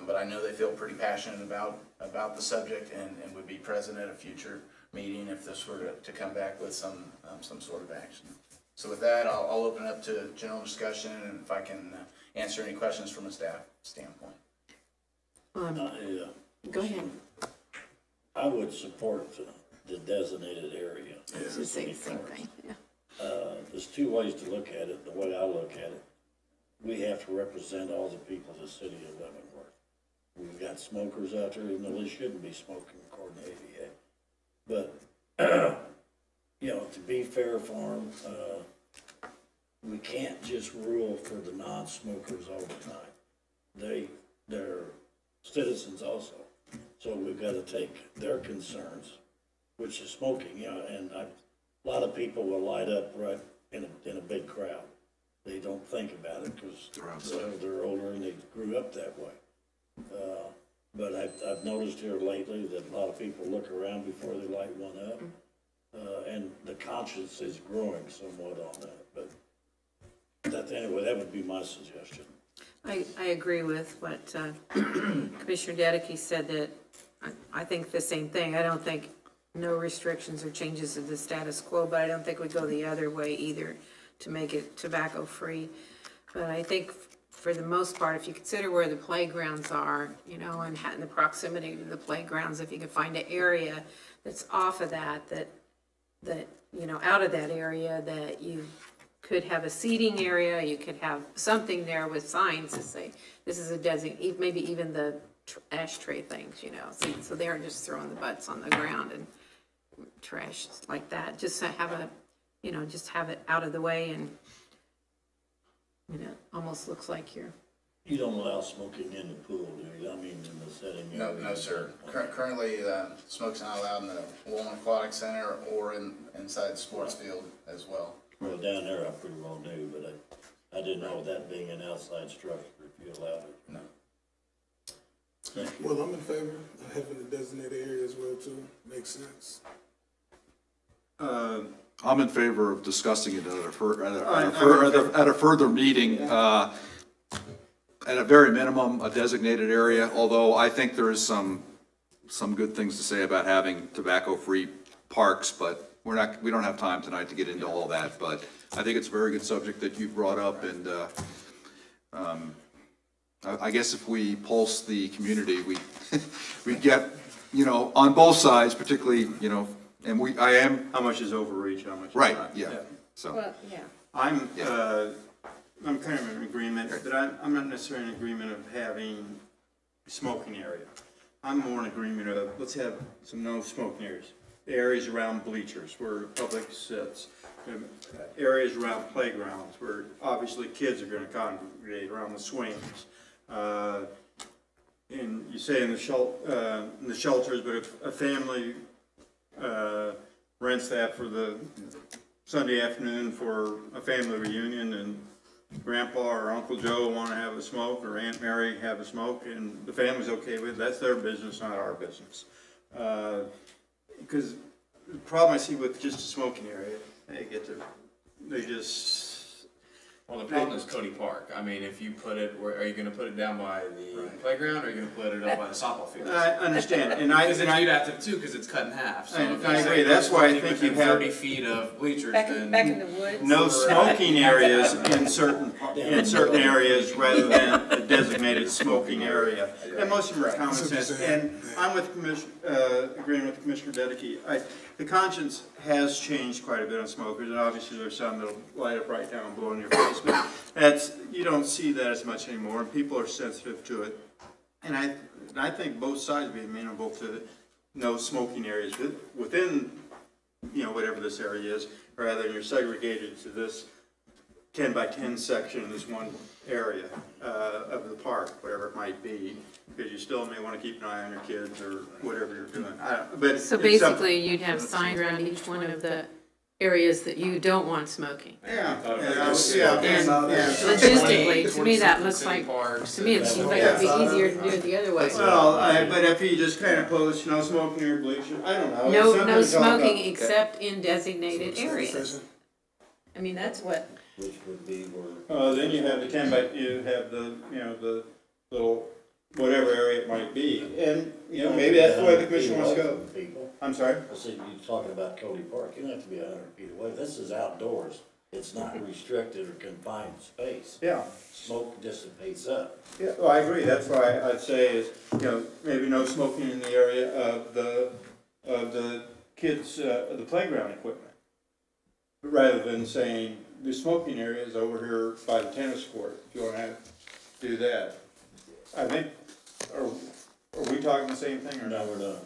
but I know they feel pretty passionate about the subject and would be present at a future meeting if this were to come back with some sort of action. So with that, I'll open up to general discussion, and if I can answer any questions from a staff standpoint. Go ahead. I would support the designated area. It's the same thing, yeah. There's two ways to look at it. The way I look at it, we have to represent all the people of the city of Leavenworth. We've got smokers out there, even though they shouldn't be smoking according to ADA. But, to be fair for them, we can't just rule for the non-smokers all the time. They're citizens also. So we've got to take their concerns, which is smoking, and a lot of people will light up right in a big crowd. They don't think about it because they're older and they grew up that way. But I've noticed here lately that a lot of people look around before they light one up, and the conscience is growing somewhat on that. But anyway, that would be my suggestion. I agree with what Commissioner Dedeky said, that I think the same thing. I don't think no restrictions or changes to the status quo, but I don't think we go the other way either to make it tobacco-free. But I think for the most part, if you consider where the playgrounds are, and the proximity to the playgrounds, if you could find an area that's off of that out of that area, that you could have a seating area, you could have something there with signs that say, this is a maybe even the ashtray things, so they aren't just throwing the butts on the ground and trash like that. Just to have just have it out of the way, and almost looks like You don't allow smoking in the pool, do you? I mean, in the setting. No, sir. Currently, smoke's not allowed in the Woolman Aquatic Center or inside the sports field as well. Well, down there I pretty well knew, but I didn't know that being an outside structure, if you allowed it. No. Thank you. Well, I'm in favor of having a designated area as well too. Makes sense. I'm in favor of discussing it at a further meeting. At a very minimum, a designated area, although I think there is some some good things to say about having tobacco-free parks, but we don't have time tonight to get into all that, but I think it's a very good subject that you brought up, and, I guess if we pulse the community, we get, on both sides, particularly, and How much is overreach, how much is right, not. yeah, so. Well, yeah. I'm kind of in agreement, but I'm not necessarily in agreement of having a smoking area. I'm more in agreement of, let's have some no smoking areas. Areas around bleachers where public sits, areas around playgrounds where obviously kids are gonna congregate, around the swings. And you say in the shelters, but if a family, rents that for the Sunday afternoon for a family reunion and Grandpa or Uncle Joe want to have a smoke or Aunt Mary have a smoke and the family's okay with it, that's their business, not our business. Because the problem I see with just a smoking area, Well, the problem is Cody Park. I mean, if you put it, are you gonna put it down by the playground, or are you gonna put it up by the softball field? I understand, and Because then you'd have to too, because it's cut in half. So if I you say agree, that's why I think you within have 30 feet of bleachers, Back then. in the woods. no smoking areas in certain areas rather than a designated smoking area. And most of them are common sense, and I'm with agreeing with Commissioner Dedeke. The conscience has changed quite a bit on smokers, and obviously there's some that'll light up right now and blow in your face, but you don't see that as much anymore, and people are sensitive to it. And I think both sides would be amenable to no smoking areas within, whatever this area is, rather than you're segregated to this 10 by 10 section in this one area of the park, whatever it might be, because you still may want to keep an eye on your kids or whatever you're doing. But So basically, you'd have signs around each one of the areas that you don't want smoking. Yeah. And logistically, to me, that looks like, to me, it seems like it'd be easier to do it the other way. Well, but if you just kind of post, no smoking or bleachers, I don't know. No smoking except in designated areas. I mean, that's what, Which would be where. Then you have you have the little, whatever area it might be, and, maybe that's the way the commission wants to go. People. I'm sorry? I said, you're talking about Cody Park, you don't have to be 100 feet away, this is outdoors, it's not restricted or confined space. Yeah. Smoke dissipates up. Yeah, well, I agree, that's why I'd say is, maybe no smoking in the area of the kids, the playground equipment. Rather than saying, the smoking area is over here by the tennis court, if you wanna do that. I think, are we talking the same thing or No, not? we're not.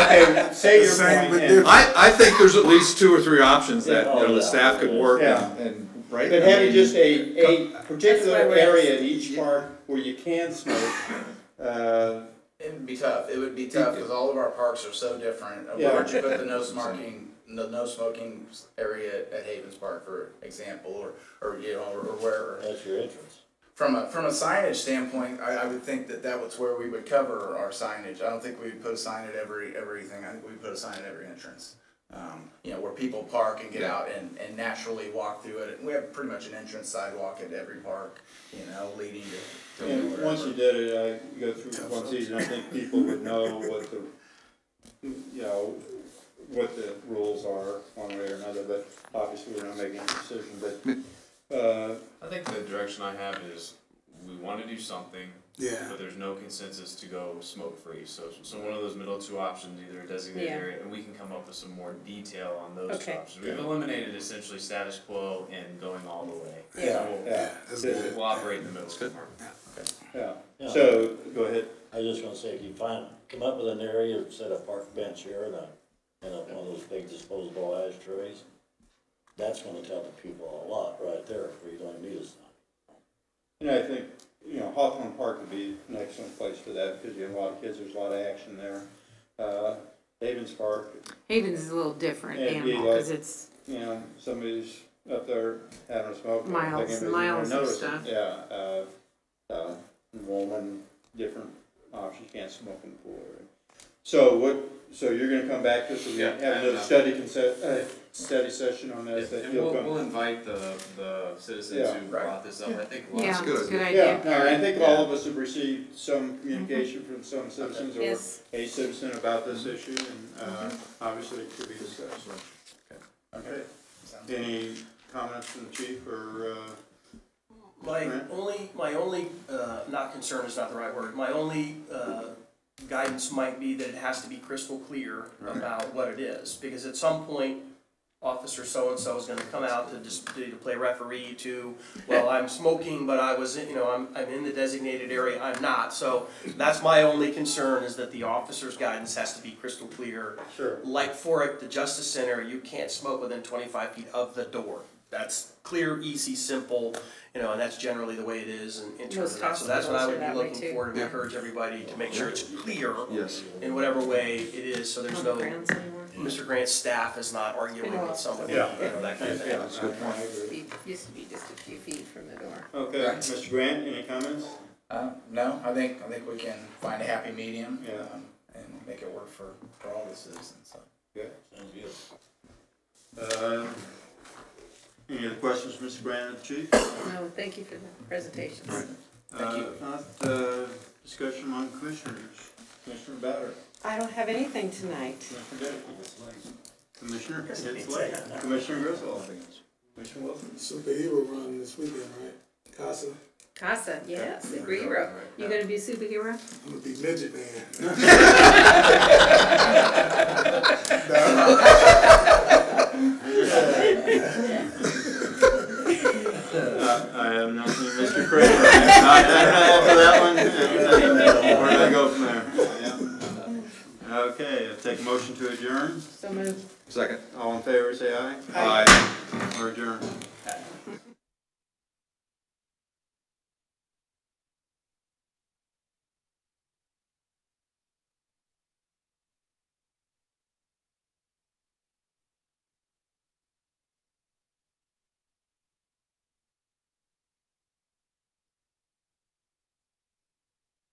Okay, say your Same, point, but and, I think there's at least 2 or 3 options that, Yeah, the staff could work Yeah. and, right? but having just a particular That's why we're- area in each park where you can smoke, It would be tough. It would be tough because all of our parks are so different. Yeah. Where would you put the no smoking area at Havens Park, for example, or where? That's your entrance. From a signage standpoint, I would think that was where we would cover our signage. I don't think we would put a sign at everything. I think we put a sign at every entrance. Where people park and get out and naturally walk through it. And we have pretty much an entrance sidewalk at every park, leading to and wherever. once you did it, you go through one season, I think people would know what the rules are one way or another, but obviously we're not making a decision, but, I think the direction I have is, we wanna do something, Yeah. but there's no consensus to go smoke-free. So one of those middle 2 options, either a designated Yeah. area, and we can come up with some more detail on those 2 Okay. options. We've eliminated essentially status quo and going all the way. yeah, So we'll operate in the middle somewhere. yeah. Yeah. So, go ahead. I was just gonna say, if you come up with an area, set a park bench here and one of those big disposable ashtrays, that's gonna tell the people a lot right there, where you don't need a sign. And I think, Hawthorne Park would be an excellent place for that, because you have a lot of kids, there's a lot of action there. Havens Park, Havens is a little different It'd be animal, cause it's, somebody's up there having a smoke. Miles thinking and they're gonna miles of notice it. stuff. Yeah, woman, different options, you can't smoke in the pool area. So you're gonna come back to us, and Yeah, have another and, study study session on this that And you'll we'll come. invite the citizens Yeah. who brought this up, I think. Yeah, lots of- it's a good Yeah, idea. no, I think all of us have received some communication from some citizens or Yes. a citizen about this issue, and obviously it could be discussed. Okay. Any comments from the chief or? My Grant? only, not concern is not the right word, my only, guidance might be that it has to be crystal clear about what it is, because at some point, Officer so-and-so is gonna come out to play referee to, well, I'm smoking, but I was, I'm in the designated area, I'm not, so that's my only concern, is that the officer's guidance has to be crystal clear. Sure. Like for the Justice Center, you can't smoke within 25 feet of the door. That's clear, easy, simple, and that's generally the way it is in terms of that. So that's what I would be looking for, to encourage everybody to make sure it's clear Yes. in whatever way it is, so there's no, Grounds anymore? Mr. Grant's staff is not arguing with somebody, Yeah. that kind of thing. Yeah, that's a good point. Used to be just a few feet from the door. Okay, Mr. Grant, any comments? No, I think we can find a happy medium, Yeah. and make it work for all the citizens, so. Good. Any other questions, Mr. Grant or the chief? No, thank you for the presentation. If not, discussion among commissioners. Commissioner Ballard. I don't have anything tonight. Commissioner, it's late. Commissioner Griswold. Commissioner Wilson. Superhero run this weekend, right? Casa, Casa, yes, superhero. You gonna be a superhero? I'm gonna be midget man. I have nothing, Mr. Craig. I for that one. Where do I go from there? Okay, I'll take a motion to adjourn. So moved. Second. All in favor, say aye. Aye.